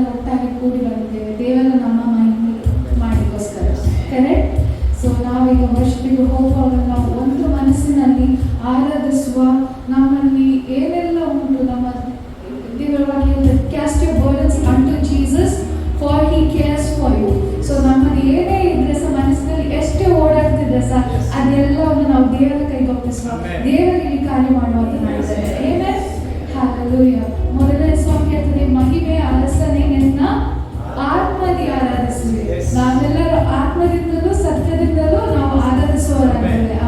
ನಾವೆಲ್ಲರೂ ಒಟ್ಟಾಗಿ ಕೂಡಿ ಬರುತ್ತೇವೆ ದೇವರ ನಮ್ಮ ಮಹಿಮೆ ಮಾಡಿಗೋಸ್ಕರ. ಕರೆಕ್ಟ್? ಸೊ ನಾವೀಗ ವರ್ಷಕ್ಕೆ ಹೋಗುವಾಗ ನಾವು ಒಂದು ಮನಸ್ಸಿನಲ್ಲಿ ಆರಾಧಿಸುವ, ನಮ್ಮಲ್ಲಿ ಏನೆಲ್ಲ ಉಂಟು ನಮ್ಮ ದೇವರ ವಾಕ್ಯ cast your burdens unto Jesus for he cares for you. So ನಮ್ಮಲ್ಲಿ ಏನೇ ಇದ್ರೆ ಸಹ ಮನಸ್ಸಿನಲ್ಲಿ ಎಷ್ಟೇ ಓಡಾಡ್ತಿದ್ರೆ ಸಹ ಅದೆಲ್ಲವನ್ನು ನಾವು ದೇವರ ಕೈಗೆ ಒಪ್ಪಿಸುವ, ದೇವರಿಗೆ ಕಾರ್ಯ ಮಾಡುವಂತ ಮಾಡಿದ್ದಾರೆ. ಆಮೆನ್. ಹಲ್ಲೆಲೂಯಾ. ಮೊದಲನೇ ವಾಕ್ಯ ಹೇಳ್ತದೆ, ಮಹಿಮೆಯ ಅರಸನೇ ನಿನ್ನ ಆತ್ಮದಿ ಆರಾಧಿಸುವೆ. ನಾವೆಲ್ಲರೂ ಆತ್ಮದಿಂದಲೂ ಸತ್ಯದಿಂದಲೂ ನಾವು ಆರಾಧಿಸುವವರಾಗಿದ್ದೇವೆ.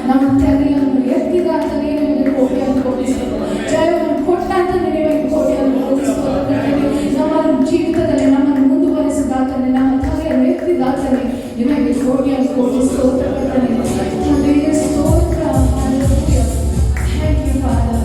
ನಮ್ಮ ತಲೆಯನ್ನು ಎತ್ತಿದ ಅಂತಲೇ ನಿಮಗೆ ಕೋಟೆಯನ್ನು ಕೊಡಿಸ್ತೇವೆ. ಜಯವನ್ನು ಕೊಟ್ಟ ಅಂತ ನಿಮಗೆ ಕೋಟೆಯನ್ನು ಕೊಡಿಸ್ತೇವೆ. ನಮ್ಮ ಜೀವಿತದಲ್ಲಿ ನಮ್ಮನ್ನು ಮುಂದುವರಿಸಿದಾತನೇ, ನಮ್ಮ ತಲೆಯನ್ನು ಎತ್ತಿದಾತನೇ ನಿಮಗೆ ಕೋಟೆಯನ್ನು ಕೊಡಿಸ್ತೇವೆ. ತಂದೆಯೇ ಸ್ತೋತ್ರ. Hallelujah. Thank you, Father.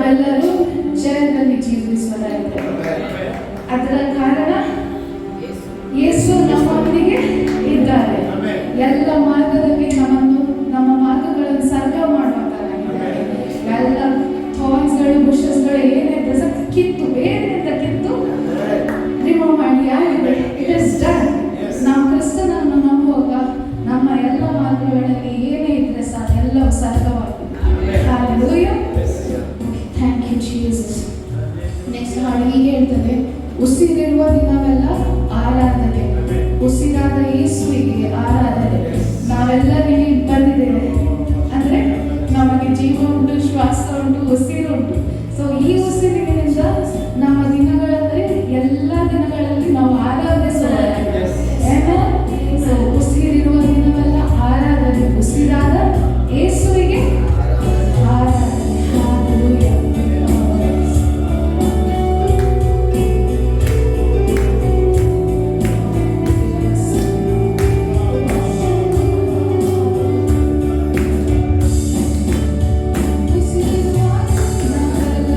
ನಾವೆಲ್ಲರೂ ಜಯದಲ್ಲಿ ಜೀವಿಸುವುದಾಗಿದ್ದೇವೆ. ಅದರ ಕಾರಣ ಯೇಸು ನಮ್ಮೊಂದಿಗೆ ಇದ್ದಾರೆ. ಎಲ್ಲ ಮಾರ್ಗದಲ್ಲಿ ನಮ್ಮ ಮಾರ್ಗಗಳನ್ನು ಸರ್ವ ಮಾಡುವಂತಾಗಿದ್ದಾರೆ. ಎಲ್ಲ ಥಾರ್ನ್ಸ್ಗಳು, ಬುಷಸ್ಗಳು ಏನೇ ಪ್ರಸಕ್ತಿ ಕಿತ್ತು ಬೇರೆಯಿಂದ ಕಿತ್ತು ರಿಮೂವ್ ಮಾಡಿ ಆಗಿದೆ. It is done. ನಾವು ಕ್ರಿಸ್ತನನ್ನು ನಂಬುವಾಗ ನಮ್ಮ ಎಲ್ಲ ಮಾರ್ಗಗಳಲ್ಲಿ ಏನೇ ಇದ್ರೆ ಸಹ ಎಲ್ಲವೂ ಸರ್ವವಾಗಿದೆ. Hallelujah. Thank you Jesus. Next ಹಾಡು ಹೀಗೆ ಹೇಳ್ತದೆ, ಉಸಿರಿರುವ ದಿನವೆಲ್ಲ ಆರಾಧನೆ, ಉಸಿರಾದ ಯೇಸುವಿಗೆ ಆರಾಧನೆ. ನಾವೆಲ್ಲರಿಗೆ ಬಂದಿದ್ದೇವೆ ಅಂದ್ರೆ ನಮಗೆ ಜೀವ ಉಂಟು, ಶ್ವಾಸ ಉಂಟು, ಉಸಿರು ಉಂಟು. ಸೊ ಈ ಉಸಿರಿನಿಂದ ನಮ್ಮ ದಿನಗಳಲ್ಲಿ ಎಲ್ಲ ದಿನಗಳಲ್ಲಿ ನಾವು ಆರಾಧಿಸುವುದಾಗಿದೆ. ಸೊ ಉಸಿರಿರುವ ದಿನವೆಲ್ಲ ಆರಾಧನೆ, ಉಸಿರಾದ ಯೇಸುವಿಗೆ ಆರಾಧನೆ. Hallelujah. ಉಸಿರುವ ದಿನವೆಲ್ಲ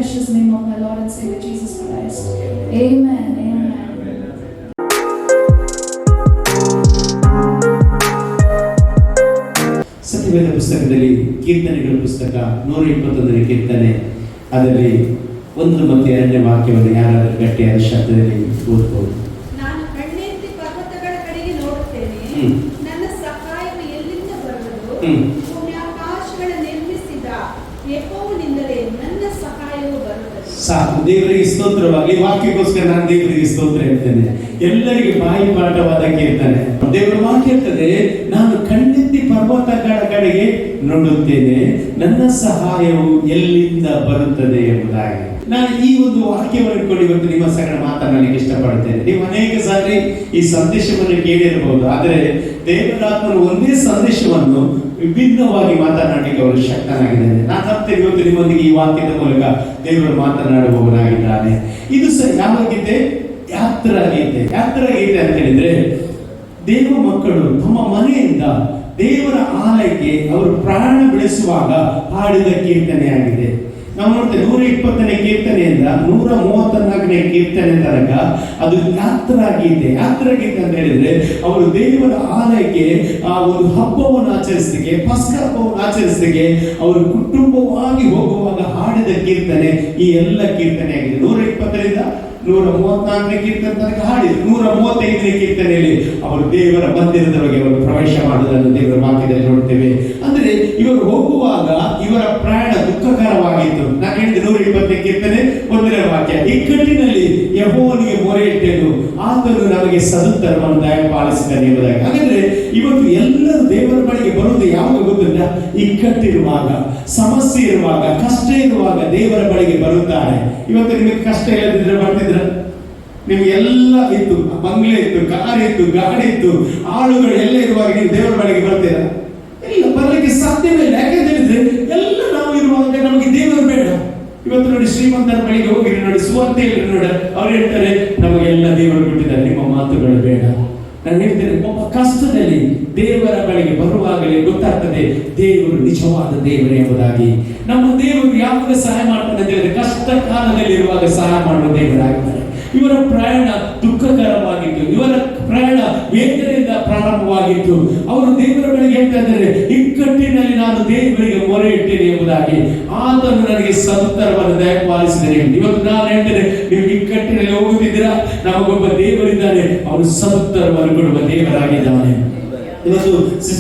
precious name of my Lord and Savior Jesus Christ. Amen. Amen. ಸತ್ಯವೇದ ಪುಸ್ತಕದಲ್ಲಿ ಕೀರ್ತನೆಗಳ ಪುಸ್ತಕ 121ನೇ ಕೀರ್ತನೆ, ಅದರಲ್ಲಿ 1 ಮತ್ತು 2ನೇ ವಾಕ್ಯವನ್ನು ಯಾರಾದರೂ ಗಟ್ಟಿಯಾದ ಶಬ್ದದಲ್ಲಿ ಓದಬಹುದು. ನಾನು ಕಣ್ಣೆತ್ತಿ ಪರ್ವತಗಳ ಕಡೆಗೆ ನೋಡುತ್ತೇನೆ, ನನ್ನ ಸಹಾಯವು ಎಲ್ಲಿಂದ ಬರುವುದು? ಭೂಮಿ ಆಕಾಶಗಳ ನಿರ್ಮಿಸಿದ ಯೆಹೋವನಿಂದಲೇ ನನ್ನ ಸಹಾಯವು ಬರುತ್ತದೆ. ಸಾಕು, ದೇವರಿಗೆ ಸ್ತೋತ್ರವಾಗಲಿ. ವಾಕ್ಯಕ್ಕೋಸ್ಕರ ನಾನು ದೇವರಿಗೆ ಸ್ತೋತ್ರ ಹೇಳ್ತೇನೆ. ಎಲ್ಲರಿಗೆ ಬಾಯಿ ಪಾಠವಾದ ಕೀರ್ತನೆ. ದೇವರ ಮಾತು ಹೇಳ್ತದೆ, ನಾನು ಕಣ್ಣೆತ್ತಿ ಪರ್ವತಗಳ ಕಡೆಗೆ ನೋಡುತ್ತೇನೆ, ನನ್ನ ಸಹಾಯವು ಎಲ್ಲಿಂದ ಬರುತ್ತದೆ ಎಂಬುದಾಗಿ. ನಾನು ಈ ಒಂದು ವಾಕ್ಯವನ್ನು ಇಟ್ಕೊಂಡು ಇವತ್ತು ನಿಮ್ಮ ಸಂಗಡ ಮಾತನಾಡಲಿಕ್ಕೆ ಇಷ್ಟಪಡ್ತೇನೆ. ನೀವು ಅನೇಕ ಸಾರಿ ಈ ಸಂದೇಶವನ್ನು ಕೇಳಿರಬಹುದು, ಆದರೆ ದೇವರಾತ್ಮನು ಒಂದೇ ಸಂದೇಶವನ್ನು ವಿಭಿನ್ನವಾಗಿ ಮಾತನಾಡಲಿಕ್ಕೆ ಅವರು ಶಕ್ತನಾಗಿದ್ದಾನೆ. ನಾನು ನಂಬ್ತೇನೆ ಇವತ್ತು ನಿಮ್ಮೊಂದಿಗೆ ಈ ವಾಕ್ಯದ ಮೂಲಕ ದೇವರು ಮಾತನಾಡುವವನಾಗಿದ್ದಾನೆ. ಇದು ಯಾವ ಗೀತೆ? ಯಾತ್ರಾ ಗೀತೆ. ಯಾತ್ರಾ ಗೀತೆ ಅಂತ ಹೇಳಿದ್ರೆ, ದೇವ ಮಕ್ಕಳು ತಮ್ಮ ಮನೆಯಿಂದ ದೇವರ ಆಲಯಕ್ಕೆ ಅವರು ಪ್ರಾಣ ಬೆಳೆಸುವಾಗ ಹಾಡಿದ ಕೀರ್ತನೆಯಾಗಿದೆ. ನಾವು ನೋಡ್ತೇವೆ 120ನೇ ಕೀರ್ತನೆಯಿಂದ 134ನೇ ಕೀರ್ತನೆ ತನಕ ಅದು ಯಾತ್ರಾ ಗೀತೆ. ಯಾತ್ರಾ ಗೀತೆ ಅಂತ ಹೇಳಿದ್ರೆ, ಅವರು ದೇವರ ಆಲಯಕ್ಕೆ ಆ ಒಂದು ಹಬ್ಬವನ್ನು ಆಚರಿಸಲಿಕ್ಕೆ, ಪಸ್ಕ ಹಬ್ಬವನ್ನು ಆಚರಿಸಲಿಕ್ಕೆ ಅವರು ಕುಟುಂಬವಾಗಿ ಹೋಗುವಾಗ ಹಾಡಿದ ಕೀರ್ತನೆ ಈ ಎಲ್ಲ ಕೀರ್ತನೆ ಆಗಿದೆ. 120ರಿಂದ 134ನೇ ಕೀರ್ತನೆ ತನಕ ಹಾಡಿದ್ರು. 135ನೇ ಕೀರ್ತನೆಯಲ್ಲಿ ಅವರು ದೇವರ ಮಂದಿರದೊಳಗೆ ಅವರು ಪ್ರವೇಶ ಮಾಡುವುದನ್ನು ದೇವರ ವಾಕ್ಯದಲ್ಲಿ ನೋಡ್ತೇವೆ. ಅಂದ್ರೆ ಇವರು ಹೋಗುವಾಗ ಇವರ ಪ್ರಯಾಣ ದುಃಖಕರವಾಗಿತ್ತು. ನಾನು ಹೇಳಿದೆ 120ನೇ ಕೀರ್ತನೆ 1ನೇ ವಾಕ್ಯ, ಇಕ್ಕಟ್ಟಿನಲ್ಲಿ ಯೆಹೋವನಿಗೆ ಮೊರೆ ಇಟ್ಟೆನು, ಆತನು ನಮಗೆ ಸದುತ್ತರವನ್ನು ದಯಪಾಲಿಸಿದನು ಎಂಬುದಾಗಿ. ಹಾಗಾದ್ರೆ ಇವತ್ತು ಎಲ್ಲರೂ ದೇವರ ಬಳಿಗೆ ಬರುವುದು ಯಾವಾಗ ಗೊತ್ತಿಲ್ಲ? ಇಕ್ಕಟ್ಟಿರುವಾಗ, ಸಮಸ್ಯೆ ಇರುವಾಗ, ಕಷ್ಟ ಇರುವಾಗ ದೇವರ ಬಳಿಗೆ ಬರುತ್ತಾರೆ. ಇವತ್ತು ನಿಮಗೆ ಕಷ್ಟ ಇಲ್ಲದಿದ್ರೆ ಬರ್ತಿದ್ರ? ನಿಮ್ಗೆ ಎಲ್ಲ ಇತ್ತು, ಬಂಗ್ಲೆ ಇತ್ತು, ಕಾರ್ ಇತ್ತು, ಗಾಡಿ ಇತ್ತು, ಆಳುಗಳು ಎಲ್ಲ ಇರುವಾಗ ನೀವು ದೇವರ ಬಳಿಗೆ ಬರ್ತೀರಾ? ಇಲ್ಲ, ಬರ್ಲಿಕ್ಕೆ ಸಾಧ್ಯವಿಲ್ಲ. ಯಾಕಂತ ಹೇಳಿದ್ರೆ ಎಲ್ಲ ನಾವು ಇರುವಾಗ ನಮಗೆ ದೇವರು ಬೇಡ. ಇವತ್ತು ನೋಡಿ, ಶ್ರೀಮಂತರ ಬಳಿಗೆ ಹೋಗಿರಿ ನೋಡಿ, ಸುವಾರ್ತೆ ಹೇಳಿರಿ ನೋಡಿ, ಅವ್ರು ಹೇಳ್ತಾರೆ ನಮಗೆಲ್ಲ ದೇವರು ಬಿಟ್ಟಿದ್ದಾರೆ, ನಿಮ್ಮ ಮಾತುಗಳು ಬೇಡ. ನಾನು ಹೇಳ್ತೇನೆ, ಒಬ್ಬ ಕಷ್ಟದಲ್ಲಿ ದೇವರ ಬಳಿಗೆ ಬರುವಾಗಲೇ ಗೊತ್ತಾಗ್ತದೆ ದೇವರು ನಿಜವಾದ ದೇವರು ಎಂಬುದಾಗಿ. ನಮ್ಮ ದೇವರು ಯಾವಾಗ ಸಹಾಯ ಮಾಡ್ತಾನೆ ಅಂತ ಹೇಳಿದ್ರೆ, ಕಷ್ಟ ಕಾಲದಲ್ಲಿ ಇರುವಾಗ ಸಹಾಯ ಮಾಡುವ ದೇವರಾಗ್ತಾರೆ. ಇವರ ಪ್ರಯಾಣ ದುಃಖಕರವಾಗಿತ್ತು, ಇವರ ಪ್ರಯಾಣ ವೇದನೆಯಿಂದ ಪ್ರಾರಂಭವಾಗಿತ್ತು. ಅವರು ದೇವರ ಬಳಿಗೆ ಹೇಳ್ತಾ ಇದ್ದಾರೆ, ಇಕ್ಕಟ್ಟಿನಲ್ಲಿ ನಾನು ದೇವರಿಗೆ ಮೊರೆ ಇಟ್ಟೇನೆ ಎಂಬುದಾಗಿ, ಆತನು ನನಗೆ ಸದುತ್ತರವನ್ನು ದಯಪಾಲಿಸಿದ್ದೇನೆ. ಇವತ್ತು ನಾನು ಹೇಳ್ತೇನೆ, ನೀವು ಇಕ್ಕಟ್ಟಿನಲ್ಲಿ ಹೋಗುತ್ತಿದ್ದೀರಾ, ನಮಗೊಬ್ಬ ದೇವರಿದ್ದಾನೆ, ಅವನು ಸದುತ್ತರವನ್ನು ಕೊಡುವ ದೇವರಾಗಿದ್ದಾನೆ. ಇವತ್ತು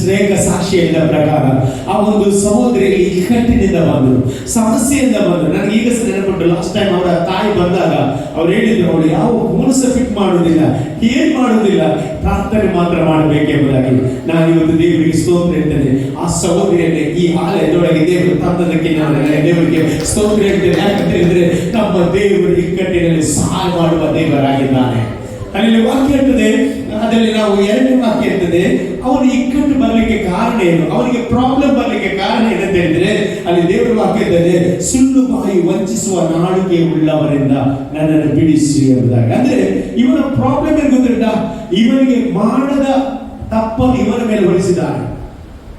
ರೇಖಾ ಸಾಕ್ಷಿ ಹೇಳಿದ ಪ್ರಕಾರ ಆ ಒಂದು ಸಹೋದರಿಯಲ್ಲಿ ಇಕ್ಕಟ್ಟಿನಿಂದ ಬಂದರು, ಸಮಸ್ಯೆಯಿಂದ ಬಂದರು. ನನಗೆ ಈಗ ನೆನಪುಂಟು, ಲಾಸ್ಟ್ ಟೈಮ್ ಅವರ ತಾಯಿ ಬಂದಾಗ ಅವ್ರು ಹೇಳಿದ್ರು, ಅವಳು ಯಾವ ಮನಸ್ಸು ಫಿಟ್ ಮಾಡುವುದಿಲ್ಲ, ಏನ್ ಮಾಡುವುದಿಲ್ಲ, ಪ್ರಾರ್ಥನೆ ಮಾತ್ರ ಮಾಡಬೇಕೆಂಬುದಾಗಿ. ನಾನು ಇವತ್ತು ದೇವರಿಗೆ ಸ್ತೋತ್ರ ಹೇಳ್ತೇನೆ. ಆ ಸಹೋದರಿಯಲ್ಲಿ ಈ ಆಲಯದೊಳಗೆ ದೇವರು ತಂದದಕ್ಕೆ ನಾನು ದೇವರಿಗೆ ಸ್ತೋತ್ರ ಹೇಳ್ತೇನೆ. ಯಾಕಂತ ಹೇಳಿದ್ರೆ ನಮ್ಮ ದೇವರು ಇಕ್ಕಟ್ಟಿನಲ್ಲಿ ಸಹಾಯ ಮಾಡುವ ದೇವರಾಗಿದ್ದಾನೆ. ಅಲ್ಲಿ ವಾಕ್ಯ ಇರ್ತದೆ, ಅದರಲ್ಲಿ ನಾವು 2ನೇ ವಾಕ್ಯ ಇರ್ತದೆ, ಅವನು ಇಕ್ಕಟ್ಟು ಬರಲಿಕ್ಕೆ ಕಾರಣ ಏನು, ಅವನಿಗೆ ಪ್ರಾಬ್ಲಮ್ ಬರಲಿಕ್ಕೆ ಕಾರಣ ಏನಂತ ಹೇಳಿದ್ರೆ, ಅಲ್ಲಿ ದೇವರ ವಾಕ್ಯ ಇರ್ತದೆ, ಸುಳ್ಳು ಬಾಯಿ ವಂಚಿಸುವ ನಾಡಿಗೆ ಉಳ್ಳವರಿಂದ ನನ್ನನ್ನು ಬಿಡಿಸಿ ಎಂಬುದಾಗಿ. ಅಂದ್ರೆ ಇವನ ಪ್ರಾಬ್ಲಮ್ ಏನು ಗೊತ್ತಿಲ್ಲ, ಇವನಿಗೆ ಮಾಡದ ತಪ್ಪನ್ನು ಇವನ ಮೇಲೆ ಹೊರಿಸಿದ್ದಾನೆ.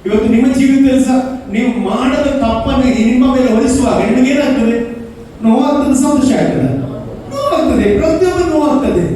ಇವತ್ತು ನಿಮ್ಮ ಜೀವಿತದಲ್ಲಿ ಸಹ ನೀವು ಮಾಡದ ತಪ್ಪನ್ನು ನಿಮ್ಮ ಮೇಲೆ ಹೊರಿಸುವಾಗ ನಿಮಗೇನಾಗ್ತದೆ? ನೋವಾಗ್ತದೆ, ಸಂತೋಷ ಆಗ್ತದೆ, ನೋವಾಗ್ತದೆ, ಪ್ರತಿಯೊಬ್ಬರು ನೋವಾಗ್ತದೆ.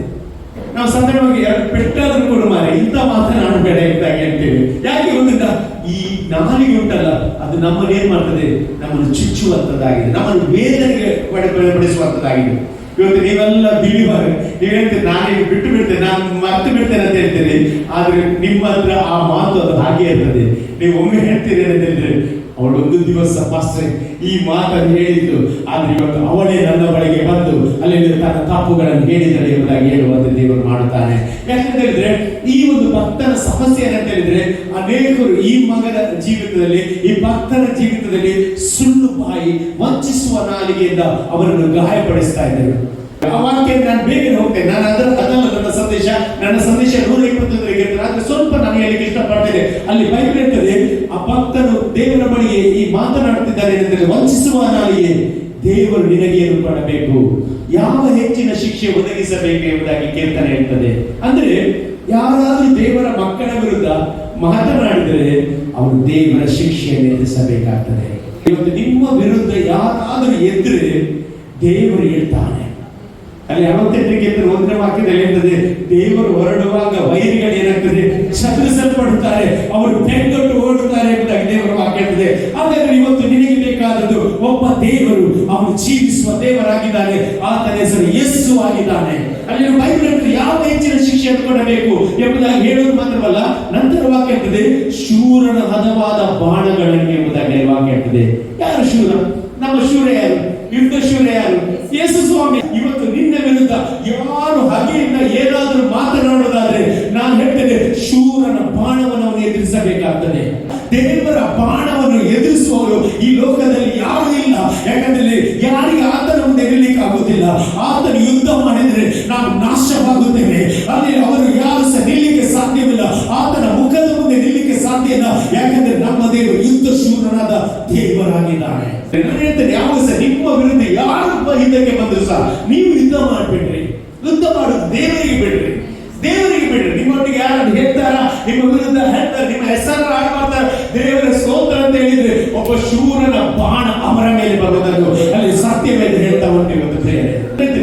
ನಾವು ಸಾಧಾರಣವಾಗಿ ಪೆಟ್ಟಾದ್ರೂ ಕೊಡು ಮಾರೆ, ಇಂಥ ಮಾತನಾಡಬೇಡ ಅಂತ ಹೇಳ್ತೇವೆ. ಯಾಕೆ ಗೊತ್ತಿಲ್ಲ, ಈ ನಾಲಿಗೆ ಉಂಟಲ್ಲ, ಅದು ನಮ್ಮನ್ನು ಏನ್ ಮಾಡ್ತದೆ? ನಮ್ಮನ್ನು ಚುಚ್ಚುವಂತದ್ದಾಗಿದೆ, ನಮ್ಮನ್ನು ವೇದನೆಗೆ ಪಡಿಸುವಂತದ್ದಾಗಿದೆ. ಇವತ್ತು ನೀವೆಲ್ಲ ಬಿಳಿವಾರೆ, ನೀವು ಹೇಳ್ತೀರಿ ನಾನು ಬಿಟ್ಟು ಬಿಡ್ತೇನೆ, ನಾನು ಮರ್ತು ಬಿಡ್ತೇನೆ ಅಂತ ಹೇಳ್ತೀರಿ. ಆದ್ರೆ ನಿಮ್ಮ ಹತ್ರ ಆ ಮಾತು ಅದು ಹಾಗೆ ಇರ್ತದೆ. ನೀವು ಒಮ್ಮೆ ಹೇಳ್ತೀರಿ ಅಂತ ಹೇಳಿದ್ರೆ, ಅವಳು ಒಂದು ದಿವಸ ಪಾಸ್ಟ್ರೆ ಈ ಮಾತನ್ನು ಹೇಳಿದ್ದು, ಆದ್ರೆ ಇವತ್ತು ಅವಳೇ ನನ್ನ ಬಳಿಗೆ ಬಂದು ಅಲ್ಲಿ ತನ್ನ ತಪ್ಪುಗಳನ್ನು ಹೇಳಿದರೆ ಎಂಬುದಾಗಿ ಹೇಳುವಂತೆ ದೇವರು ಮಾಡುತ್ತಾನೆ. ಯಾಕಂತ ಹೇಳಿದ್ರೆ ಈ ಒಂದು ಭಕ್ತನ ಸಮಸ್ಯೆ ಏನಂತ ಹೇಳಿದ್ರೆ, ಅನೇಕರು ಈ ಮಗನ ಜೀವಿತದಲ್ಲಿ, ಈ ಭಕ್ತನ ಜೀವಿತದಲ್ಲಿ ಸುಳ್ಳು ಬಾಯಿ ವಂಚಿಸುವ ನಾಲಿಗೆಯಿಂದ ಅವರನ್ನು ಗಾಯಪಡಿಸ್ತಾ ಇದ್ದಾರೆ. ಆ ವಾಕ್ಯ ನಾನು ಬೇಗ ಹೋಗ್ತೇನೆ, ನಾನು ಅದಲ್ಲ ನನ್ನ ಸಂದೇಶ 121ರಿಗೆ ಆದ್ರೆ ಸ್ವಲ್ಪ ನಾನು ಹೇಳಿಕ್ಕೆ ಇಷ್ಟಪಡ್ತೇನೆ. ಅಲ್ಲಿ ಬೈಬಲ್ ಇರ್ತದೆ, ಆ ಭಕ್ತನು ದೇವರ ಬಳಿಗೆ ಈ ಮಾತನಾಡುತ್ತಿದ್ದಾರೆ ಎಂದರೆ, ವಂಚಿಸುವ ನಾಲಿಗೆ ದೇವರು ನಿನಗೆ ಏನು ಮಾಡಬೇಕು, ಯಾವ ಹೆಚ್ಚಿನ ಶಿಕ್ಷೆ ಒದಗಿಸಬೇಕು ಎಂಬುದಾಗಿ ಕೀರ್ತನೆ ಹೇಳ್ತದೆ. ಅಂದ್ರೆ ಯಾರಾದ್ರೂ ದೇವರ ಮಕ್ಕಳ ವಿರುದ್ಧ ಮಾತನಾಡಿದರೆ ಅವರು ದೇವರ ಶಿಕ್ಷೆಯನ್ನು ಎದುರಿಸಬೇಕಾಗ್ತದೆ. ಇವತ್ತು ನಿಮ್ಮ ವಿರುದ್ಧ ಯಾರಾದರೂ ಎದ್ರೆ ದೇವರು ಹೇಳ್ತಾನೆ. ಅಲ್ಲಿ 68 1ನೇ ವಾಕ್ಯದಲ್ಲಿ ಹೇಳ್ತದೆ, ದೇವರು ಹೊರಡುವಾಗ ವೈರಿಗಳು ಏನಾಗ್ತದೆ, ಶತ್ರುಸಲ್ಪಡುತ್ತಾರೆ, ಅವರು ಬೆಂಗಟ್ಟು ಓಡುತ್ತಾರೆ ಎಂಬುದಾಗಿ ದೇವರ ವಾಕ್ಯ ಹೇಳ್ತದೆ. ಹಾಗಾದ್ರೆ ಇವತ್ತು ನಿನಗೆ ಬೇಕಾದದ್ದು ಒಬ್ಬ ದೇವರು, ಅವನು ಜೀವಿಸುವ ದೇವರಾಗಿದ್ದಾನೆ, ಆತನ ಹೆಸರು ಯೇಸು ಆಗಿದ್ದಾನೆ. ಅಲ್ಲಿ ಬೈಬಲ್ ಯಾವ ಹೆಚ್ಚಿನ ಶಿಕ್ಷೆಯನ್ನು ಕೊಡಬೇಕು ಎಂಬುದಾಗಿ ಹೇಳೋದು ಮಾತ್ರವಲ್ಲ, ನಂತರ ವಾಕ್ಯ ಹೇಳ್ತದೆ, ಶೂರನ ಹದವಾದ ಬಾಣಗಳನ್ನು ಎಂಬುದಾಗಿ ವಾಕ್ಯ ಹೇಳ್ತದೆ. ಯಾರು ಶೂರ? ನಮ್ಮ ಶೂರ ಯಾರು? ಯುದ್ಧ ಶೂರ ಯಾರು? ಯೇಸು ಸ್ವಾಮಿ. ಇವತ್ತು ನಿನ್ನ ವಿರುದ್ಧ ಯಾರು ಹಗೆಯಿಂದ ಏನಾದರೂ ಮಾತನಾಡೋದಾದ್ರೆ ನಾನು ಹೇಳ್ತೇನೆ, ಶೂರನ ಬಾಣವನ್ನು ಅವನು ಎದುರಿಸಬೇಕಾಗ್ತದೆ. ದೇವರ ಬಾಣವನ್ನು ಎದುರಿಸುವವರು ಈ ಲೋಕದಲ್ಲಿ ಯಾರು ಇಲ್ಲ. ಯಾಕಂದ್ರೆ ಯಾರಿಗೆ ಆತನ ಮುಂದೆ ನಿಲ್ಲಲಿಕ್ಕೆ ಆಗುತ್ತಿಲ್ಲ. ಆತನು ಯುದ್ಧ ಮಾಡಿದ್ರೆ ನಾವು ನಾಶವಾಗುತ್ತೇವೆ. ಅಲ್ಲಿ ಅವರು ಯಾರು ಸಹ ನಿಲ್ಲಿಕ್ಕೆ ಸಾಧ್ಯವಿಲ್ಲ. ಆತನ ಮುಖದ ಮುಂದೆ ನಿಲ್ಲಿಕ್ಕೆ ಸಾಧ್ಯ ಇಲ್ಲ. ಯಾಕಂದ್ರೆ ನಮ್ಮ ದೇವರು ಯುದ್ಧ ಶೂರನಾದ ದೇವರಾಗಿದ್ದಾನೆ. ನಾನು ಹೇಳ್ತೇನೆ, ಯಾವ ಸಹ ನಿಮ್ಮ ವಿರುದ್ಧ ಯಾರು ಹಿಂದಕ್ಕೆ ಬಂದ್ರು ಸಹ ನೀವು ಯುದ್ಧ ಮಾಡ್ಬಿಡ್ರಿ. ಯುದ್ಧ ಮಾಡೋದು ದೇವರಿಗೆ ಬಿಡ್ರಿ, ದೇವರಿಗೆ ಬಿಡ್ರಿ. ನಿಮ್ಮೊಟ್ಟಿಗೆ ಯಾರು ಹೇಳ್ತಾರ, ನಿಮ್ಮ ವಿರುದ್ಧ ಹೇಳ್ತಾರೆ, ನಿಮ್ಮ ಹೆಸರು ಹಾಳು ಮಾಡ್ತಾರೆ, ದೇವರ ಸ್ತೋತ್ರ ಅಂತ ಹೇಳಿದ್ರೆ ಒಬ್ಬ ಶೂರನ ಬಾಣ ಅವರ ಮೇಲೆ ಬರುವುದನ್ನು ಅಲ್ಲಿ ಸತ್ಯವೇದ ಹೇಳ್ತಾ ಉಂಟು. ಇವತ್ತು ಪ್ರೇರಣೆ,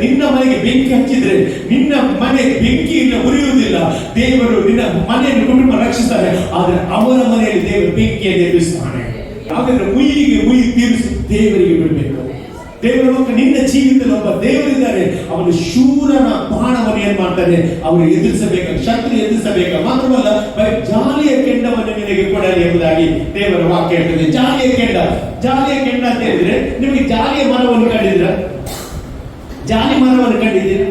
ನಿನ್ನ ಮನೆಗೆ ಬೆಂಕಿ ಹಚ್ಚಿದ್ರೆ ನಿನ್ನ ಮನೆ ಬೆಂಕಿಯಿಂದ ಉರಿಯುವುದಿಲ್ಲ. ದೇವರು ನಿನ್ನ ಮನೆಯನ್ನು ಕುಟುಂಬ ರಕ್ಷಿಸ್ತಾರೆ, ಆದರೆ ಅವರ ಮನೆಯಲ್ಲಿ ದೇವರು ಬೆಂಕಿಯನ್ನು ಎದುರಿಸ್ತಾನೆ. ಹಾಗಾದ್ರೆ ಮುಯ್ಯಿಗೆ ಮುಯ್ಯಿ ತೀರಿಸಿ ದೇವರಿಗೆ ಬಿಡಬೇಕು. ದೇವರ ಮಕ್ಕಳು, ನಿನ್ನ ಜೀವಿತದಲ್ಲಿ ಒಬ್ಬ ದೇವರಿದ್ದಾರೆ, ಅವನು ಶೂರನ ಬಾಣವನ್ನು ಏನ್ ಮಾಡ್ತಾನೆ, ಅವನು ಎದುರಿಸಬೇಕ, ಶತ್ರು ಎದುರಿಸಬೇಕ. ಮಾತ್ರವಲ್ಲ, ಜಾಲಿಯ ಕೆಂಡವನ್ನು ನಿನಗೆ ಕೊಡಲಿ ಎಂಬುದಾಗಿ ದೇವರ ವಾಕ್ಯ ಹೇಳ್ತದೆ. ಜಾಲಿಯ ಕೆಂಡ, ಜಾಲಿಯ ಕೆಂಡ ಅಂತ ಹೇಳಿದ್ರೆ ನಿಮಗೆ ಜಾಲಿಯ ಮರವನ್ನು ಕಂಡಿದ್ರ? ಜಾಲಿ ಮರವನ್ನು ಕಂಡಿದ್ದೀರ?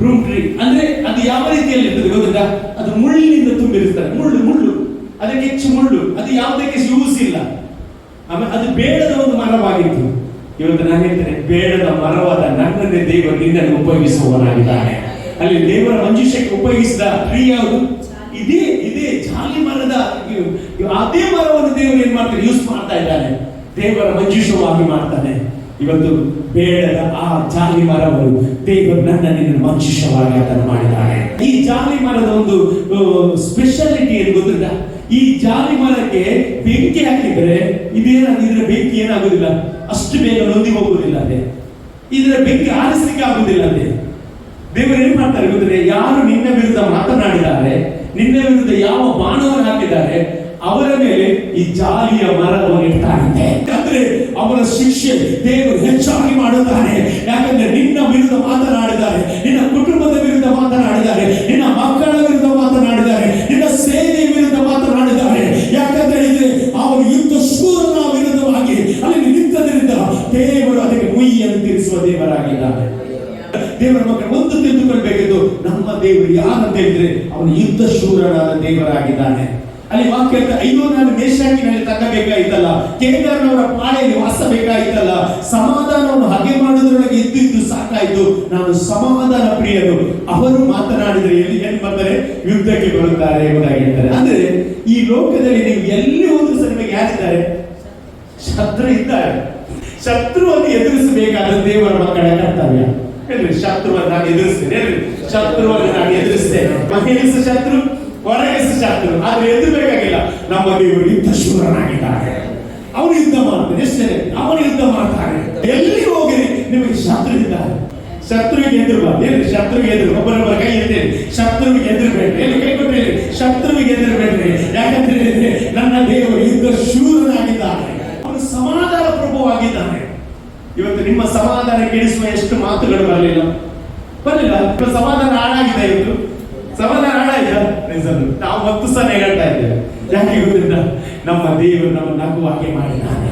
ಬ್ರೂಮ್ ಟ್ರೀ ಅಂದ್ರೆ ಅದು ಯಾವ ರೀತಿಯಲ್ಲಿ ಇರ್ತದೆ ಗೊತ್ತಾ? ಅದು ಮುಳ್ಳಿನಿಂದ ತುಂಬಿರುತ್ತಾರೆ. ಮುಳ್ಳು ಅದಕ್ಕೆ ಹೆಚ್ಚು ಮುಳ್ಳು, ಅದು ಯಾವುದಕ್ಕೆ ಯೂಸ್ ಇಲ್ಲ. ಆಮೇಲೆ ಅದು ಬೇಡದ ಒಂದು ಮರವಾಗಿತ್ತು. ಇವತ್ತು ನಾನು ಹೇಳ್ತೇನೆ, ಬೇಡದ ಮರವಾದ ನನ್ನನ್ನೇ ದೇವರು ನಿನ್ನನ್ನು ಉಪಯೋಗಿಸುವವನಾಗಿದ್ದಾನೆ. ಅಲ್ಲಿ ದೇವರ ಮಂಜೂಷಕ್ಕೆ ಉಪಯೋಗಿಸಿದ ಟ್ರೀ ಯಾವುದು? ಇದೇ ಜಾಲಿ ಮರದ, ಅದೇ ಮರವನ್ನು ದೇವರು ಏನ್ ಮಾಡ್ತಾರೆ, ಯೂಸ್ ಮಾಡ್ತಾ ಇದ್ದಾನೆ. ದೇವರ ಮಂಜೂಷವಾಗಿ ಮಾಡ್ತಾನೆ. ಇವತ್ತು ಬೇಡದ ಆ ಜಾಲಿ ಮರವನ್ನು ದೇವರು ನಿನ್ನ ಮಂಜೂಷವಾಗಿ ಅದನ್ನು ಮಾಡಿದ್ದಾನೆ. ಈ ಜಾಲಿ ಮರದ ಒಂದು ಸ್ಪೆಷಾಲಿಟಿ ಏನು ಗೊತ್ತಿಲ್ಲ? ಈ ಜಾಲಿ ಮರಕ್ಕೆ ಬೆಂಕಿ ಹಾಕಿದ್ರೆ ಇದರ ಬೆಂಕಿ ಏನಾಗುದಿಲ್ಲ, ಅಷ್ಟು ಬೇಗ ನೊಂದಿ ಹೋಗುವುದಿಲ್ಲ. ಅದೇ ಇದರ ಬೆಂಕಿ ಆರಿಸಲಿಕ್ಕೆ ಆಗುವುದಿಲ್ಲ. ಅದೇ ದೇವರು ಏನ್ ಮಾಡ್ತಾರೆ ಗೊತ್ತಿದೆ? ಯಾರು ನಿನ್ನ ವಿರುದ್ಧ ಮಾತನಾಡಿದ್ದಾರೆ, ನಿನ್ನ ವಿರುದ್ಧ ಯಾವ ಬಾಣವನ್ನು ಹಾಕಿದ್ದಾರೆ, ಅವರ ಮೇಲೆ ಈ ಜಾಲಿಯ ಮರವನ್ನು ಇಡ್ತಾನೆ. ಯಾಕಂದ್ರೆ ಅವರ ಶಿಕ್ಷೆ ದೇವರು ಹೆಚ್ಚಾಗಿ ಮಾಡುತ್ತಾನೆ. ಯಾಕಂದ್ರೆ ನಿನ್ನ ವಿರುದ್ಧ ಮಾತನಾಡಿದ್ದಾರೆ, ನಿನ್ನ ಕುಟುಂಬದ ವಿರುದ್ಧ ಮಾತನಾಡಿದ್ದಾರೆ, ನಿನ್ನ ಮಕ್ಕಳ ವಿರುದ್ಧ ಮಾತನಾಡಿದ್ದಾರೆ, ನಿನ್ನ ಸೇನೆಯ ವಿರುದ್ಧ ಮಾತನಾಡಿದ್ದಾರೆ. ಯಾಕಂದ್ರೆ ಹೇಳಿದ್ರೆ ಅವರು ಯುದ್ಧ ಶೂರನ ವಿರುದ್ಧವಾಗಿ ಅಲ್ಲಿ ನಿಂತದ್ರಿಂದ ದೇವರು ಅದಕ್ಕೆ ಮುಯ್ಯಿಯನ್ನು ತೀರಿಸುವ ದೇವರಾಗಿದ್ದಾರೆ. ದೇವರ ಮಕ್ಕಳು ಒಂದು ತಿಳಿದುಕೊಳ್ಬೇಕಿದ್ದು, ನಮ್ಮ ದೇವರು ಯಾರಂತ ಹೇಳಿದ್ರೆ ಅವನು ಯುದ್ಧ ಶೂರನಾದ ದೇವರಾಗಿದ್ದಾನೆ. ಅಲ್ಲಿ ವಾಕ್ಯ, ಅಯ್ಯೋ ನಾನು ಮೇಷಾಕಿನಲ್ಲಿ ತಕ್ಕಬೇಕಾಯ್ತಲ್ಲ, ಕೇದಾರನವರ ಪಾಳೆಯಲ್ಲಿ ವಾಸಬೇಕಾಯ್ತಲ್ಲ, ಸಮಾಧಾನವನ್ನು ಹಗೆ ಮಾಡುವುದರೊಳಗೆ ಇದ್ದು ಸಾಕಾಯ್ತು, ನಾನು ಸಮಾಧಾನ ಪ್ರಿಯರು. ಅವರು ಮಾತನಾಡಿದರೆ ಎಲ್ಲಿ ಏನ್ ಬರ್ತಾರೆ, ಯುದ್ಧಕ್ಕೆ ಬರುತ್ತಾರೆ ಎಂಬುದಾಗಿ ಹೇಳ್ತಾರೆ. ಅಂದ್ರೆ ಈ ಲೋಕದಲ್ಲಿ ನೀವು ಎಲ್ಲಿ ಹೋದ್ರೂ ಸಹ ನಿಮಗೆ ಯಾರಿದ್ದಾರೆ? ಶತ್ರು ಇದ್ದಾರೆ. ಶತ್ರುವನ್ನು ಎದುರಿಸಬೇಕಾದ ದೇವರ ಮಕ್ಕಳ ಕರ್ತವ್ಯ. ಹೇಳ್ರಿ, ಶತ್ರುವನ್ನು ನಾನು ಎದುರಿಸ್ತೇನೆ. ಹೇಳ್ರಿ, ಶತ್ರುವನ್ನು ನಾನು ಎದುರಿಸ್ತೇನೆ. ಮಹಿಳೆಸ ಶತ್ರು, ಹೊರಗೆ ಶತ್ರು, ಆದ್ರೆ ಎದುರಬೇಕಾಗಿಲ್ಲ. ನಮ್ಮ ದೇವರು ಯುದ್ಧ ಶೂರನಾಗಿದ್ದಾರೆ. ಅವನು ಯುದ್ಧ ಮಾಡ್ತಾನೆ, ಎಷ್ಟೇ ಅವನು ಯುದ್ಧ ಮಾಡ್ತಾನೆ. ಎಲ್ಲಿ ಹೋಗಿ ನಿಮಗೆ ಶತ್ರು ಇದ್ದಾರೆ. ಶತ್ರುವಿಗೆ ಎದುರಬಾರ್ದು. ಹೇಳಿ, ಶತ್ರುವಿಗೆ ಎದುರು. ಒಬ್ಬರೊಬ್ಬರ ಕೈ ಎತ್ತೇಳಿ, ಶತ್ರುವಿಗೆ ಎದುರಬೇಡ್ರಿ. ಎಲ್ಲಿ ಕೈ ಕೊಟ್ಟರೆ ಶತ್ರುವಿಗೆ ಎದುರಬೇಡ್ರಿ. ಯಾಕಂತ ಹೇಳಿದ್ರೆ ನನ್ನ ದೇವರು ಯುದ್ಧ ಶೂರನಾಗಿದ್ದಾನೆ. ಅವನು ಸಮಾಧಾನ ಪ್ರಭುವಾಗಿದ್ದಾನೆ. ಇವತ್ತು ನಿಮ್ಮ ಸಮಾಧಾನ ಕೆಡಿಸುವ ಎಷ್ಟು ಮಾತುಗಳು ಬರಲಿಲ್ಲ. ಸಮಾಧಾನ ಹಾಳಾಗಿದೆ. ಇವತ್ತು ಸಮಾಧಾನ ಹಾಳಾಯ್ತ. ನಾವು 10 ಸಲ ಹೇಳ್ತಾ ಇದ್ದೇವೆ. ಯಾಕೆ ಗೊತ್ತಿಲ್ಲ? ನಮ್ಮ ದೇವರು ನಮ್ಮ ನಗುವಾಗೆ ಮಾಡಿದ್ದಾನೆ.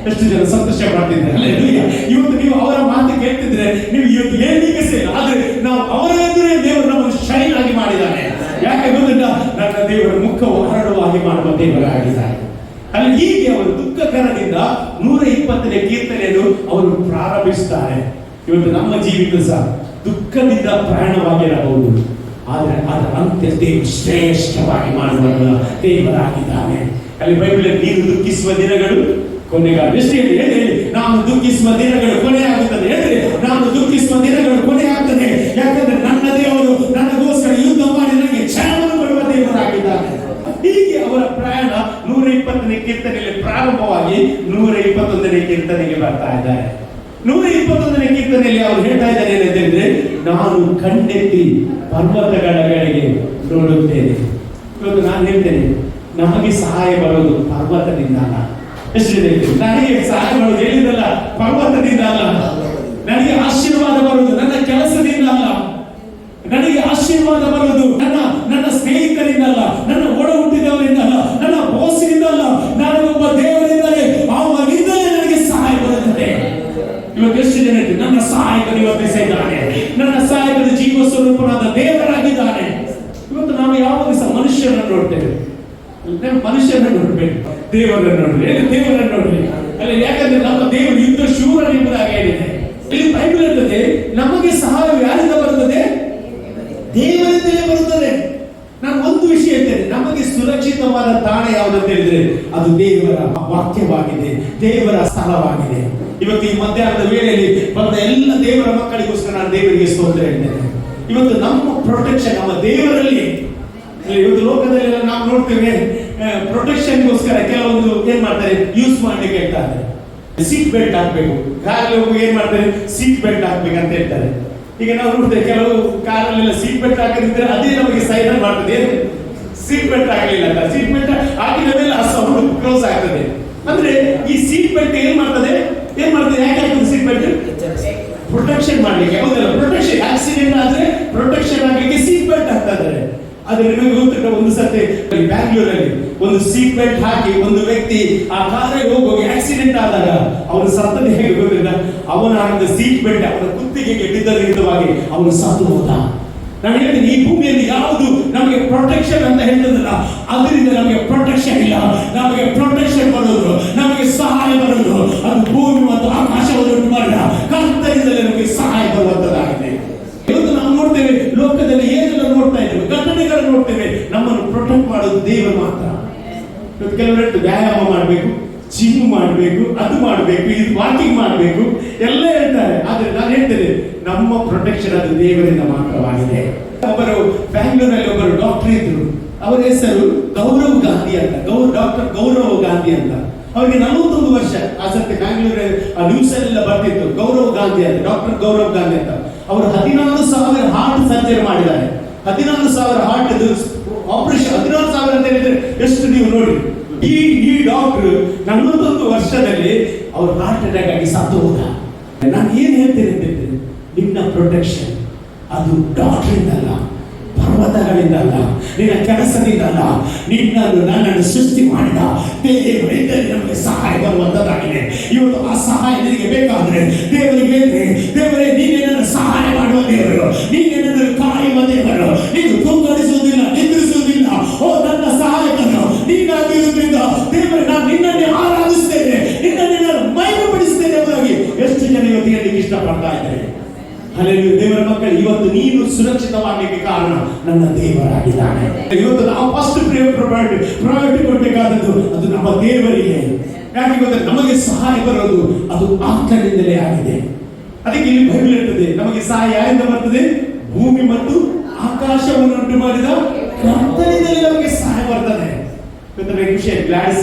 ಎಷ್ಟು ಜನ ಸಂತೋಷ ಪಡ್ತಿದ್ದಾರೆ. ಇವತ್ತು ನೀವು ಅವರ ಮಾತು ಕೇಳ್ತಿದ್ರೆ ನೀವು ಇವತ್ತು ಹೇಳಲಿಕ್ಕೆ ಸೇರಿ, ಆದ್ರೆ ನಾವು ಅವರ ಎದುರೇ ದೇವರು ನಮ್ಮನ್ನು ಶೈನ್ ಆಗಿ ಮಾಡಿದ್ದಾನೆ. ಯಾಕೆ ಗೊತ್ತಿಲ್ಲ? ನನ್ನ ದೇವರ ಮುಖವು ಹರಡುವಾಗಿ ಮಾಡುವ ದೇವರಾಗಿದ್ದಾನೆ. ಅಲ್ಲಿ ಹೀಗೆ ಅವರು ದುಃಖಕರದಿಂದ 120ನೇ ಕೀರ್ತನೆಯನ್ನು ಅವರು ಪ್ರಾರಂಭಿಸುತ್ತಾರೆ. ಇವತ್ತು ನಮ್ಮ ಜೀವಿತ ಸಹ ದುಃಖದಿಂದ ಪ್ರಯಾಣವಾಗಿರಬಹುದು, ಆದರೆ ಅದರ ಅಂತ್ಯ ದೇವರು ಶ್ರೇಷ್ಠವಾಗಿ ಮಾಡುವ ದೇವರಾಗಿದ್ದಾನೆ. ಅಲ್ಲಿ ಬೈಬಲ್ ನೀನು ದುಃಖಿಸುವ ದಿನಗಳು ಕೊನೆಗಾಲ. ಎಷ್ಟು ಹೇಳಿ, ನಾನು ದುಃಖಿಸುವ ದಿನಗಳು ಕೊನೆ ಆಗುತ್ತದೆ. ಹೇಳ್ರಿ, ನಾನು ದುಃಖಿಸುವ ದಿನಗಳು ಕೊನೆ ಆಗ್ತದೆ. ಯಾಕಂದ್ರೆ ನನ್ನ ದೇವರು ನನಗೋಸ್ಕರ ಯುದ್ಧ ಮಾಡಿ ನನಗೆ ಕ್ಷೇಮವನ್ನು ಕೊಡುವ ದೇವರಾಗಿದ್ದಾನೆ. ಹೀಗೆ ಅವರ ಪ್ರಯಾಣ 120ನೇ ಕೀರ್ತನೆಯಲ್ಲಿ ಪ್ರಾರಂಭವಾಗಿ 121ನೇ ಕೀರ್ತನೆಗೆ ಬರ್ತಾ ಇದ್ದಾರೆ. 121ನೇ ಕೀರ್ತನೆಯಲ್ಲಿ ಅವರು ಹೇಳ್ತಾ ಇದ್ದಾರೆ ಏನಂತ ಹೇಳಿದ್ರೆ, ನಾನು ಕಣ್ಣೆತ್ತಿ ಪರ್ವತಗಳ ಕಡೆಗೆ ನೋಡುತ್ತೇನೆ. ಇವತ್ತು ನಾನು ಹೇಳ್ತೇನೆ, ನಮಗೆ ಸಹಾಯ ಬರೋದು ಪರ್ವತದಿಂದ ಅಲ್ಲ. ಎಷ್ಟು ಜನ ಹೇಳ್ತೀವಿ, ನನಗೆ ಸಹಾಯ ಬರೋದು ಎಲ್ಲಿಂದಲ್ಲ, ಪರ್ವತದಿಂದ ಅಲ್ಲ. ನನಗೆ ಆಶೀರ್ವಾದ ಬರುವುದು ನನ್ನ ಕೆಲಸದಿಂದ ಅಲ್ಲ. ನನಗೆ ಆಶೀರ್ವಾದ ಬರುವುದು ನನ್ನ ಸ್ನೇಹಿತರಿಂದ ಅಲ್ಲ, ನನ್ನ ಒಡ ಹುಟ್ಟಿದವರಿಂದ ಅಲ್ಲ, ನನ್ನ ಬಾಸಿನಿಂದ ಅಲ್ಲ, ನನಗೊಬ್ಬ ದೇವರಿಂದಲೇ, ಅವನಿಂದಲೇ ನನಗೆ ಸಹಾಯ ಬರುತ್ತದೆ. ಇವತ್ತು ಎಷ್ಟು ಜನ ಹೇಳ್ತೀವಿ, ನನ್ನ ಸಹಾಯಕರು ಇವತ್ತಿದ್ದಾನೆ, ನನ್ನ ಸಹಾಯಕರು ಜೀವ ಸ್ವರೂಪನಾದ ದೇವರಾಗಿದ್ದಾನೆ. ಇವತ್ತು ನಾವು ಯಾವಾಗ ಸಹ ಮನುಷ್ಯರನ್ನು ನೋಡ್ತೇವೆ, ಮನುಷ್ಯರನ್ನು ನೋಡ್ಬೇಕು, ದೇವರನ್ನು ನೋಡ್ಬೇಕು, ದೇವರನ್ನು ನೋಡ್ಬೇಕು ಅಲ್ಲಿ. ಯಾಕಂದ್ರೆ ನಮ್ಮ ದೇವರು ಯುದ್ಧ ಶೂರ ಎಂಬುದಾಗಿ ಹೇಳಿದೆ. ಇಲ್ಲಿ ಬೈಬಲ್ ಹೇಳ್ತದೆ, ನಮಗೆ ಸಹಾಯ ಯಾರಿಂದ ಬರುತ್ತದೆ? ದೇವರಿಂದಲೇ ಬರುತ್ತದೆ. ನಾನು ಒಂದು ವಿಷಯ ಹೇಳ್ತೇನೆ, ನಮಗೆ ಸುರಕ್ಷಿತವಾದ ತಾಣ ಯಾವುದಂತ ಹೇಳಿದ್ರೆ ಅದು ದೇವರ ವಾಕ್ಯವಾಗಿದೆ, ದೇವರ ಸ್ಥಳವಾಗಿದೆ. ಇವತ್ತು ಈ ಮಧ್ಯಾಹ್ನದ ವೇಳೆಯಲ್ಲಿ ಬಂದ ಎಲ್ಲ ದೇವರ ಮಕ್ಕಳಿಗೋಸ್ಕರ ನಾನು ದೇವರಿಗೆ ಸ್ತೋತ್ರ ಹೇಳ್ತೇನೆ. ಇವತ್ತು ನಮ್ಮ ಪ್ರೊಟೆಕ್ಷನ್ ನಮ್ಮ ದೇವರಲ್ಲಿ. ಇವತ್ತು ಲೋಕದಲ್ಲೆಲ್ಲ ನಾವು ನೋಡ್ತೇವೆ, ಪ್ರೊಟೆಕ್ಷನ್ಗೋಸ್ಕರ ಕೆಲವೊಂದು ಏನ್ ಮಾಡ್ತಾರೆ, ಯೂಸ್ ಮಾಡ್ಲಿಕ್ಕೆ ಹೇಳ್ತಾರೆ, ಸೀಟ್ ಬೆಲ್ಟ್ ಹಾಕ್ಬೇಕು. ಕಾರಲ್ಲಿ ಹೋಗಿ ಏನ್ ಮಾಡ್ತಾರೆ, ಸೀಟ್ ಬೆಲ್ಟ್ ಹಾಕ್ಬೇಕಂತ ಹೇಳ್ತಾರೆ. ಈಗ ನಾವು ನೋಡ್ತೇವೆ, ಕೆಲವು ಕಾರಲ್ಲೆಲ್ಲ ಸೀಟ್ ಬೆಲ್ಟ್ ಹಾಕದಿದ್ರೆ ಅದೇ ನಮಗೆ ಸೈರನ್ ಮಾಡ್ತದೆ. ಸೀಟ್ ಬೆಲ್ಟ್ ಆಗಲಿಲ್ಲ ಅಂತ, ಸೀಟ್ ಬೆಲ್ಟ್ ಹಾಕಿದ ಮೇಲೆ ಆ ಸೌಂಡ್ ಕ್ಲೋಸ್ ಆಗ್ತದೆ. ಅಂದ್ರೆ ಈ ಸೀಟ್ ಬೆಲ್ಟ್ ಏನ್ ಮಾಡ್ತದೆ, ಯಾಕೆ ಆಗ್ತದೆ ಸೀಟ್ ಬೆಲ್ಟ್? ಪ್ರೊಟೆಕ್ಷನ್ ಮಾಡ್ಲಿಕ್ಕೆ. ಹೌದಲ್ಲ, ಪ್ರೊಟೆಕ್ಷನ್. ಆಕ್ಸಿಡೆಂಟ್ ಆದ್ರೆ ಪ್ರೊಟೆಕ್ಷನ್ ಆಗ್ಲಿಕ್ಕೆ ಸೀಟ್ ಬೆಲ್ಟ್ ಹಾಕ್ತಾ ಇದ್ದಾರೆ. ಆದ್ರೆ ನಿಮಗೆ ಗೊತ್ತಿಲ್ಲ, ಒಂದು ಸತಿ ಬ್ಯಾಂಗ್ಳೂರಲ್ಲಿ ಒಂದು ಸೀಟ್ ಬೆಲ್ಟ್ ಹಾಕಿ ಒಂದು ವ್ಯಕ್ತಿ ಆ ಕಾರಿಗೆ ಹೋಗಿ ಆಕ್ಸಿಡೆಂಟ್ ಆದಾಗ ಅವನು ಸತ್ತದ ಹೇಗೆ ಗೊತ್ತಿಲ್ಲ, ಅವನ ಸೀಟ್ ಬೆಲ್ಟ್ ಅವನ ಕುತ್ತಿಗೆಗೆ ಬಿದ್ದರಿಂದವಾಗಿ ಅವನು ಸತ್ತು ಹೋದ. ನಾನು ಹೇಳ್ತೀನಿ, ಈ ಭೂಮಿಯಲ್ಲಿ ಯಾವುದು ನಮಗೆ ಪ್ರೊಟೆಕ್ಷನ್ ಅಂತ ಹೇಳ್ತದಲ್ಲ, ಅದರಿಂದ ನಮಗೆ ಪ್ರೊಟೆಕ್ಷನ್ ಇಲ್ಲ. ನಮಗೆ ಪ್ರೊಟೆಕ್ಷನ್ ಬರೋದು, ನಮಗೆ ಸಹಾಯ ಬರೋದು ಅದು ಭೂಮಿ ಮತ್ತು ಆಕಾಶವನ್ನು ಉಂಟು ಮಾಡಿದ ಕರ್ತನಿಂದಲೇ ನಮಗೆ ಸಹಾಯ ಬರುವಂತದ್ದಾಗಿದೆ. ಇವತ್ತು ನಾವು ನೋಡ್ತೇವೆ, ಲೋಕದಲ್ಲಿ ಏನೆಲ್ಲ ನೋಡ್ತಾ ಇದ್ದೇವೆ, ಘಟನೆಗಳನ್ನು ನೋಡ್ತೇವೆ, ನಮ್ಮನ್ನು ಪ್ರೊಟೆಕ್ಟ್ ಮಾಡೋದು ದೇವರು ಮಾತ್ರ. ಇವತ್ತು ಕೆಲವರೆಟ್ಟು ವ್ಯಾಯಾಮ ಮಾಡಬೇಕು, ಜಿಮ್ ಮಾಡಬೇಕು, ಅದು ಮಾಡಬೇಕು, ಇದು ವಾಕಿಂಗ್ ಮಾಡಬೇಕು ಎಲ್ಲ ಹೇಳ್ತಾರೆ. ಆದ್ರೆ ನಾನು ಹೇಳ್ತೇನೆ, ನಮ್ಮ ಪ್ರೊಟೆಕ್ಷನ್ ಅದು ದೇವರಿಂದ ಮಾತ್ರವಾಗಿದೆ. ಒಬ್ಬರು ಬ್ಯಾಂಗ್ಳೂರಲ್ಲಿ ಒಬ್ಬರು ಡಾಕ್ಟರ್ ಇದ್ರು, ಅವರ ಹೆಸರು ಗೌರವ್ ಗಾಂಧಿ ಅಂತ, ಡಾಕ್ಟರ್ ಗೌರವ್ ಗಾಂಧಿ ಅಂತ. ಅವರಿಗೆ 41 ವರ್ಷ. ಆ ಸರ್ತಿ ಬ್ಯಾಂಗ್ಳೂರಲ್ಲಿ ಆ ನ್ಯೂಸ್ ಎಲ್ಲ ಬರ್ತಿತ್ತು, ಗೌರವ್ ಗಾಂಧಿ ಅಂತ, ಡಾಕ್ಟರ್ ಗೌರವ್ ಗಾಂಧಿ ಅಂತ. ಅವರು 14,000 ಹಾರ್ಟ್ ಸರ್ಜರಿ ಮಾಡಿದ್ದಾರೆ. 14,000 ಹಾರ್ಟ್ ಆಪರೇಷನ್. 14,000 ಅಂತ ಹೇಳಿದ್ರೆ ಎಷ್ಟು ನೀವು ನೋಡಿ. ಈ ಡಾಕ್ಟರ್ 41 ವರ್ಷದಲ್ಲಿ ಅವರು ಹಾರ್ಟ್ ಅಟ್ಯಾಕ್ ಆಗಿ ಸತ್ತು ಹೋದ. ನಾನು ಏನ್ ಹೇಳ್ತೇನೆ ಅಂತ ಹೇಳ್ತೇನೆ, ನಿನ್ನ ಪ್ರೊಟೆಕ್ಷನ್ ಅದು ಡಾಕ್ಟರಿಂದ ಅಲ್ಲ, ಪರ್ವತಗಳಿಂದ ಅಲ್ಲ, ನಿನ್ನ ಕೆಲಸದಿಂದ ಅಲ್ಲ, ನನ್ನನ್ನು ಸೃಷ್ಟಿ ಮಾಡಿದ ದೇವರಿಂದಲೇ ನಮಗೆ ಸಹಾಯ ಬರುವಂತದ್ದಾಗಿದೆ. ಇವತ್ತು ಆ ಸಹಾಯ ನಿನಗೆ ಬೇಕಾದ್ರೆ ದೇವರಿಗೆ ದೇವರೇ, ನೀನೇ ನನ್ನ ಸಹಾಯ ಮಾಡುವ ದೇವರು, ನೀನೇ ನನ್ನ ಕಾಯುವ ದೇವರು, ನೀನು ತೂಕಡಿಸುವುದಿಲ್ಲ, ನಿದ್ರಿಸುವುದಿಲ್ಲ. ಓ ನನ್ನ ಸಹಾಯಕನು ನೀನಾಗಿರುವುದರಿಂದ ದೇವರೇ, ನಾನು ನಿನ್ನನ್ನೇ ಆರಾಧಿಸ್ತೇನೆ, ನಿನ್ನನ್ನೇ ನಾನು ಮಹಿಮೆಪಡಿಸ್ತೇನೆ ಎಂಬುದಾಗಿ ಎಷ್ಟು ಜನ ಇವತ್ತು ಹೇಳಲಿಕ್ಕೆ ಇಷ್ಟಪಡ್ತಾ ಇದ್ದಾರೆ. ಹಲ್ಲೆಲೂಯಾ. ದೇವರ ಮಕ್ಕಳು, ಇವತ್ತು ನೀನು ಸುರಕ್ಷಿತವಾಗಲಿಕ್ಕೆ ಕಾರಣ ನನ್ನ ದೇವರಾಗಿದ್ದಾನೆ. ಇವತ್ತು ನಾವು ಫಸ್ಟ್ ಪ್ರಯಾರಿಟಿ ಕೊಡಬೇಕಾದದ್ದು ಅದು ನಮ್ಮ ದೇವರಿಗೆ. ಯಾಕೆ ಗೊತ್ತಾ, ನಮಗೆ ಸಹಾಯ ಬರೋದು ಅದು ಆತನಿಂದಲೇ ಆಗಿದೆ. ಅದಕ್ಕೆ ಇಲ್ಲಿ ಬೈಬಲ್ ಇರ್ತದೆ, ನಮಗೆ ಸಹಾಯ ಯಾರಿಂದ ಬರ್ತದೆ? ಭೂಮಿ ಮತ್ತು ಆಕಾಶವನ್ನು ಉಂಟು ಮಾಡಿದ ಕರ್ತನಿಂದಲೇ ನಮಗೆ ಸಹಾಯ ಬರ್ತದೆ. ವಿಷಯ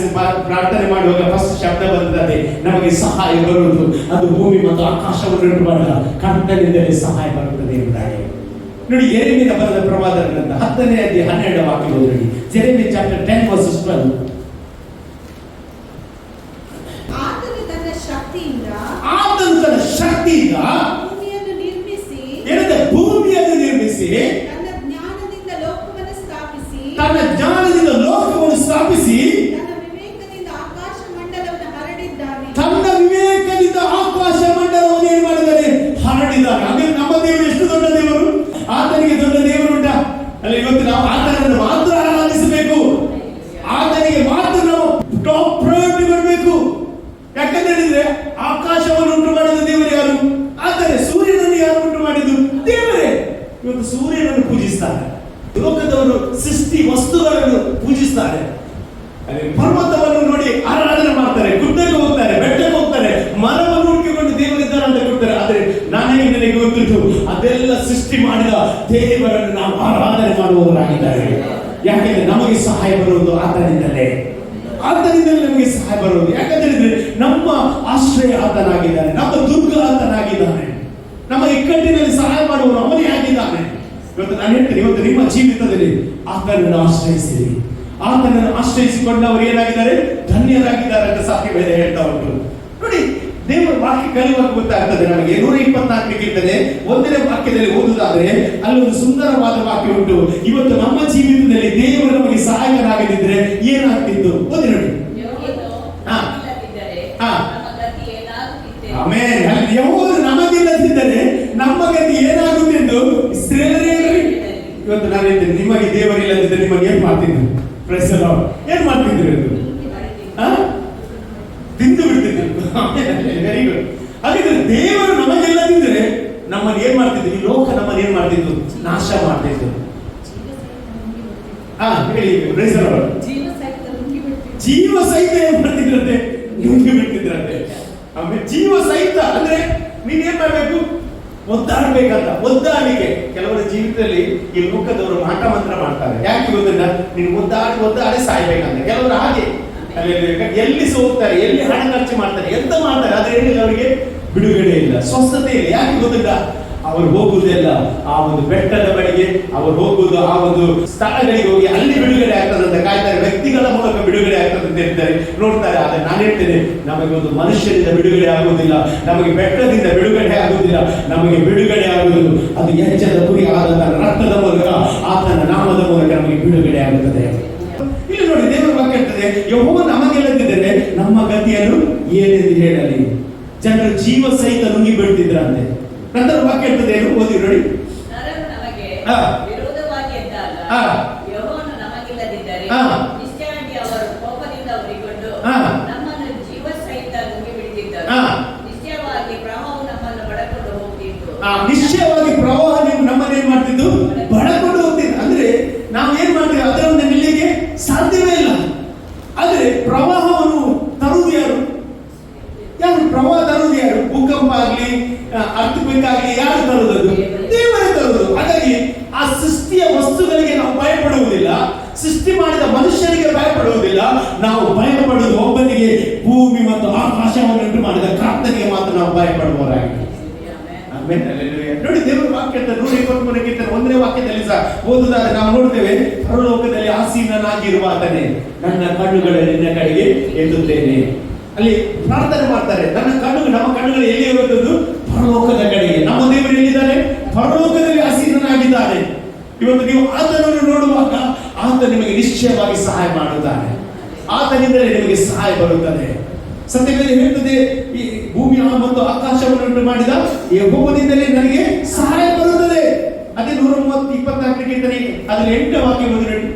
ಪ್ರಾರ್ಥನೆ ಮಾಡುವಾಗ ಫಸ್ಟ್ ಶಬ್ದ ಬರ್ತದೆ, ನಮಗೆ ಸಹಾಯ ಬರುವುದು ಅದು ಭೂಮಿ ಮತ್ತು ಆಕಾಶವನ್ನು ಉಂಟು ಮಾಡಿದ ಕರ್ತನಿಂದಲೇ ಸಹಾಯ ಬರುತ್ತದೆ ಎಂಬುದಾಗಿ. ನೋಡಿ, ಯೆರೆಮೀಯನ ಬರೆದ ಪ್ರವಾದ ಗ್ರಂಥ 10ನೇ ಅಧ್ಯಾಯ 12ನೇ ವಾಕ್ಯ ಓದಿ. ಯೆರೆಮೀಯ ಚಾಪ್ಟರ್ 10 verses 12. ಆತನು ತನ್ನ ಶಕ್ತಿಯಿಂದ ಭೂಮಿಯನ್ನು ನಿರ್ಮಿಸಿ ತನ್ನ ಜ್ಞಾನದಿಂದ ಲೋಕವನ್ನು ಸ್ಥಾಪಿಸಿ ತನ್ನ ವಿವೇಕದಿಂದ ಆಕಾಶ ಮಂಡಲವನ್ನು ಏನ್ ಮಾಡಿದ್ದಾರೆ? ಹರಡಿದ್ದಾರೆ. ಹಾಗೆ ನಮ್ಮ ದೇವರು ಎಷ್ಟು ದೊಡ್ಡ ದೇವರು? ಆತನಿಗೆ ದೊಡ್ಡ ದೇವರು ಉಂಟಾ? ಅಲ್ಲ, ಇವತ್ತು ನಾವು ಆತನನ್ನು ಮಾತ್ರ ಆರಾಧಿಸಬೇಕು, ಆತನಿಗೆ ಮಾತ್ರ ನಾವು ಟಾಪ್ ಪ್ರಯಾರಿಟಿ ಕೊಡಬೇಕು. ಯಾಕಂತ ಹೇಳಿದ್ರೆ ಆಕಾಶವನ್ನು ಉಂಟು ಮಾಡಿದ ದೇವರು ಯಾರು? ಆದರೆ ಸೂರ್ಯನನ್ನು ಯಾರು ಉಂಟು ಮಾಡಿದ್ದು? ದೇವರೇ. ಇವತ್ತು ಸೂರ್ಯನನ್ನು ಪೂಜಿಸ್ತಾರೆ, ಲೋಕದವರು ಸೃಷ್ಟಿ ವಸ್ತುಗಳನ್ನು ಪೂಜಿಸ್ತಾರೆ. ಪರ್ವತವನ್ನು ನೋಡಿ ಆರಾಧನೆ ಮಾಡ್ತಾರೆ, ಗುಡ್ಡಕ್ಕೆ ಹೋಗ್ತಾರೆ, ಬೆಟ್ಟಕ್ಕೆ ಹೋಗ್ತಾರೆ, ಮರವನ್ನು ಹುಡುಕಿಕೊಂಡು ದೇವರಿದ್ದಾರೆ ಅಂತ ಕೊಡ್ತಾರೆ. ಆದ್ರೆ ನಾನೇ ನನಗೆ ಗೊತ್ತಿತ್ತು, ಅದೆಲ್ಲ ಸೃಷ್ಟಿ ಮಾಡಿದ ದೇವರನ್ನು ನಾವು ಆರಾಧನೆ ಮಾಡುವವರಾಗಿದ್ದಾರೆ. ಯಾಕೆಂದ್ರೆ ನಮಗೆ ಸಹಾಯ ಬರುವುದು ಆತನಿಂದಲೇ. ಆತನಿಂದಲೇ ನಮಗೆ ಸಹಾಯ ಬರುವುದು. ಯಾಕಂತ ಹೇಳಿದ್ರೆ ನಮ್ಮ ಆಶ್ರಯ ಆತನಾಗಿದ್ದಾನೆ, ನಮ್ಮ ದುರ್ಗ ಆತನಾಗಿದ್ದಾನೆ, ನಮ್ಮ ಇಕ್ಕಟ್ಟಿನಲ್ಲಿ ಸಹಾಯ ಮಾಡುವನು ಅವನೇ ಆಗಿದ್ದಾನೆ. ಇವತ್ತು ನಾನು ಹೇಳ್ತೇನೆ, ಇವತ್ತು ನಿಮ್ಮ ಜೀವಿತದಲ್ಲಿ ಆತನನ್ನು ಆಶ್ರಯಿಸಿರಿ. ಆತನನ್ನು ಆಶ್ರಯಿಸಿಕೊಂಡವರು ಏನಾಗಿದ್ದಾರೆ? ಧನ್ಯರಾಗಿದ್ದಾರೆ ಅಂತ ಸಾಹಿತ್ಯ ಹೇಳ್ತಾ ಉಂಟು. ನೋಡಿ, ದೇವರ ವಾಕ್ಯ ಕಲಿಯುವಾಗ ಗೊತ್ತಾಗ್ತದೆ ನಮಗೆ. 124 ಕೀರ್ತನೆ 1ನೇ ವಾಕ್ಯದಲ್ಲಿ ಓದುವುದಾದ್ರೆ ಅಲ್ಲೊಂದು ಸುಂದರವಾದ ವಾಕ್ಯ ಉಂಟು. ಇವತ್ತು ನಮ್ಮ ಜೀವಿತದಲ್ಲಿ ದೇವರು ನಮಗೆ ಸಹಾಯಕನಾಗದಿದ್ರೆ ಏನಾಗ್ತಿತ್ತು? ಓದಿ ನೋಡಿ. ಆಮೆನ್. ಯೆಹೋವನು ನಮಗಿಲ್ಲದಿದ್ದರೆ ನಮ್ಮ ಗತಿ ಏನಾಗುತ್ತೆಂದು ಇಸ್ರಾಯೇಲರೇ. ಇವತ್ತು ನಾನು ಹೇಳ್ತೇನೆ, ನಿಮಗೆ ದೇವರಿಲ್ಲದಿದ್ದರೆ ನಿಮಗೆ ಏನ್ ಮಾಡ್ತಿದ್ರು? Praise the Lord. ಏನ್ ಮಾಡ್ತಿದ್ರು? ತಿಂದು ಬಿಡ್ತಿದ್ರು. Very good. ಹಾಗಿದ್ರೆ ದೇವರು ನಮಗೆಲ್ಲದಿದ್ದರೆ ನಮ್ಮನ್ನು ಏನ್ ಮಾಡ್ತಿದ್ರು? ಈ ಲೋಕ ನಮ್ಮನ್ನು ಏನ್ ಮಾಡ್ತಿದ್ರು? ನಾಶ ಮಾಡ್ತಿದ್ರು. ಹೇಳಿ. Praise the Lord. ಜೀವ ಸಹಿತ ಏನ್ ಮಾಡ್ತಿದ್ರಂತೆ? ನುಂಗಿ ಬಿಡ್ತಿದ್ರಂತೆ. ಆಮೇಲೆ ಜೀವ ಸಹಿತ ಅಂದ್ರೆ ನೀನೇನ್ ಮಾಡ್ಬೇಕು? ಒದ್ದಾಡ್ಬೇಕಂತ. ಒದ್ದಾಡಿಕೆ ಕೆಲವರ ಜೀವಿತದಲ್ಲಿ ಈ ಲೋಕದವರು ಮಾಟ ಮಂತ್ರ ಮಾಡ್ತಾರೆ. ಯಾಕೆ ಗೊತ್ತಿಲ್ಲ? ನೀನು ಒದ್ದಾಡಿ ಸಾಯ್ಬೇಕಂತ. ಕೆಲವರು ಹಾಗೆ ಎಲ್ಲಿ ಸೋಗ್ತಾರೆ, ಎಲ್ಲಿ ಹಣ ಖರ್ಚು ಮಾಡ್ತಾರೆ, ಎಂತ ಮಾಡ್ತಾರೆ, ಆದ್ರೆ ಏನಿಲ್ಲ, ಅವರಿಗೆ ಬಿಡುಗಡೆ ಇಲ್ಲ, ಸ್ವಸ್ಥತೆ ಇಲ್ಲ. ಯಾಕೆ ಗೊತ್ತಿಲ್ಲ? ಅವರು ಹೋಗುವುದೆಲ್ಲ ಆ ಒಂದು ಬೆಟ್ಟದ ಬಳಿಗೆ, ಅವರು ಹೋಗುವುದು ಆ ಒಂದು ಸ್ಥಳಗಳಿಗೆ ಹೋಗಿ ಅಲ್ಲಿ ಬಿಡುಗಡೆ ಆಗ್ತದೆ ಅಂತ ಕಾಯ್ತಾರೆ. ವ್ಯಕ್ತಿಗಳ ಮೂಲಕ ಬಿಡುಗಡೆ ಆಗ್ತದೆ ಅಂತ ಹೇಳ್ತಾರೆ, ನೋಡ್ತಾರೆ. ಆದ್ರೆ ನಾನು ಹೇಳ್ತೇನೆ, ನಮಗೆ ಒಂದು ಮನುಷ್ಯರಿಂದ ಬಿಡುಗಡೆ ಆಗುವುದಿಲ್ಲ, ನಮಗೆ ಬೆಟ್ಟದಿಂದ ಬಿಡುಗಡೆ ಆಗುವುದಿಲ್ಲ. ನಮಗೆ ಬಿಡುಗಡೆ ಆಗುವುದು ಅದು ಎಚ್ಚದ ಕುರಿ ಆದ ರಕ್ತದ ಮೂಲಕ, ಆತನ ನಾಮದ ಮೂಲಕ ನಮಗೆ ಬಿಡುಗಡೆ ಆಗುತ್ತದೆ. ಇಲ್ಲಿ ನೋಡಿ, ದೇವರ ವಾಕ್ಯ ಹೇಳ್ತದೆ, ಯೆಹೋವನು ನಮಗೆಲ್ಲದಿದ್ದರೆ ನಮ್ಮ ಗತಿಯನ್ನು ಏನೆಂದು ಹೇಳಲಿ. ಜನರು ಜೀವ ಸಹಿತ ನುಂಗಿ ಬಿಡ್ತಿದ್ರಂತೆ. ನಂತರ ವಾಕ್ಯ ಹೇಳ್ತದೆ, ಏನು ಓದಿ ನೋಡಿ. ವಿರೋಧವಾಗಿ ಎದ್ದಾಗ ಯೆಹೋವನು ನಮಗಿಲ್ಲದಿದ್ದರೆ ನಿಶ್ಚಯವಾಗಿ ಅವರು ಕೋಪದಿಂದ ಉರಿಗೊಂಡು ನಮ್ಮನ್ನು ಜೀವ ಸಹಿತ ನುಂಗಿ ಬಿಡುತ್ತಿದ್ದರು. ನಿಶ್ಚಯವಾಗಿ ಪ್ರವಾಹವು ನಮ್ಮನ್ನು ಬಡಕೊಂಡು ಹೋಗ್ತಿತ್ತು. ನಿಶ್ಚಯವಾಗಿ ಪ್ರವಾಹ ನಮ್ಮನ್ನು ಏನ್ ಮಾಡ್ತಿದ್ದು? ಬಡಕೊಂಡು ಹೋಗ್ತಿತ್ತು. ಅಂದ್ರೆ ನಾವು ಏನ್ ಮಾಡ್ತೀವಿ? ಅದರನ್ನು ನಿಲ್ಲಿಗೆ ಸಾಧ್ಯವೇ ಇಲ್ಲ. ಆದ್ರೆ ಪ್ರವಾಹವನ್ನು ತರುವುದು ಯಾರು? ಪ್ರವಾಹ ತರುವುದು ಯಾರು? ಭೂಕಂಪ ಆಗ್ಲಿ, ಅರ್ಥಕ್ವೇಕ್ ಆಗ್ಲಿ, ಯಾರು ತರುವುದು? ದೇವರೇ ತರುವುದು. ಹಾಗಾಗಿ ಆ ಸೃಷ್ಟಿಯ ವಸ್ತುಗಳಿಗೆ ನಾವು ಭಯಪಡುವುದಿಲ್ಲ, ಸೃಷ್ಟಿ ಮಾಡಿದ ಮನುಷ್ಯನಿಗೆ ಭಯಪಡುವುದಿಲ್ಲ. ನಾವು ಭಯಪಡುವುದು ಒಬ್ಬನಿಗೆ, ಭೂಮಿ ಮತ್ತು ಆಕಾಶವನ್ನು ಉಂಟು ಮಾಡಿದ ಕರ್ತನಿಗೆ ಮಾತ್ರ ನಾವು ಭಯಪಡುವವರಾಗಿದ್ದೇವೆ. ನೋಡಿ, ದೇವರ ವಾಕ್ಯ 123 ಕೀರ್ತನೆ 1ನೇ ವಾಕ್ಯದಲ್ಲಿ ಸಹ ಓದುವುದಾದ್ರೆ ನಾವು ನೋಡ್ತೇವೆ, ಪರಲೋಕದಲ್ಲಿ ಆಸೀನನಾಗಿರುವ ಆತನೇ ನನ್ನ ಕಣ್ಣುಗಳನ್ನು ನಿನ್ನ ಕಡೆಗೆ ಎತ್ತುತ್ತೇನೆ. ಅಲ್ಲಿ ಪ್ರಾರ್ಥನೆ ಮಾಡ್ತಾರೆ, ನಮ್ಮ ಕಣ್ಣುಗಳು ಎಲ್ಲಿ ಇರುವುದು? ಪರಲೋಕದ ಕಡೆಗೆ. ನಮ್ಮ ದೇವರು ಎಲ್ಲಿದ್ದಾನೆ? ಪರಲೋಕದಲ್ಲಿ ಆಸೀನನಾಗಿದ್ದಾನೆ. ಇವತ್ತು ನೀವು ಆತನನ್ನು ನೋಡುವಾಗ ಆತ ನಿಮಗೆ ನಿಶ್ಚಯವಾಗಿ ಸಹಾಯ ಮಾಡುತ್ತಾನೆ. ಆತನಿಂದಲೇ ನಿಮಗೆ ಸಹಾಯ ಬರುತ್ತದೆ. ಸತ್ಯವೇದ ಹೇಳ್ತದೆ, ಈ ಭೂಮಿ ಮತ್ತು ಆಕಾಶವನ್ನು ಉಂಟು ಮಾಡಿದ ಯೆಹೋವನಿಂದಲೇ ನನಗೆ ಸಹಾಯ ಬರುತ್ತದೆ. ಅದೇ 124 ಕೀರ್ತನೆ ಅದರಲ್ಲಿ 8ನೇ ವಾಕ್ಯ ಓದಿ ನೋಡಿ.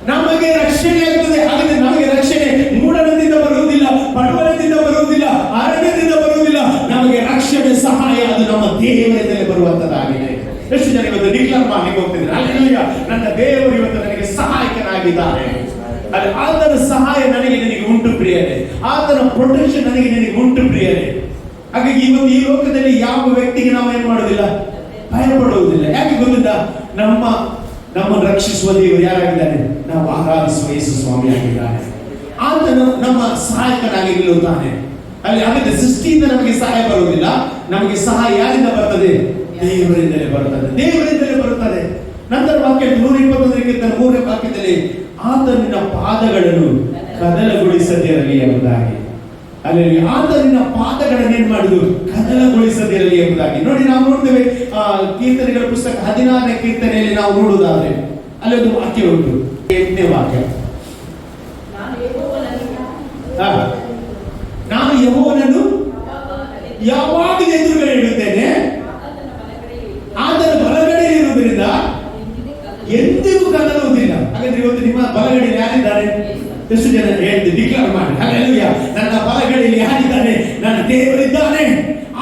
ನಮಗೆ ರಕ್ಷಣೆ ಆಗುತ್ತದೆ. ಹಾಗಾದ್ರೆ ನಮಗೆ ರಕ್ಷಣೆ ಮೂಢನದಿಂದ ಬರುವುದಿಲ್ಲ, ಬಡವನದಿಂದ ಬರುವುದಿಲ್ಲ, ಅರಣ್ಯದಿಂದ ಬರುವುದಿಲ್ಲ. ನಮಗೆ ರಕ್ಷಣೆ ಸಹಾಯ ಅದು ನಮ್ಮ ದೇವರಿಂದಲೇ ಬರುವಂತದ್ದಾಗಿದೆ. ಎಷ್ಟು ಜನ ಇವತ್ತು ಡಿಕ್ಲೇರ್ ಮಾಡಲಿಕ್ಕೆ ಹೋಗ್ತಿದ್ದಾರೆ, ಹಲ್ಲೆಲೂಯಾ, ನನ್ನ ದೇವರು ಇವತ್ತು ನನಗೆ ಸಹಾಯಕನಾಗಿದ್ದಾನೆ. ಅಲ್ಲಿ ಆತನ ಸಹಾಯ ನನಗೆ ನಿನಗೆ ಉಂಟು ಪ್ರಿಯರೇ, ಆತನ ಪ್ರೊಟೆಕ್ಷನ್ ನನಗೆ ನಿನಗೆ ಉಂಟು ಪ್ರಿಯರೇ. ಹಾಗಾಗಿ ಇವತ್ತು ಈ ಲೋಕದಲ್ಲಿ ಯಾವ ವ್ಯಕ್ತಿಗೆ ನಾವು ಏನ್ ಮಾಡೋದಿಲ್ಲ? ಭಯಪಡುವುದಿಲ್ಲ. ಯಾಕೆ ಗೊತ್ತಿಲ್ಲ? ನಮ್ಮನ್ನು ರಕ್ಷಿಸುವ ದೇವರು ಯಾರಾಗಿದ್ದಾನೆ? ನಾವು ಆರಾಧಿಸುವ ಯೇಸು ಸ್ವಾಮಿ ಆಗಿದ್ದಾನೆ. ಆತನು ನಮ್ಮ ಸಹಾಯಕನಾಗಿ ನಿಲ್ಲುತ್ತಾನೆ. ಅಲ್ಲಿ ಹಾಗಾದ್ರೆ ಸೃಷ್ಟಿಯಿಂದ ನಮಗೆ ಸಹಾಯ ಬರುವುದಿಲ್ಲ, ನಮಗೆ ಸಹಾಯ ಯಾರಿಂದ ಬರ್ತದೆ? ದೇವರಿಂದಲೇ ಬರುತ್ತದೆ, ದೇವರಿಂದಲೇ ಬರುತ್ತದೆ. ನಂತರ ವಾಕ್ಯ 121 3ನೇ ವಾಕ್ಯದಲ್ಲಿ ಆತನಿನ ಪಾದಗಳನ್ನು ಕದಲಗೊಳಿಸದಿರಲಿ ಎಂಬುದಾಗಿ. ಅಲ್ಲಿ ಆತನಿನ ಪಾದಗಳನ್ನು ಏನ್ ಮಾಡುದು? ಕದಲಗೊಳಿಸದಿರಲಿ ಎಂಬುದಾಗಿ. ನೋಡಿ, ನಾವು ನೋಡ್ತೇವೆ ಕೀರ್ತನೆಗಳ ಪುಸ್ತಕ 16ನೇ ಕೀರ್ತನೆಯಲ್ಲಿ ನಾವು ನೋಡುವುದಾದ್ರೆ ಅಲ್ಲಿ ಒಂದು ವಾಕ್ಯ ಉಂಟು, 8ನೇ ವಾಕ್ಯ. ನಾನು ಯೆಹೋವನನ್ನು ಯಾವಾಗಲೂ ಎದುರುಗಡೆ ಇಡುತ್ತೇನೆ, ಆತನ ಬಲಗಡೆ ಇರುವುದರಿಂದ ಎಂದಿಗೂ ಕದಲುವುದಿಲ್ಲ. ಹಾಗಾದ್ರೆ ಇವತ್ತು ನಿಮ್ಮ ಬಲಗಡೆ ಯಾರಿದ್ದಾರೆ? ಎಷ್ಟು ಜನ ಹೇಳ್ತೀವಿ? ಡಿಕ್ಲೇರ್ ಮಾಡಿ, ಹಲ್ಲೆಲೂಯಾ, ನನ್ನ ಬಲಗಡೆಯಲ್ಲಿ ಯಾರಿದ್ದಾನೆ? ನನ್ನ ದೇವರಿದ್ದಾನೆ.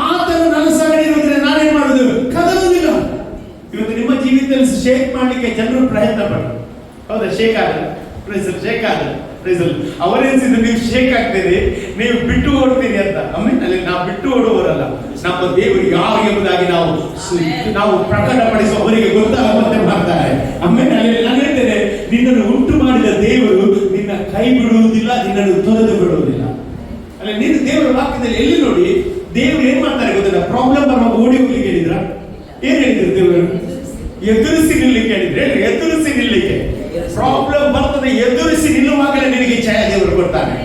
ಆತನು ನನ್ನ ಸಗಡೆ ಇರುವುದರಿಂದ ನಾನೇನ್ ಮಾಡುದು? ಕದಲುವುದಿಲ್ಲ. ಇವತ್ತು ನಿಮ್ಮ ಜೀವಿತದಲ್ಲಿ ಶೇಕ್ ಮಾಡ್ಲಿಕ್ಕೆ ಜನರು ಪ್ರಯತ್ನ ಪಡ್ತಾರೆ. ಹೌದಾ? ಶೇಕ್ ಆಗಲ್ಲ, ಶೇಕ್ ಆಗಲ್ಲ. ಅವರೆನ್ಸಿದ್ದು ನೀವು ಶೇಕ್ ಆಗ್ತೀರಿ, ನೀವು ಬಿಟ್ಟು ಓಡ್ತೀರಿ ಅಂತ. ಆಮೇಲೆ ಅಲ್ಲಿ ನಾವು ಬಿಟ್ಟು ಓಡುವವರಲ್ಲ, ನಮ್ಮ ದೇವರು ಯಾರು ಎಂಬುದಾಗಿ ನಾವು ಪ್ರಕಟಪಡಿಸುವ ಅವರಿಗೆ ಗೊತ್ತಾಗುವಂತೆ ಮಾಡ್ತಾರೆ. ಆಮೇಲೆ ಅಲ್ಲಿ ನಾನು ಹೇಳ್ತೇನೆ, ನಿನ್ನನ್ನು ಉಂಟು ಮಾಡಿದ ದೇವರು ನಿನ್ನ ಕೈ ಬಿಡುವುದಿಲ್ಲ, ನಿನ್ನನ್ನು ತೊರೆದು ಬಿಡುವುದಿಲ್ಲ. ಅಲ್ಲಿ ನೀನು ದೇವರ ವಾಕ್ಯದಲ್ಲಿ ಎಲ್ಲಿ ನೋಡಿ ದೇವರು ಏನ್ ಮಾಡ್ತಾರೆ ಗೊತ್ತಿಲ್ಲ, ಪ್ರಾಬ್ಲಮ್ ಬರುವಾಗ ಓಡಿ ಹೋಗ್ಲಿಕ್ಕೆ ಹೇಳಿದ್ರ, ಏನ್ ಹೇಳಿದ್ರು ದೇವರು? ಎದುರಿಸಿ ನಿಲ್ಲಿಕ್ಕೆ ಹೇಳಿದ್ರೆ, ಎದುರಿಸಿ ನಿಲ್ಲಿಕ್ಕೆ. ಪ್ರಾಬ್ಲಮ್ ಬರ್ತದೆ, ಎದುರಿಸಿ ನಿಲ್ಲುವಾಗಲೇ ನಿನಗೆ ಜಯ ದೇವರು ಕೊಡ್ತಾನೆ.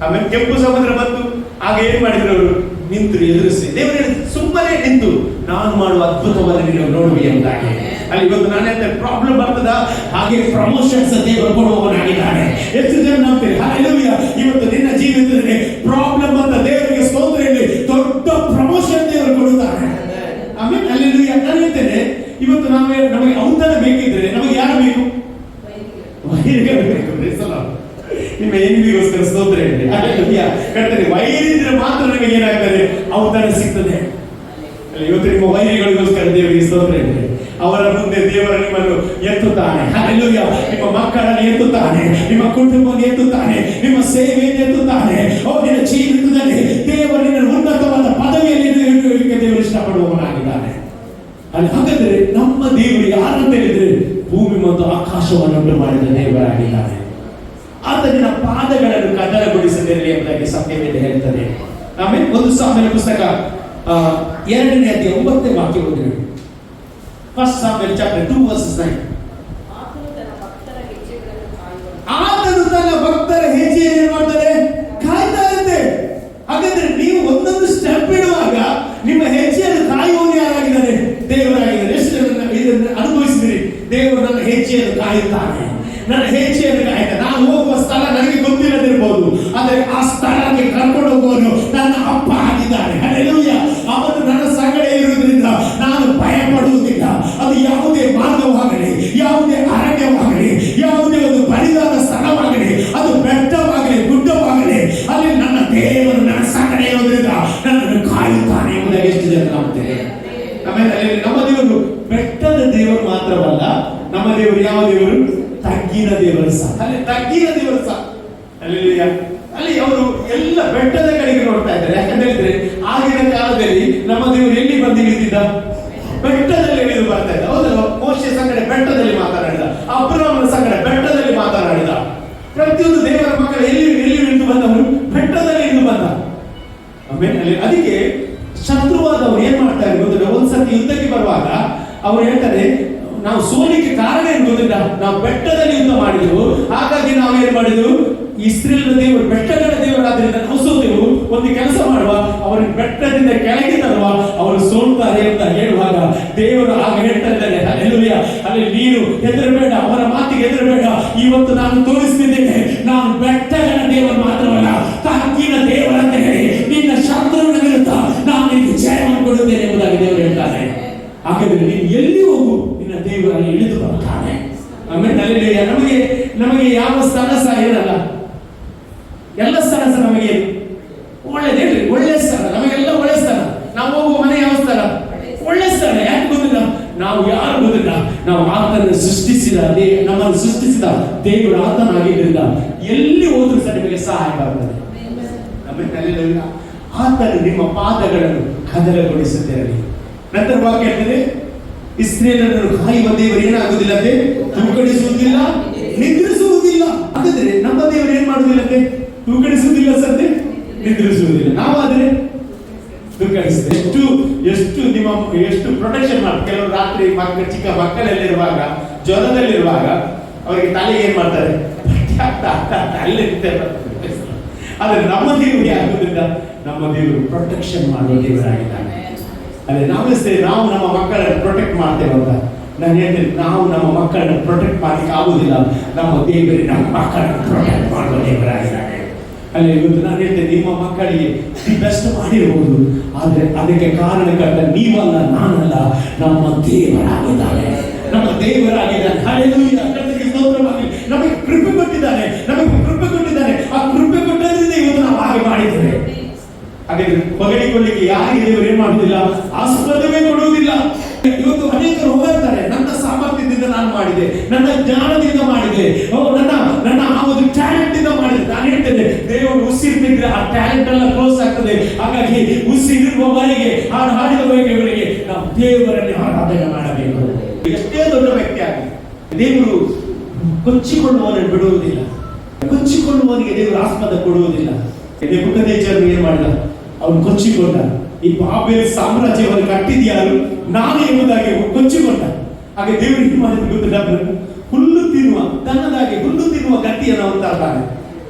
ಆಮೇಲೆ ಕೆಂಪು ಸಮುದ್ರ ಬಂತು, ಆಗ ಏನ್ ಮಾಡಿದ್ರು ಅವರು? ನಿಂತು ಎದುರಿಸಿ. ದೇವರು ಹೇಳಿದ್ರು ಸುಮ್ಮನೆ ನಿಂತು ನಾನು ಮಾಡುವ ಅದ್ಭುತವಾದ ನೀವು ನೋಡುವಿ ಎಂದಾಗಿ. ಅಲ್ಲಿ ಇವತ್ತು ನಾನು ಹೇಳ್ತೇನೆ, ಪ್ರಾಬ್ಲಮ್ ಬರ್ತದ, ಹಾಗೆ ಪ್ರಮೋಷನ್ಸ್ ದೇವರು ಕೊಡುವವನಾಗಿದ್ದಾನೆ. ಎಷ್ಟು ಜನ ನಂಬ್ತೀರಿ? ಹಲ್ಲೆಲೂಯಾ. ಇವತ್ತು ನಿನ್ನ ಜೀವಿತದಲ್ಲಿ ಪ್ರಾಬ್ಲಮ್ ಅಂತ ದೇವರಿಗೆ ಸ್ತೋತ್ರ ಹೇಳಿ, ದೊಡ್ಡ ಪ್ರಮೋಷನ್ ದೇವರು ಕೊಡುತ್ತಾನೆ. ಆಮೇಲೆ ಹಲ್ಲೆಲೂಯಾ. ನಾನು ಹೇಳ್ತೇನೆ, ಇವತ್ತು ನಮಗೆ ಔತಣ ಬೇಕಿದ್ರೆ ನಮಗೆ ಯಾರು ಬೇಕು? ವೈರಿಗಳು ಬೇಕು. ನಿಮ್ಮ ಎನಿಮಿಗೋಸ್ಕರ ಸ್ತೋತ್ರ ಹೇಳಿ. ಹಲ್ಲೆಲೂಯಾ. ಹೇಳ್ತಾರೆ, ವೈರಿದ್ರೆ ಮಾತ್ರ ನಮಗೆ ಏನಾಗ್ತದೆ? ಔತಣ ಸಿಗ್ತದೆ. ಇವತ್ತು ನಿಮ್ಮ ವೈರಿಗಳಿಗೋಸ್ಕರ ದೇವರಿಗೆ ಸ್ತೋತ್ರ ಹೇಳಿ. ಅವರ ಮುಂದೆ ದೇವರ ನಿಮ್ಮನ್ನು ಎತ್ತುತ್ತಾನೆ. ಹಲ್ಲೆಲೂಯಾ. ನಿಮ್ಮ ಮಕ್ಕಳನ್ನು ಎತ್ತುತ್ತಾನೆ, ನಿಮ್ಮ ಕುಟುಂಬವನ್ನು ಎತ್ತುತ್ತಾನೆ, ನಿಮ್ಮ ಸೇವೆಯನ್ನು ಎತ್ತುತ್ತಾನೆ. ನಿನ್ನ ಜೀವಿತದಲ್ಲಿ ದೇವರು ನಿನ್ನ ಉನ್ನತವಾದ ಪದವಿಯಲ್ಲಿ ಇಡಲಿಕ್ಕೆ ದೇವರು ಇಷ್ಟಪಡುವವನಾಗಿದ್ದಾನೆ. ಅಲ್ಲಿ ಹಾಗಾದ್ರೆ ನಮ್ಮ ದೇವರು ಯಾರಂತ ಹೇಳಿದ್ರೆ, ಭೂಮಿ ಮತ್ತು ಆಕಾಶವನ್ನು ಉಂಟು ಮಾಡಿದ ದೇವರಾಗಿದ್ದಾನೆ. ಆತ ನಿನ್ನ ಪಾದಗಳನ್ನು ಕದಲಗೊಳಿಸದಿರಲಿ ಎಂಬುದಾಗಿ ಸತ್ಯವೇದ ಹೇಳ್ತದೆ. ಆಮೇಲೆ 1 ಸಾಮುವೇಲ ಪುಸ್ತಕ 2ನೇ ಅಧ್ಯಾಯ 9ನೇ ವಾಕ್ಯ ಓದಿರಿ. 1 Samuel chapter 2 verses 9. ಆತನು ತನ್ನ ಭಕ್ತರ ಹೆಜ್ಜೆಯನ್ನು ಮಾಡ್ತಾರೆ, ಕಾಯ್ತಾ ಇರುತ್ತೆ. ಹಾಗಾದ್ರೆ ನೀವು ಒಂದೊಂದು ಸ್ಟೆಪ್ ಇಡುವಾಗ ನಿಮ್ಮ ಹೆಜ್ಜೆಯನ್ನು ಕಾಯುವವನು ಯಾರಾಗಿದ್ದಾರೆ? ದೇವರಾಗಿದ್ದಾರೆ. ಎಷ್ಟು ಇದನ್ನು ಅನುಭವಿಸಿದ್ರಿ? ದೇವರು ನನ್ನ ಹೆಜ್ಜೆಯನ್ನು ಕಾಯುತ್ತಾನೆ, ನನ್ನ ಹೆಜ್ಜೆಯನ್ನು ಕಾಯ್ತಾನೆ. ನಾನು ಹೋಗುವ ಸ್ಥಳ ನನಗೆ ಗೊತ್ತಿಲ್ಲದಿರಬಹುದು, ಆದರೆ ಆ ಸ್ಥಳಕ್ಕೆ ಕರ್ಕೊಂಡು ಹೋಗುವನು ನನ್ನ ಅಪ್ಪ ಆಗಿದ್ದಾನೆ. ಹಲ್ಲೆಲೂಯಾ. ಅವನು ನನ್ನ ಸಂಗಡ ಇರುವುದರಿಂದ ನಾನು ಭಯ ಪಡುವುದಿಲ್ಲ. ಅದು ಯಾವುದೇ ಮಾರ್ಗವಾಗಲಿ, ಯಾವುದೇ ಅರಣ್ಯವಾಗಲಿ, ಯಾವುದೇ ಒಂದು ಬರಿದಾದ ಸ್ಥಳವಾಗಲಿ, ಅದು ಬೆಟ್ಟವಾಗಲಿ, ಗುಡ್ಡವಾಗಲಿ, ಅಲ್ಲಿ ನನ್ನ ದೇವರು ನನ್ನ ಸಂಗಡ ಇರುವುದರಿಂದ ನನ್ನನ್ನು ಕಾಯುತ್ತಾನೆ ಎಂಬುದಾಗಿ ಎಷ್ಟು ಜನ ನಂಬುತ್ತೇವೆ? ಆಮೇಲೆ ಅಲ್ಲಿ ನಮ್ಮ ದೇವರು ಬೆಟ್ಟದ ದೇವರು ಮಾತ್ರವಲ್ಲ, ನಮ್ಮ ದೇವರು ಯಾವ ದೇವರು? ತಗ್ಗಿನ ದೇವರು ಸಹ. ಅಲ್ಲಿ ತಗ್ಗಿನ ದೇವರು ಸಹ. ಅಲ್ಲಿ ಅವರು ಎಲ್ಲ ಬೆಟ್ಟದ ಕಡೆಗೆ ನೋಡ್ತಾ ಇದ್ದಾರೆ. ಯಾಕಂತ ಹೇಳಿದ್ರೆ ಆಗಿನ ಕಾಲದಲ್ಲಿ ನಮ್ಮ ದೇವರು ಎಲ್ಲಿ ಬಂದು ಇಳಿದಿದ್ದ? ಬೆಟ್ಟದಲ್ಲಿ ಇಳಿದು ಬರ್ತಾ ಇದ್ದ. ಹೌದಲ್ಲ? ಮೋಶೆ ಸಂಗಡ ಬೆಟ್ಟದಲ್ಲಿ ಮಾತನಾಡಿದ, ಅಬ್ರಹಾಮನ ಸಂಗಡ ಬೆಟ್ಟದಲ್ಲಿ ಮಾತನಾಡಿದ. ಪ್ರತಿಯೊಂದು ದೇವರ ಮಕ್ಕಳು ಎಲ್ಲಿ ಇಳಿದು ಬಂದವರು? ಬೆಟ್ಟದಲ್ಲಿ ಇಳಿದು ಬಂದ. ಆಮೇಲೆ ಅದಕ್ಕೆ ಶತ್ರುವಾದವರು ಏನ್ ಮಾಡ್ತಾರೆ ಗೊತ್ತಿಲ್ಲ, ಒಂದ್ಸತಿ ಯುದ್ಧಕ್ಕೆ ಬರುವಾಗ ಅವ್ರು ಹೇಳ್ತಾರೆ, ನಾವು ಸೋಲಿಕ್ಕೆ ಕಾರಣ ಏನು ಗೊತ್ತಿಲ್ಲ, ನಾವು ಬೆಟ್ಟದಲ್ಲಿ ಯುದ್ಧ ಮಾಡಿದೆವು, ಹಾಗಾಗಿ ನಾವು ಏನ್ ಮಾಡಿದೆವು? ಇಸ್ರೇಲ್ ದೇವರು ಬೆಟ್ಟಗಳ ದೇವರಾದ್ರಿಂದ ನಾವು ಸೋತೆವು. ಒಂದು ಕೆಲಸ ಮಾಡುವ, ಅವರಿಗೆ ಬೆಟ್ಟದಿಂದ ಕೆಳಗೆ ತರುವ, ಅವರು ಸೋಲ್ತಾರೆ ಅಂತ ಹೇಳುವಾಗ ದೇವರು ಆಗ ಹೇಳ್ತಾ ಇದ್ದಾರೆ, ಹಲ್ಲೆಲೂಯಾ, ಅಲ್ಲಿ ನೀನು ಹೆದರಬೇಡ, ಅವರ ಮಾತಿಗೆ ಹೆದರಬೇಡ. ಇವತ್ತು ನಾನು ತೋರಿಸ್ತಿದ್ದೇನೆ, ನಾನು ಬೆಟ್ಟಗಳ ದೇವರು ಮಾತ್ರವಲ್ಲ, ತಗ್ಗಿನ ದೇವರಂತ ಹೇಳಿ ನಿನ್ನ ಶತ್ರುವಿನ ವಿರುದ್ಧ ನಾನು ನಿನಗೆ ಜಯವನ್ನು ಕೊಡುತ್ತೇನೆ ಎಂಬುದಾಗಿ ದೇವರು ಹೇಳ್ತಾನೆ. ಹಾಗಾದ್ರೆ ನೀನು ಎಲ್ಲಿ ಹೋಗು, ನಿನ್ನ ದೇವರಲ್ಲಿ ಇಳಿದು ಬರ್ತಾನೆ. ಆಮೇಲೆ ನಮಗೆ ಯಾವ ಸ್ಥಳ ಸಹ ಇರಲ್ಲ, ಎಲ್ಲ ಸ್ಥಳ ಸಹ ನಮಗೆ ಒಳ್ಳೆದೇನ್ರಿ, ಒಳ್ಳೆ ಸ್ಥಳ, ನಮಗೆಲ್ಲ ಒಳ್ಳೆ ಸ್ಥಳ. ನಾವು ಹೋಗುವ ಮನೆ ಯಾವ ಸ್ಥಳ? ಒಳ್ಳೆ ಸ್ಥಳ. ಯಾಕೆ ಗೊತ್ತಿಲ್ಲ? ನಾವು ಯಾರು ಗೊತ್ತಿಲ್ಲ, ನಾವು ಆತನನ್ನು ಸೃಷ್ಟಿಸಿದ ನಮ್ಮನ್ನು ಸೃಷ್ಟಿಸಿದ ದೇವರು ಆತನಾಗಿದ್ದರಿಂದ ಎಲ್ಲಿ ಹೋದ್ರೂ ಸಹ ನಿಮಗೆ ಸಹಾಯ ಬರ್ತದೆ. ಆಮೇಲೆ ಆತನು ನಿಮ್ಮ ಪಾದಗಳನ್ನು ಕದಲಗೊಳಿಸುತ್ತಿರಲಿ. ನಂತರ ವಾಕ್ಯ ಹೇಳ್ತದೆ, ಇಸ್ರೇಲರನ್ನು ಕಾಯುವ ದೇವರು ಏನಾಗುವುದಿಲ್ಲಂತೆ? ತೂಕಡಿಸುವುದಿಲ್ಲ, ನಿದ್ರಿಸುವುದಿಲ್ಲ. ಹಾಗಾದ್ರೆ ನಮ್ಮ ದೇವರು ಏನ್ ಮಾಡುವುದಿಲ್ಲಂತೆ? ತೂಕಡಿಸುವುದಿಲ್ಲ ಸದ್ಯ, ನಿದ್ರಿಸುವುದಿಲ್ಲ. ನಾವಾದ್ರೆ ತೂಕಡಿಸ್ತೇವೆ. ಎಷ್ಟು ಪ್ರೊಟೆಕ್ಷನ್ ಮಾಡಿ. ಕೆಲವರು ರಾತ್ರಿ ಚಿಕ್ಕ ಮಕ್ಕಳಲ್ಲಿರುವಾಗ, ಜ್ವರದಲ್ಲಿರುವಾಗ ಅವರಿಗೆ ತಲೆಗೆ ಏನ್ ಮಾಡ್ತಾರೆ? ಆದ್ರೆ ನಮ್ಮ ದೇವರು ಆಗುವುದಿಲ್ಲ. ನಮ್ಮ ದೇವರು ಪ್ರೊಟೆಕ್ಷನ್ ಮಾಡುವ ದೇವರಾಗಿದ್ದಾನೆ. ಅದೇ ನಾವು ನಮ್ಮ ಮಕ್ಕಳನ್ನು ಪ್ರೊಟೆಕ್ಟ್ ಮಾಡ್ತೇವೆ ಅಂತ ನಾನು ಹೇಳ್ತೇನೆ. ನಾವು ನಮ್ಮ ಮಕ್ಕಳನ್ನು ಪ್ರೊಟೆಕ್ಟ್ ಮಾಡ್ಲಿಕ್ಕೆ ಆಗುದಿಲ್ಲ. ನಮ್ಮ ದೇವರಿಗೆ ನಮ್ಮ ಮಕ್ಕಳನ್ನು ಪ್ರೊಟೆಕ್ಟ್ ಮಾಡುವ ದೇವರಾಗಿದ್ದಾನೆ. ಅಲ್ಲಿ ಇವತ್ತು ನಾನು ಹೇಳ್ತೇನೆ, ನಿಮ್ಮ ಮಕ್ಕಳಿಗೆ ದಿ ಬೆಸ್ಟ್ ಮಾಡಿರಬಹುದು, ಆದ್ರೆ ಅದಕ್ಕೆ ಕಾರಣಕರ್ತ ನೀವಲ್ಲ, ನಾನಲ್ಲ, ನಮ್ಮ ದೇವರಾಗಿದ್ದಾನೆ. ನಮ್ಮ ದೇವರಾಗಿದ್ದಾನೆ. ಹಲ್ಲೆಲೂಯಾ. ಕರ್ತನಿಗೆ ಸ್ತೋತ್ರವಾಗಲಿ. ನಮಗೆ ಕೃಪೆ ಕೊಟ್ಟಿದ್ದಾನೆ, ಆ ಕೃಪೆ ಕೊಟ್ಟದ್ರಿಂದ ಇವತ್ತು ನಾವು ಹಾಗೆ ಮಾಡಿದ್ದೇವೆ. ಹಾಗಾದ್ರೆ ಹೊಗಳಿಕೊಳ್ಳಿಕ್ಕೆ ಯಾರಿಗೆ ದೇವರು ಏನ್ ಮಾಡುವುದಿಲ್ಲ? ಆಸ್ಪದವೇ ಕೊಡುವುದಿಲ್ಲ. ಇವತ್ತು ಅನೇಕರು ಹೋಗ್ತಾರೆ, ನನ್ನ ಸಾಮರ್ಥ್ಯದಿಂದ ನಾನು ಮಾಡಿದೆ, ನನ್ನ ಜ್ಞಾನದಿಂದ ಮಾಡಿದೆ, ಮಾಡಿದೆ, ನನ್ನ ಆ ಒಂದು ಟ್ಯಾಲೆಂಟ್ ಇಂದ ಮಾಡಿದೆ. ನಾನು ಹೇಳ್ತೇನೆ, ದೇವರು ಉಸಿರು ತೆಗೆದ್ರೆ ಆ ಟ್ಯಾಲೆಂಟ್ ಎಲ್ಲ ಕ್ಲೋಸ್ ಆಗ್ತದೆ. ಹಾಗಾಗಿ ಉಸಿರಿರುವವರೆಗೆ ಹಾಡಿದವರಿಗೆ ನಾವು ದೇವರನ್ನೇ ಆರಾಧನೆ ಮಾಡಬೇಕು. ಎಷ್ಟೇ ದೊಡ್ಡ ವ್ಯಕ್ತಿ ಆಗಲಿ ದೇವರು ಕೊಚ್ಚಿಕೊಳ್ಳುವವನನ್ನು ಬಿಡುವುದಿಲ್ಲ, ಕೊಚ್ಚಿಕೊಳ್ಳುವವನಿಗೆ ದೇವರು ಆಸ್ಪದ ಕೊಡುವುದಿಲ್ಲ. ನೆಬೂಕದ್ನೆಚ್ಚರನು ಏನ್ ಮಾಡಿದ? ಅವನು ಕೊಚ್ಚಿಕೊಂಡ. ಈ ಬಾಬೆಲ್ ಸಾಮ್ರಾಜ್ಯವನ್ನು ಕಟ್ಟಿದ್ಯಾರು? ನಾನು ಎಂಬುದಾಗಿ ಕೊಚ್ಚಿಕೊಂಡ. ಹಾಗೆ ದೇವರು ಏನು ಮಾಡಿದ ಗೊತ್ತಿಲ್ಲ? ಹುಲ್ಲು ತಿನ್ನುವ ದನದಾಗಿ ಹುಲ್ಲು ತಿನ್ನುವ ಗಟ್ಟಿಯನ್ನು ಅವನು ತರ್ತಾನೆ.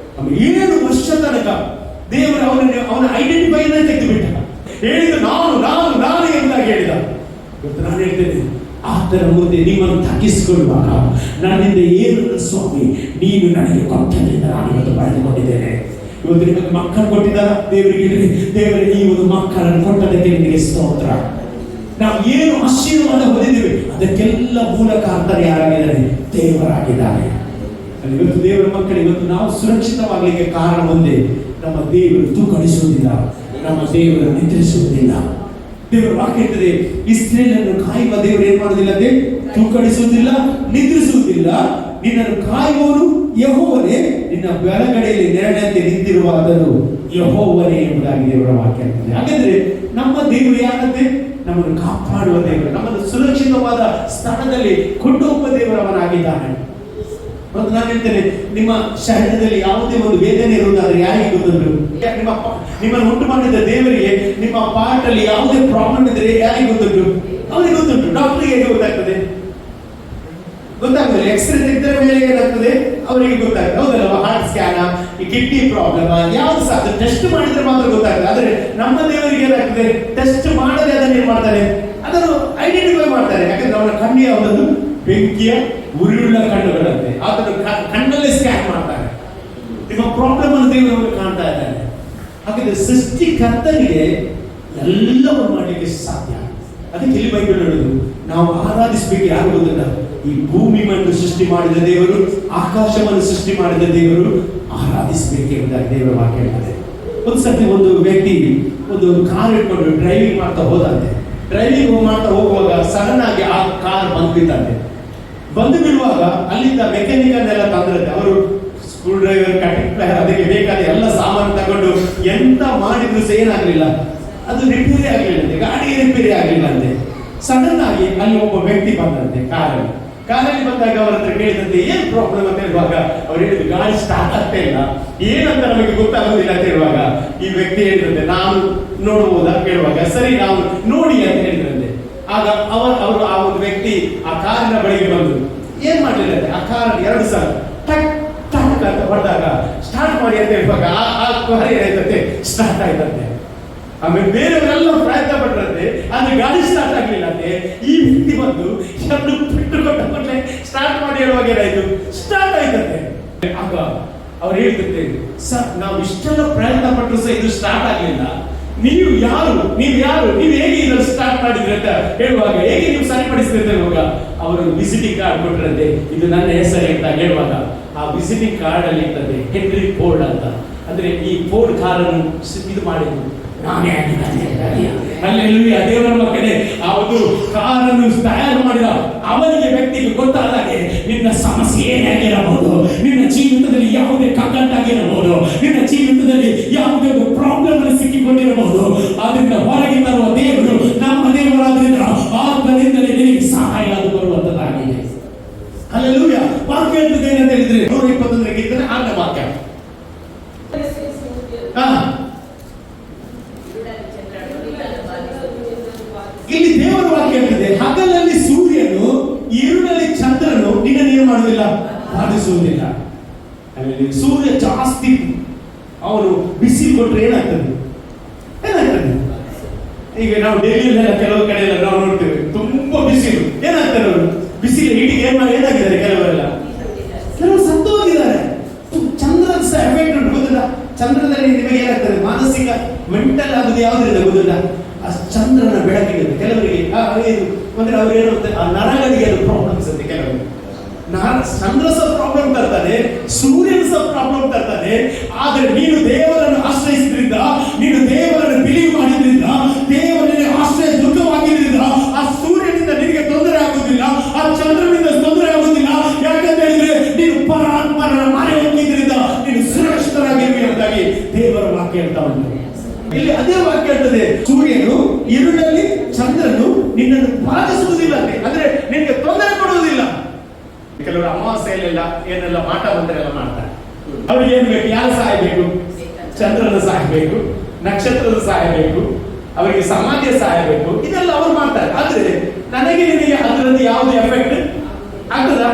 7 ವರ್ಷ ತನಕ ದೇವರು ಅವನ ಐಡೆಂಟಿಫೈನ ತೆಗೆದು ಬಿಟ್ಟ. ಹೇಳಿದ ನಾನು ಎಂಬುದಾಗಿ ಹೇಳಿದ. ಇವತ್ತು ನಾನು ಹೇಳ್ತೇನೆ, ಆತನ ಮುಂದೆ ನಿಮ್ಮನ್ನು ತಗ್ಗಿಸಿಕೊಳ್ಳುವಾಗ ನನ್ನಿಂದ ಏನು ಸ್ವಾಮಿ ನೀನು ನನಗೆ ಕೊಟ್ಟದಿಂದ ನಾನು ಇವತ್ತು ಪಡೆದುಕೊಂಡಿದ್ದೇನೆ. ಇವತ್ತು ನಿಮಗೆ ಮಕ್ಕಳು ಕೊಟ್ಟಿದ್ದಾರ, ದೇವರಿಗೆ ದೇವರಿಗೆ ಈ ಒಂದು ಮಕ್ಕಳನ್ನು ಕೊಟ್ಟದಕ್ಕೆ ನಿಮಗೆ ಸ್ತೋತ್ರ. ನಾವು ಏನು ಆಶೀರ್ವಾದ ಹೊಂದಿದ್ದೇವೆ ಅದಕ್ಕೆಲ್ಲ ಮೂಲ ಕಾರಣ ಯಾರಾಗಿದ್ದಾರೆ? ದೇವರಾಗಿದ್ದಾರೆ. ಇವತ್ತು ದೇವರ ಮಕ್ಕಳು ಇವತ್ತು ನಾವು ಸುರಕ್ಷಿತವಾಗಲಿಕ್ಕೆ ಕಾರಣ ಒಂದೇ, ನಮ್ಮ ದೇವರು ತೂಕಡಿಸುವುದಿಲ್ಲ, ನಮ್ಮ ದೇವರು ನಿದ್ರಿಸುವುದಿಲ್ಲ. ದೇವರು ವಾಕ್ಯ ಹೇಳ್ತದೆ, ಇಸ್ರೇಲನ್ನು ಕಾಯುವ ದೇವರು ಏನ್ ಮಾಡುವುದಿಲ್ಲ? ತೂಕಡಿಸುವುದಿಲ್ಲ, ನಿದ್ರಿಸುವುದಿಲ್ಲ. ನಿನ್ನನ್ನು ಕಾಯುವವನು ಯೆಹೋವನೇ, ನಿನ್ನ ಬಲಗಡೆಯಲ್ಲಿ ನೆರಳಂತೆ ನಿಂತಿರುವಾದರೂ ಯೆಹೋವನೇ ಎಂಬುದಾಗಿ ದೇವರ ವಾಕ್ಯ ಹೇಳ್ತದೆ. ಹಾಗಾದ್ರೆ ನಮ್ಮ ದೇವರು ಯಾರಂತೆ? ನಮ್ಮನ್ನು ಕಾಪಾಡುವ ದೇವರು, ನಮ್ಮನ್ನು ಸುರಕ್ಷಿತವಾದ ಸ್ಥಳದಲ್ಲಿ ಕೊಂಡೊಯ್ಯುವ ದೇವರವನಾಗಿದ್ದಾನೆ. ಮತ್ತು ನಾನು ಹೇಳ್ತೇನೆ, ನಿಮ್ಮ ಶರೀರದಲ್ಲಿ ಯಾವುದೇ ಒಂದು ವೇದನೆ ಇರುವುದಾದ್ರೆ ಯಾರಿಗೆ ಗೊತ್ತುಂಟು? ನಿಮ್ಮನ್ನು ಉಂಟು ಮಾಡಿದ ದೇವರಿಗೆ ನಿಮ್ಮ ಪಾರ್ಟ್ ಅಲ್ಲಿ ಯಾವುದೇ ಪ್ರಾಬ್ಲಮ್ ಇದ್ರೆ ಯಾರಿಗೆ ಗೊತ್ತುಂಟು? ಅವರಿಗೆ ಗೊತ್ತುಂಟು. ಡಾಕ್ಟರ್ಗೆ ಹೇಗೆ ಗೊತ್ತಾಗ್ತದೆ? ಗೊತ್ತಾಗ್ತದೆ. ಎಕ್ಸ್ರೇ ತೆಗೆದ ಮೇಲೆ ಏನಾಗ್ತದೆ ಅವರಿಗೆ ಗೊತ್ತಾಗ್ತದೆ, ಹೌದಲ್ಲ? ಹಾರ್ಟ್ ಸ್ಕ್ಯಾನ್, ಈ ಕಿಡ್ನಿ ಪ್ರಾಬ್ಲಮ್ ಯಾವ್ದು ಸಹ ಟೆಸ್ಟ್ ಮಾಡಿದ್ರೆ ಮಾತ್ರ ಗೊತ್ತಾಗ್ತದೆ. ಆದ್ರೆ ನಮ್ಮ ದೇವರಿಗೆ ಏನಾಗ್ತದೆ? ಟೆಸ್ಟ್ ಮಾಡದೆ ಅದನ್ನ ಏನ್ ಮಾಡ್ತಾರೆ? ಅದನ್ನು ಐಡೆಂಟಿಫೈ ಮಾಡ್ತಾರೆ. ಯಾಕಂದ್ರೆ ಅವನ ಕಣ್ಣು ಯಾವುದನ್ನು? ಬೆಂಕಿಯ ಉರಿಯುಳ್ಳ ಕಣ್ಣುಗಳಂತೆ. ಆತನು ಕಣ್ಣಲ್ಲೇ ಸ್ಕ್ಯಾನ್ ಮಾಡ್ತಾರೆ. ನಿಮ್ಮ ಪ್ರಾಬ್ಲಮ್ ಅನ್ನು ದೇವರು ಕಾಣ್ತಾ ಇದ್ದಾರೆ. ಹಾಗಾದ್ರೆ ಸೃಷ್ಟಿಕರ್ತನಿಗೆ ಎಲ್ಲವನ್ನು ಮಾಡಲಿಕ್ಕೆ ಸಾಧ್ಯ. ಅದಕ್ಕೆ ಇಲ್ಲಿ ಬೈಬಲ್ ಹೇಳುದು, ನಾವು ಆರಾಧಿಸಬೇಕು ಯಾರು ಗೊತ್ತಿಲ್ಲ? ಈ ಭೂಮಿಯನ್ನು ಸೃಷ್ಟಿ ಮಾಡಿದ ದೇವರು, ಆಕಾಶವನ್ನು ಸೃಷ್ಟಿ ಮಾಡಿದ ದೇವರು ಆರಾಧಿಸಬೇಕು ಎಂಬುದಾಗಿ ದೇವರ ವಾಕ್ಯ ಹೇಳ್ತದೆ. ಒಂದು ಸರ್ತಿ ಒಂದು ವ್ಯಕ್ತಿ ಒಂದು ಕಾರ್ ಇಟ್ಕೊಂಡು ಡ್ರೈವಿಂಗ್ ಮಾಡ್ತಾ ಹೋದಂತೆ. ಡ್ರೈವಿಂಗ್ ಮಾಡ್ತಾ ಹೋಗುವಾಗ ಸಡನ್ ಆಗಿ ಆ ಕಾರ್ ಬಂದ್ಬಿಟ್ಟಂತೆ. ಬಂದು ಬಿಡುವಾಗ ಅಲ್ಲಿಂದ ಮೆಕ್ಯಾನಿಕಲ್ ತಂದ್ರಂತೆ. ಅವರು ಸ್ಕ್ರೂ ಡ್ರೈವರ್, ಕಟಿಂಗ್ ಪ್ಲೇಯರ್, ಅದಕ್ಕೆ ಬೇಕಾದ ಎಲ್ಲ ಸಾಮಾನು ತಗೊಂಡು ಎಂತ ಮಾಡಿದ್ರು ಸಹ ಏನಾಗ್ಲಿಲ್ಲ, ಅದು ರಿಪೇರಿ ಆಗ್ಲಿಲ್ಲ, ಗಾಡಿ ರಿಪೇರಿ ಆಗ್ಲಿಲ್ಲ ಅಂತೆ. ಸಡನ್ ಆಗಿ ಅಲ್ಲಿ ಒಬ್ಬ ವ್ಯಕ್ತಿ ಬಂದಂತೆ ಕಾರಲ್ಲಿ ಬಂದಾಗ ಅವರ ಹತ್ರ ಕೇಳಿದಂತೆ ಏನ್ ಪ್ರಾಬ್ಲಮ್ ಅಂತ ಹೇಳುವಾಗ ಅವ್ರು ಹೇಳಿದ್ರು, ಗಾಡಿ ಸ್ಟಾರ್ಟ್ ಆಗ್ತಾ ಇಲ್ಲ, ಏನಂತ ನಮಗೆ ಗೊತ್ತಾಗೋದಿಲ್ಲ ಅಂತ ಹೇಳುವಾಗ ಈ ವ್ಯಕ್ತಿ ಹೇಳಿದಂತೆ, ನಾನು ನೋಡಬಹುದಾ ಕೇಳುವಾಗ, ಸರಿ ನಾವು ನೋಡಿ ಅಂತ ಹೇಳಿದ್ರಂತೆ. ಆಗ ಅವರು ಆ ಒಂದು ವ್ಯಕ್ತಿ ಆ ಕಾರಿನ ಬಳಿಗೆ ಬಂದು ಏನ್ ಮಾಡಲಿಲ್ಲ, ಆ ಕಾರ್ 2 ಸಲ ಟಕ್ ಟಕ್ ಅಂತ ಹೊಡೆದಾಗ ಸ್ಟಾರ್ಟ್ ಮಾಡಿ ಅಂತ ಹೇಳುವಾಗ ಆ ಕಾರ್ ಏನಾಯ್ತಂತೆ, ಸ್ಟಾರ್ಟ್ ಆಯ್ತಂತೆ. ಆಮೇಲೆ ಬೇರೆಯವರೆಲ್ಲ ಪ್ರಯತ್ನ ಪಟ್ಟರಂತೆ, ಆದ್ರೆ ಗಾಡಿ ಸ್ಟಾರ್ಟ್ ಆಗ್ಲಿಲ್ಲ ಅಂತೆ. ಈ ವ್ಯಕ್ತಿ ಬಂದು ಎರಡು ಪೆಟ್ಟು ಕೊಟ್ಟ ಕೂಡಲೇ ಸ್ಟಾರ್ಟ್ ಮಾಡಿ ಹೇಳುವಾಗ ಏನಾಯ್ತು, ಸ್ಟಾರ್ಟ್ ಆಯ್ತಂತೆ. ಆಗ ಅವ್ರು ಹೇಳ್ತಂತೆ, ಸರ್ ನಾವು ಇಷ್ಟೆಲ್ಲ ಪ್ರಯತ್ನ ಪಟ್ಟರು ಸಹ ಇದು ಸ್ಟಾರ್ಟ್ ಆಗ್ಲಿಲ್ಲ, ನೀವು ಹೇಗೆ ಇದನ್ನು ಸ್ಟಾರ್ಟ್ ಮಾಡಿದ್ರಿ ಅಂತ ಹೇಳುವಾಗ, ಹೇಗೆ ನೀವು ಸರಿಪಡಿಸಿದ್ರಿ ಅಂತ ಹೇಳುವಾಗ ಅವರು ವಿಸಿಟಿಂಗ್ ಕಾರ್ಡ್ ಕೊಟ್ಟರಂತೆ, ಇದು ನನ್ನ ಹೆಸರು ಅಂತ ಹೇಳುವಾಗ ಆ ವಿಸಿಟಿಂಗ್ ಕಾರ್ಡ್ ಅಲ್ಲಿ ಇರ್ತದೆ ಹೆನ್ರಿ ಫೋರ್ಡ್ ಅಂತ. ಅಂದ್ರೆ ಈ ಫೋರ್ಡ್ ಕಾರನ್ನು ಇದು ಮಾಡಿದ್ರು ನಾನೇ ಅಲ್ಲೆಲ್ಲೂಯಾ. ದೇವರ ಮಕ್ಕಳೇ, ಆ ಒಂದು ಕಾರನ್ನು ತಯಾರು ಮಾಡಿದ ಅವನಿಗೆ ವ್ಯಕ್ತಿಗೆ ಗೊತ್ತಾದಾಗೆ ನಿನ್ನ ಸಮಸ್ಯೆ ಏನಾಗಿರಬಹುದು, ನಿನ್ನ ಜೀವಿತದಲ್ಲಿ ಯಾವುದೇ ಕಗ್ಗಂಟಾಗಿರಬಹುದು, ನಿನ್ನ ಜೀವಿತದಲ್ಲಿ ಯಾವುದೇ ಒಂದು ಪ್ರಾಬ್ಲಮ್ ಅಲ್ಲಿ ಸಿಕ್ಕಿಕೊಂಡಿರಬಹುದು. ಅದರಿಂದ ಹೊರಗೆ ತರುವ ದೇವರು ನಮ್ಮ ದೇವರಾದ್ರಿಂದ ಆತ್ಮದಿಂದಲೇ ನಿನಗೆ ಸಹಾಯ ಅದು ಬರುವಂತದ್ದಾಗಿದೆ. ಅಲ್ಲೆಲ್ಲೂಯಾ. ವಾಕ್ಯ ಹೇಳ್ತದೆ ಏನಂತ ಹೇಳಿದ್ರೆ 121 ಗೀತದ 6ನೇ ವಾಕ್ಯ. ಇಲ್ಲಿ ದೇವರ ವಾಕ್ಯ ಹೇಳ್ತದೆ, ಹಗಲಲ್ಲಿ ಸೂರ್ಯನು ഇരുಳಲ್ಲಿ ಚಂದ್ರನು ನಿನ್ನನ್ನು ಮಾಡುವುದಿಲ್ಲ, ಬಾಧಿಸುವುದಿಲ್ಲ. ಸೂರ್ಯ ಜಾಸ್ತಿ ಅವನು ಬಿಸಿ ಕೊಟ್ಟರೆ ಏನಾಗ್ತದೆ? ಈಗ ನಾವು ಡೆಲ್ಲಿಯಲ್ಲೆಲ್ಲ ಕೆಲವು ಕಡೆ ಎಲ್ಲ ನಾವು ನೋಡ್ತೇವೆ, ತುಂಬಾ ಬಿಸಿಲು. ಏನಾಗ್ತಾರೆ ಅವರು ಬಿಸಿಲು ಹಿಡಿಗೆ ಏನಾಗಿದ್ದಾರೆ, ಕೆಲವರು ಸತ್ತು ಹೋಗಿದ್ದಾರೆ. ಚಂದ್ರದ ಸಹ ಎಫೆಕ್ಟ್ ಉಂಟು, ಗೊತ್ತಿಲ್ಲ? ಚಂದ್ರದಲ್ಲಿ ನಿಮಗೆ ಏನಾಗ್ತದೆ, ಮಾನಸಿಕ ಮೆಂಟಲ್ ಆಗುದು ಯಾವುದರಿಂದ ಗೊತ್ತಿಲ್ಲ? ಆ ಚಂದ್ರನ ಬೆಳಕಿಗೆ ಕೆಲವರಿಗೆ ಅಂದ್ರೆ ಅವ್ರೇನು ಆ ನರಗಳಿಗೆ ಅದು ಪ್ರಾಬ್ಲಮ್ಸ್ ಅಂತೆ. ಕೆಲವರು ಚಂದ್ರ ಸಹ ಪ್ರಾಬ್ಲಮ್ ತರ್ತಾನೆ, ಸೂರ್ಯನ ಸಹ ಪ್ರಾಬ್ಲಮ್ ತರ್ತಾನೆ. ಆದ್ರೆ ನೀನು ದೇವರನ್ನು ಆಶ್ರಯಿಸಿದ್ರಿಂದ, ನೀನು ದೇವರನ್ನು ಬಿಲೀವ್ ಮಾಡಿದ್ರಿಂದ, ದೇವರನ್ನೇ ಆಶ್ರಯ ದುಃಖವಾಗಿದ್ರಿಂದ ಆ ಸೂರ್ಯನಿಂದ ನಿನಗೆ ತೊಂದರೆ ಆಗುವುದಿಲ್ಲ, ಆ ಚಂದ್ರನಿಂದ ತೊಂದರೆ ಆಗುವುದಿಲ್ಲ. ಯಾಕಂತ ಹೇಳಿದ್ರೆ ನೀನು ಅದೇ ವಾಕ್ಯ ಹೇಳ್ತದೆ, ಸೂರ್ಯನು ഇരുಳಲ್ಲಿ ಚಂದ್ರನು ನಿನ್ನನ್ನು ಬಾಧಿಸುವುದಿಲ್ಲ ಅಂದ್ರೆ ನಿನಗೆ ತೊಂದರೆ ಕೊಡುವುದಿಲ್ಲ. ಕೆಲವರು ಅಮಾವಾಸ್ಯೆಯಲ್ಲೆಲ್ಲ ಏನೆಲ್ಲ ಮಾಟ ಬಂದರೆಲ್ಲ ಮಾಡ್ತಾರೆ. ಅವ್ರಿಗೆ ಏನ್ ಬೇಕು? ಯಾರು ಸಾಯಬೇಕು? ಚಂದ್ರನ ಸಾಯಬೇಕು, ನಕ್ಷತ್ರದ ಸಾಯಬೇಕು, ಅವರಿಗೆ ಸಮಾಧಿಯ ಸಾಯಬೇಕು, ಇದೆಲ್ಲ ಅವ್ರು ಮಾಡ್ತಾರೆ. ಆದ್ರೆ ನನಗೆ ನಿನಗೆ ಅದರಲ್ಲಿ ಯಾವ್ದು ಎಫೆಕ್ಟ್ ಆಗ್ತದಾ?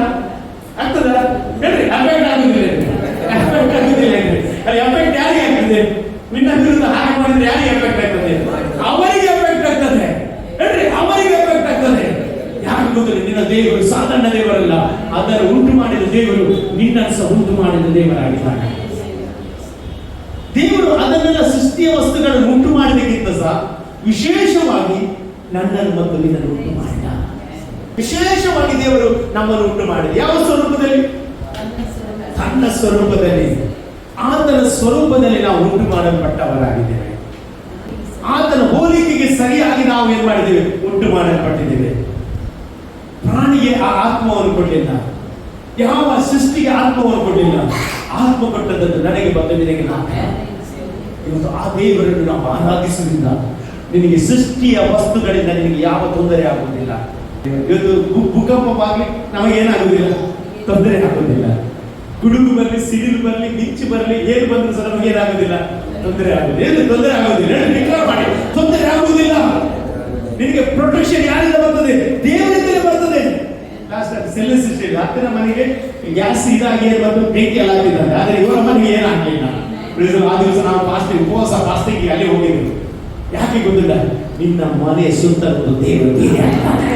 ಹೇಳ್ರಿ, ಎಫೆಕ್ಟ್ ಆಗುದಿಲ್ಲ. ಅಲ್ಲಿ ಎಫೆಕ್ಟ್ ಯಾರಿಗೆ ಆಗ್ತದೆ? ನಿನ್ನ ವಿರುದ್ಧ ಹಾಗೆ ಮಾಡಿದ್ರೆ ಯಾರಿಗೆ ಎಫೆಕ್ಟ್ ಆಗ್ತದೆ? ಅವರಿಗೆ ಎಫೆಕ್ಟ್ ಆಗ್ತದೆ. ಹೇಳ್ರಿ, ಅವರಿಗೆ ಎಫೆಕ್ಟ್ ಆಗ್ತದೆ. ಯಾಕೆ ಗೊತ್ತಿಲ್ಲ? ನಿನ್ನ ದೇವರು ಸಾಧಾರಣ ದೇವರಲ್ಲ, ಅದರ ಉಂಟು ಮಾಡಿದ ದೇವರು ನಿನ್ನನ್ನು ಸಹ ಉಂಟು ಮಾಡಿದ ದೇವರಾಗಿದ್ದಾನೆ. ದೇವರು ಅದನ್ನೆಲ್ಲ ಸೃಷ್ಟಿಯ ವಸ್ತುಗಳನ್ನು ಉಂಟು ಮಾಡಬೇಕಿಂತ ಸಹ ವಿಶೇಷವಾಗಿ ನನ್ನನ್ನು ಮತ್ತು ನಿನ್ನನ್ನು ಉಂಟು ಮಾಡಿದ. ವಿಶೇಷವಾಗಿ ದೇವರು ನಮ್ಮನ್ನು ಉಂಟು ಮಾಡಿದ ಯಾವ ಸ್ವರೂಪದಲ್ಲಿ? ತನ್ನ ಸ್ವರೂಪದಲ್ಲಿ. ಆತನ ಸ್ವರೂಪದಲ್ಲಿ ನಾವು ಉಂಟು ಮಾಡಲ್ಪಟ್ಟವರಾಗಿದ್ದೇವೆ. ಆತನ ಹೋಲಿಕೆಗೆ ಸರಿಯಾಗಿ ನಾವು ಏನ್ ಮಾಡಿದ್ದೇವೆ? ಉಂಟು ಮಾಡಲ್ಪಟ್ಟಿದ್ದೇವೆ. ಪ್ರಾಣಿಗೆ ಆ ಆತ್ಮವನ್ನು ಕೊಡಲಿಲ್ಲ, ಯಾವ ಸೃಷ್ಟಿಗೆ ಆತ್ಮವನ್ನು ಕೊಡಲಿಲ್ಲ. ಆತ್ಮ ಕೊಟ್ಟದ್ದು ನನಗೆ ಬಂದ ನಿನಗೆ ನಾನು. ಇವತ್ತು ಆ ದೇವರನ್ನು ನಾವು ಆರಾಧಿಸುವುದಿಲ್ಲ, ನಿನಗೆ ಸೃಷ್ಟಿಯ ವಸ್ತುಗಳಿಂದ ನಿನಗೆ ಯಾವ ತೊಂದರೆ ಆಗುವುದಿಲ್ಲ. ಇವತ್ತು ಭೂಕಂಪವಾಗಿ ನಮಗೇನಾಗುವುದಿಲ್ಲ, ತೊಂದರೆ ಆಗುವುದಿಲ್ಲ. ಗುಡುಗು ಬರಲಿ, ಸಿಡಿಲು ಬರಲಿ, ಮಿಂಚು ಬರಲಿ, ಏನು ಬಂದರೂ ಸಹ ನಮಗೇನಾಗುವುದಿಲ್ಲ, ತೊಂದರೆ ಆಗುದಿಲ್ಲ. ಏನು ತೊಂದರೆ ಆಗುವುದಿಲ್ಲ? ಡಿಕ್ಲೇರ್ ಮಾಡಿ, ತೊಂದರೆ ಆಗುವುದಿಲ್ಲ. ನಿನಗೆ ಪ್ರೊಟೆಕ್ಷನ್ ಯಾರಿಂದ ಬರ್ತದೆ? ದೇವರಿಂದಲೇ ಬರ್ತದೆ. ಲಾಸ್ಟ್ ಸೆಲ್ ಸಿಸ್ಟಮ್ ಹತ್ತಿರ ಮನೆಗೆ ಗ್ಯಾಸ್ ಇದಾಗಿ ಬಂದು ಬೆಂಕಿ ಎಲ್ಲ ಹಾಕಿದ್ದಾರೆ. ಆದ್ರೆ ಇವರ ಮನೆಗೆ ಏನಾಗಲಿಲ್ಲ. ಆ ದಿವಸ ನಾವು ಫಾಸ್ಟಿಂಗ್, ಉಪವಾಸ ಫಾಸ್ಟಿಂಗ್ ಅಲ್ಲಿ ಹೋಗಿದ್ರು. ಯಾಕೆ ಗೊತ್ತಿಲ್ಲ? ನಿನ್ನ ಮನೆಯ ಸುತ್ತಲೂ ದೇವರು ಬೇರೆ ಆಗ್ತಾನೆ.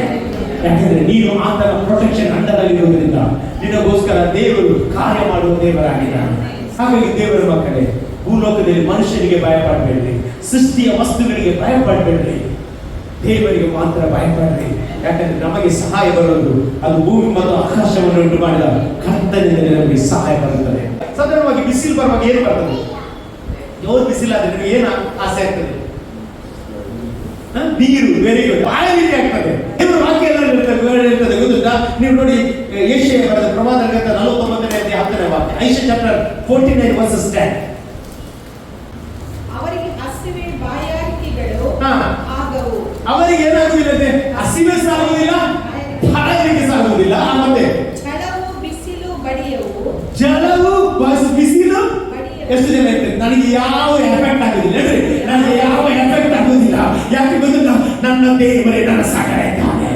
ಯಾಕಂದ್ರೆ ನೀನು ಆತನ ಪ್ರೊಟೆಕ್ಷನ್ ಅಂಡರಲ್ಲಿ ಇರುವುದರಿಂದ ನಿನಗೋಸ್ಕರ ದೇವರು ಕಾರ್ಯ ಮಾಡುವ ದೇವರಾಗಿದ್ದಾನೆ. ಹಾಗಾಗಿ ದೇವರ ಮಕ್ಕಳೇ, ಭೂಲೋಕದಲ್ಲಿ ಮನುಷ್ಯನಿಗೆ ಭಯಪಡಬೇಡ್ರಿ, ಸೃಷ್ಟಿಯ ವಸ್ತುಗಳಿಗೆ ಭಯಪಡಬೇಡ್ರಿ, ದೇವರಿಗೆ ಮಾತ್ರ ಭಯಪಡ್ರಿ. ಯಾಕಂದ್ರೆ ನಮಗೆ ಸಹಾಯ ಬರೋದು ಅದು ಭೂಮಿ ಮತ್ತು ಆಕಾಶವನ್ನು ಉಂಟು ಮಾಡಿದ ಕರ್ತನಿಂದಲೇ ನಮಗೆ ಸಹಾಯ ಬರುತ್ತದೆ. ಸಾಧಾರಣವಾಗಿ ಬಿಸಿಲು ಬರುವಾಗ ಏನು ಬರ್ತದೆ? ಜೋರು ಬಿಸಿಲಾದ್ರೆ ನಿಮಗೆ ಏನು ಆಸೆ ಆಗ್ತದೆ? ನೀರು. Very good. ಆಯ ರೀತಿ ಆಗ್ತದೆ. ದೇವರ ವಾಕ್ಯ ಎಲ್ಲ ಇರ್ತದೆ ಗೊತ್ತುಂಟಾ? ನೀವು ನೋಡಿ, ಯೆಶಾಯ ಬರೆದ ಪ್ರವಾದನ ಗ್ರಂಥ 49ನೇ ಅಧ್ಯಾಯ 10ನೇ ವಾಕ್ಯ, ಐಷಾಯ ಚಾಪ್ಟರ್ 49 ವರ್ಸಸ್ 10. ಅವರಿಗೆ ಹಸಿವೆ ಬಾಯಾರಿಕೆಗಳು ಆಗವು. ಅವರಿಗೆ ಏನಾಗುವುದಿಲ್ಲ? ಹಸಿವೆ ಸಾಗುವುದಿಲ್ಲ, ಬಾಯಾರಿಕೆ ಸಾಗುವುದಿಲ್ಲ. ಮತ್ತೆ ಜಲವು ಬಿಸಿಲು ಬಡಿಯವು. ಜಲವು ಬಿಸಿಲು ಎಷ್ಟು ಜನ ಇರ್ತದೆ? ನನಗೆ ಯಾವ ಎಫೆಕ್ಟ್ ಆಗುದಿಲ್ಲ. ನನಗೆ ಯಾವ ಎಫೆಕ್ಟ್ ಆಗುದಿಲ್ಲ. ಯಾಕೆ ಗೊತ್ತಿಲ್ಲ? ನನ್ನ ದೇವರೇ ನನ್ನ ಸಹಾಯ ಇದ್ದಾನೆ.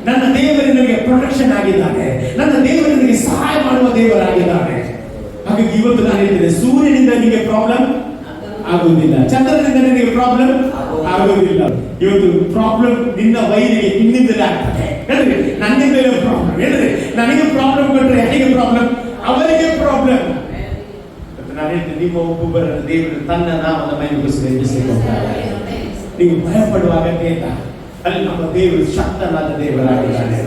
ನನ್ನ ದೇವರೇ ನನಗೆ ಪ್ರೊಟೆಕ್ಷನ್ ಆಗಿದ್ದಾನೆ. ನನ್ನ ದೇವರೇ ನನಗೆ ಸಹಾಯ ಮಾಡುವ ದೇವರಾಗಿದ್ದಾನೆ. ಹಾಗಾಗಿ ಇವತ್ತು ನಾನು ಹೇಳ್ತೇನೆ, ಸೂರ್ಯನಿಂದ ನಿಮಗೆ ಪ್ರಾಬ್ಲಮ್ ಆಗುವುದಿಲ್ಲ, ಚಂದ್ರನಿಂದ ನಿನಗೆ ಪ್ರಾಬ್ಲಮ್ ಆಗುವುದಿಲ್ಲ. ಇವತ್ತು ಪ್ರಾಬ್ಲಮ್ ನಿನ್ನ ವೈರಿಗೆ ನಿನ್ನಿಂದಲೇ ಆಗ್ತದೆ. ಹೇಳಿದ್ರೆ ನನ್ನಿಂದಲೇ ಪ್ರಾಬ್ಲಮ್. ಹೇಳಿದ್ರೆ ನನಗೆ ಪ್ರಾಬ್ಲಮ್ ಕೊಟ್ಟರೆ ಯಾರಿಗೆ ಪ್ರಾಬ್ಲಮ್? ಅವರಿಗೆ ಪ್ರಾಬ್ಲಮ್. ನಾನು ಹೇಳ್ತೇನೆ, ನಿಮ್ಮ ಒಬ್ಬೊಬ್ಬರ ದೇವರು ತನ್ನ ನಾಮದ ಮಹಿಮೆಗೋಸ್ಕರ ಎಬ್ಬಿಸಿಕೊಳ್ತಾರೆ. ನೀವು ಭಯಪಡುವ ಅಗತ್ಯ ಇಲ್ಲ. ಅಲ್ಲಿ ನಮ್ಮ ದೇವರು ಶಕ್ತನಾದ ದೇವರಾಗಿದ್ದಾನೆ.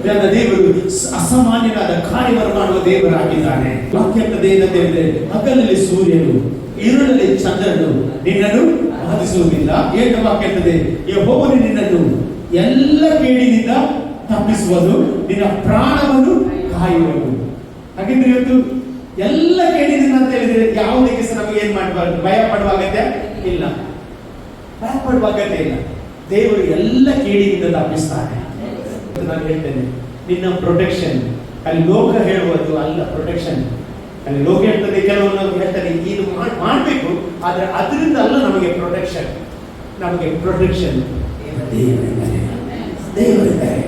ನನ್ನ ದೇವರು ಅಸಾಮಾನ್ಯನಾದ ಕಾರ್ಯವನ್ನು ಮಾಡುವ ದೇವರಾಗಿದ್ದಾನೆ. ವಾಕ್ಯದ ಏನಂತ ಹೇಳಿದ್ರೆ, ಹಗಲಲ್ಲಿ ಸೂರ್ಯನು, ഇരുಳಲ್ಲಿ ಚಂದ್ರನು ನಿನ್ನನ್ನು ಬಾಧಿಸುವುದಿಲ್ಲ. ಏನು ವಾಕ್ಯ ಹೇಳ್ತದೆ? ಯೆಹೋವನು ನಿನ್ನನ್ನು ಎಲ್ಲ ಕೇಡಿನಿಂದ ತಪ್ಪಿಸುವುದು, ನಿನ್ನ ಪ್ರಾಣವನ್ನು ಕಾಯುವುದು. ಹಾಗಿದ್ರೆ ಇವತ್ತು ಎಲ್ಲ ಕೇಡಿನಿಂದ ಅಂತ ಹೇಳಿದ್ರೆ ಯಾವುದಕ್ಕೆ ಸಹ ನಮಗೆ ಏನ್ ಮಾಡಬಾರ್ದು? ಭಯ ಪಡುವ ಅಗತ್ಯ ಇಲ್ಲ, ಭಯ ಪಡುವ ಅಗತ್ಯ ಇಲ್ಲ. ದೇವರು ಎಲ್ಲ ಕೇಡಿನಿಂದ ತಪ್ಪಿಸ್ತಾನೆ. ನಾನು ಹೇಳ್ತೇನೆ, ನಿನ್ನ ಪ್ರೊಟೆಕ್ಷನ್ ಅಲ್ಲಿ ಲೋಕ ಹೇಳುವುದು ಅಲ್ಲ. ಪ್ರೊಟೆಕ್ಷನ್ ಅಲ್ಲಿ ಲೋಕ ಹೇಳ್ತದೆ, ಕೆಲವೊಂದು ಹೇಳ್ತಾರೆ ಇದು ಮಾಡಬೇಕು, ಆದ್ರೆ ಅದರಿಂದ ಅಲ್ಲ ನಮಗೆ ಪ್ರೊಟೆಕ್ಷನ್. ನಮಗೆ ಪ್ರೊಟೆಕ್ಷನ್ ದೇವರಿದ್ದಾರೆ.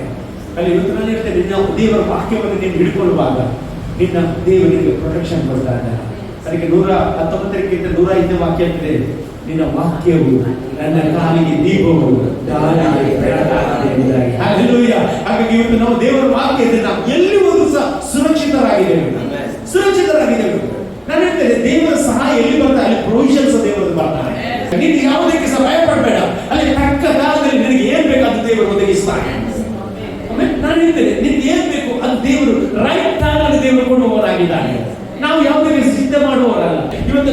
ಅಲ್ಲಿ ಇವತ್ತು ನಾನು ಹೇಳ್ತೇನೆ, ನಿನ್ನ ದೇವರ ವಾಕ್ಯವನ್ನು ನೀನು ಹಿಡ್ಕೊಳ್ಳುವಾಗ ನಿನ್ನ ದೇವರಿಗೆ ಪ್ರೊಟೆಕ್ಷನ್ ಕೊಡ್ತಾ ಇದ್ದಾರೆ. ಅದಕ್ಕೆ 119ಕ್ಕಿಂತ 105 ವಾಕ್ಯ ಇರ್ತದೆ, ನಿನ್ನ ವಾಕ್ಯವು ನನ್ನ ಕಾಲಿಗೆ ದೀಪವು ದಾರಿಗೆ ಬೆಳಕಾಗಿದೆ. ಹಲ್ಲೆಲೂಯಾ. ಹಾಗಾಗಿ ಇವತ್ತು ನಾವು ದೇವರ ವಾಕ್ಯದಿಂದ ನಾವು ಎಲ್ಲಿ ಹೋದರೂ ಸಹ ಸುರಕ್ಷಿತರಾಗಿದ್ದೇವೆ. ನಾನು ಹೇಳ್ತೇನೆ, ದೇವರ ಸಹಾಯ ಎಲ್ಲಿ ಬರ್ತಾರೆ ಅಲ್ಲಿ ಪ್ರೊವಿಷನ್ಸ್ ದೇವರು ಬರ್ತಾರೆ. ನೀನು ಯಾವುದಕ್ಕೆ ಸಹ ಭಯ ಪಡಬೇಡ. ಅಲ್ಲಿ ತಕ್ಕ ಕಾಲದಲ್ಲಿ ನಿನಗೆ ಏನ್ ಬೇಕು ಅದು ದೇವರು ಒದಗಿಸ್ತಾನೆ. ನಾನು ಹೇಳ್ತೇನೆ, ನಿನ್ಗೆ ಏನ್ ಬೇಕು ಅದು ದೇವರು ರೈಟ್ ಟೈಮಲ್ಲಿ ದೇವರು ಕೊಡುವವರಾಗಿದ್ದಾನೆ. ನಾವು ಯಾವುದಕ್ಕೆ ಸಿದ್ಧ ಮಾಡುವವರಲ್ಲ. ಇವತ್ತು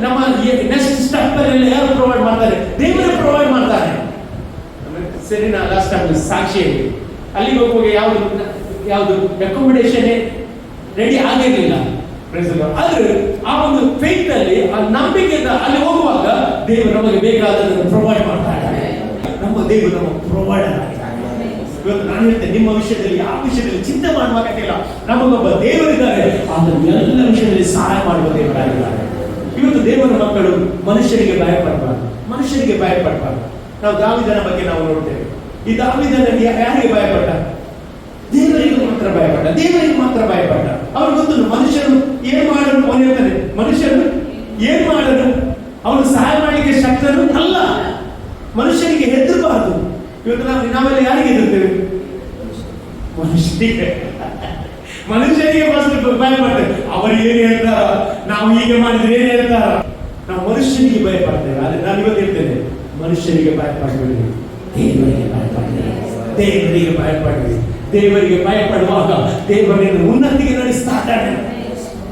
ನಮ್ಮ ನೆಕ್ಸ್ಟ್ ಸ್ಟೆಪ್ ಅಲ್ಲಿ ಯಾರು ಪ್ರೊವೈಡ್ ಮಾಡ್ತಾರೆ? ದೇವರೇ ಪ್ರೊವೈಡ್ ಮಾಡ್ತಾರೆ. ಸರಿ, ನಾ ಲಾಸ್ಟ್ ಟೈಮ್ ಸಾಕ್ಷಿ ಅಲ್ಲಿಗೆ ಹೋಗುವಾಗ ಯಾವುದು ಅಕೊಮಿಡೇಷನ್ ರೆಡಿ ಆಗಿರಲಿಲ್ಲ. ಆದ್ರೆ ಆ ಒಂದು ಫೇತ್ ಅಲ್ಲಿ, ಆ ನಂಬಿಕೆಯಿಂದ ಅಲ್ಲಿ ಹೋಗುವಾಗ ದೇವರು ನಮಗೆ ಬೇಕಾದದನ್ನು ಪ್ರೊವೈಡ್ ಮಾಡ್ತಾ ಇದ್ದಾರೆ. ನಮ್ಮ ದೇವರು ನಮ್ಮ ಪ್ರೊವೈಡರ್ ಆಗಿದ್ದಾರೆ. ಇವತ್ತು ನಾನು ಹೇಳ್ತೇನೆ, ನಿಮ್ಮ ವಿಷಯದಲ್ಲಿ ಯಾವ ವಿಷಯದಲ್ಲಿ ಚಿಂತೆ ಮಾಡುವಾಗತ್ತಿಲ್ಲ. ನಮಗೊಬ್ಬ ದೇವರಿದ್ದಾರೆ, ಆದ್ರೆ ಎಲ್ಲ ವಿಷಯದಲ್ಲಿ ಸಹಾಯ ಮಾಡುವ ದೇವರಾಗಿದ್ದಾರೆ. ಇವತ್ತು ದೇವರ ಮಕ್ಕಳು ಮನುಷ್ಯರಿಗೆ ಭಯಪಡಬಾರ್ದು, ಮನುಷ್ಯರಿಗೆ ಭಯಪಡಬಾರ್ದು. ನಾವು ದಾವೀದನ ಬಗ್ಗೆ ನಾವು ನೋಡ್ತೇವೆ. ಈ ದಾವೀದನಿಗೆ ಯಾರಿಗೆ ಭಯಪಟ್ಟ? ದೇವರಿಗೆ ಮಾತ್ರ ಭಯಪಟ್ಟ, ದೇವರಿಗೆ ಮಾತ್ರ ಭಯಪಟ್ಟ. ಅವ್ರು ಗೊತ್ತು ಮನುಷ್ಯರು ಏನ್ ಮಾಡಲು, ಅವನು ಹೇಳ್ತಾನೆ ಮನುಷ್ಯರು ಏನ್ ಮಾಡಲು, ಅವನು ಸಹಾಯ ಮಾಡಲಿಕ್ಕೆ ಶಕ್ತರು ಅಲ್ಲ. ಮನುಷ್ಯನಿಗೆ ಹೆದರಬಾರದು. ಇವತ್ತು ನಾವೆಲ್ಲ ಯಾರಿಗೆ ಹೆದರ್ತೇವೆ? ಮನುಷ್ಯನಿಗೆ ಭಯಪಡ್ತೇವೆ. ಅವರು ಏನ್ ಹೇಳ್ತಾರ, ನಾವು ಹೀಗೆ ಮಾಡಿದ್ರೆ ಏನ್ ಹೇಳ್ತಾರ, ನಾವು ಮನುಷ್ಯನಿಗೆ ಭಯಪಡ್ತೇವೆ. ಆದ್ರೆ ನಾನು ಇವತ್ತು ಹೇಳ್ತೇನೆ, ಮನುಷ್ಯರಿಗೆ ಭಯಪಡಬೇಡಿ, ದೇವರಿಗೆ ಭಯಪಡಬೇಡಿ, ದೇವರಿಗೆ ಭಯಪಡಬೇಡಿ. ದೇವರಿಗೆ ಭಯಪಡುವಾಗ ದೇವರನ್ನು ಉನ್ನತಿಗೆ ನಡೆಸ್ತಾ ಇದ್ದಾನೆ.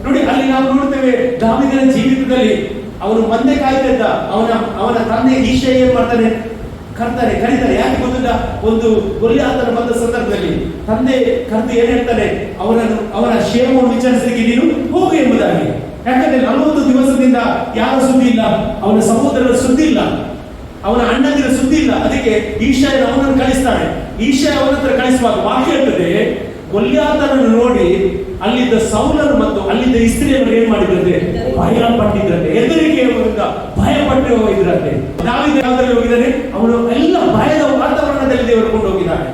ನೋಡಿ, ಅಲ್ಲಿ ನಾವು ನೋಡ್ತೇವೆ ದಾವೀದನ ಜೀವಿತದಲ್ಲಿ ಅವನು ಮಂದೆ ಕಾಯ್ತಿದ್ದ. ಅವನ ತಂದೆ ಈಶಾ ಏನ್ ಮಾಡ್ತಾನೆ, ಕರೀತಾರೆ. ಯಾಕೆ ಗೊತ್ತಿಲ್ಲ, ಒಂದು ಗೊಲ್ಯಾತನ ಬಂದ ಸಂದರ್ಭದಲ್ಲಿ ತಂದೆ ಕರೆದು ಏನ್ ಹೇಳ್ತಾನೆ, ಅವನ ಕ್ಷೇಮವನ್ನು ವಿಚಾರಿಸಲಿಕ್ಕೆ ನೀನು ಹೋಗು ಎಂಬುದಾಗಿ. ಯಾಕಂದ್ರೆ 40 ದಿವಸದಿಂದ ಯಾರ ಸುದ್ದಿ ಇಲ್ಲ, ಅವನ ಸಹೋದರರ ಸುದ್ದಿ ಇಲ್ಲ, ಅವನ ಅಣ್ಣಂದಿರ ಸುದ್ದಿ ಇಲ್ಲ. ಅದಕ್ಕೆ ಈಶಾ ಅವನನ್ನು ಕಳಿಸ್ತಾನೆ. ಈಶಾ ಅವನ ಹತ್ರ ಕಳಿಸುವಾಗ ವಾಕ್ಯ ಹೇಳ್ತದೆ, ಗೊಲ್ಯಾತನನ್ನು ನೋಡಿ ಅಲ್ಲಿದ್ದ ಸೌಲರು ಮತ್ತು ಅಲ್ಲಿದ್ದ ಇಸ್ತ್ರಿಯವರು ಏನ್ ಮಾಡಿದ್ರಂತೆ, ಭಯ ಪಟ್ಟಿದ್ರಂತೆ, ಹೆದರಿಕೆಯಿಂದ ಭಯಪಟ್ಟು ಹೋಗಿದ್ರಂತೆ. ದಾವೀದ ಯಾವ್ದ್ರಲ್ಲಿ ಹೋಗಿದ್ದಾನೆ, ಅವನು ಎಲ್ಲ ಭಯದ ವಾತಾವರಣದಲ್ಲಿ ದೇವರು ಕೊಂಡು ಹೋಗಿದ್ದಾನೆ.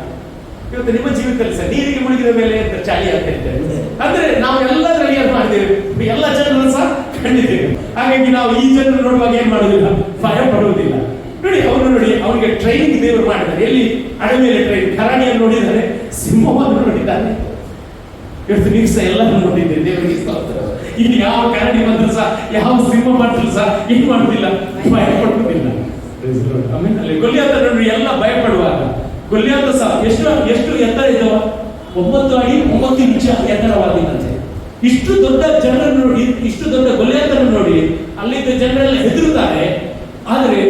ಇವತ್ತು ನಿಮ್ಮ ಜೀವಿತದಲ್ಲಿ ಸಹ ನೀರಿಗೆ ಮುಳುಗಿದ ಮೇಲೆ ಚಾಳಿ ಅಂತ ಹೇಳ್ತೇವೆ. ಅಂದ್ರೆ ನಾವು ಎಲ್ಲದರಲ್ಲಿ ಏನ್ ಮಾಡಿದ್ದೇವೆ, ಎಲ್ಲ ಜನರು ಸಹ ಕಂಡಿದ್ದೇವೆ. ಹಾಗಾಗಿ ನಾವು ಈ ಜನರು ನೋಡುವಾಗ ಏನ್ ಮಾಡುವುದಿಲ್ಲ, ಭಯ ಪಡುವುದಿಲ್ಲ. ನೋಡಿ, ಅವನು ನೋಡಿ, ಅವನಿಗೆ ಟ್ರೈನಿಂಗ್ ದೇವರು ಮಾಡಿದ್ದಾರೆ. ಎಲ್ಲಿ? ಅಡವಿಯಲ್ಲಿ ಟ್ರೈನ್. ಕರಾಣಿಯನ್ನು ನೋಡಿದ್ದಾರೆ, ಸಿಂಹವನ್ನು ನೋಡಿದ್ದಾನೆ. ಇವತ್ತು ನೀವು ಸಹ ಎಲ್ಲರೂ ನೋಡಿದ್ದೇವೆ. ದೇವರಿಗೆ ಸ್ತೋತ್ರ. ಇನ್ನು ಯಾವ ಕರಡಿ ಬಂದ್ರು ಸಹ, ಯಾವ ಸಿಂಹ ಮಾಡಿದ್ರು ಸಹ ಏನ್ ಮಾಡುದಿಲ್ಲ, ಭಯ ಪಡುವುದಿಲ್ಲ. ಆಮೇಲೆ ಗೊಲ್ಯಾತ ನೋಡಿ, ಎಲ್ಲ ಭಯ ಪಡುವಾಗ ಗೊಲ್ಯಾತ ಸಹ ಎಷ್ಟು ಎತ್ತರ ಇದ್ದವ, 9 ಅಡಿ 9 ಇಂಚ ಎತ್ತರವಾಗಿದ್ದಂತೆ. ಇಷ್ಟು ದೊಡ್ಡ ಜನರನ್ನು ನೋಡಿ, ಇಷ್ಟು ದೊಡ್ಡ ಗೊಲ್ಯಾತನನ್ನು ನೋಡಿ ಅಲ್ಲಿದ್ದ ಜನರೆಲ್ಲ ಹೆದರುತ್ತಾರೆ. ಆದರೆ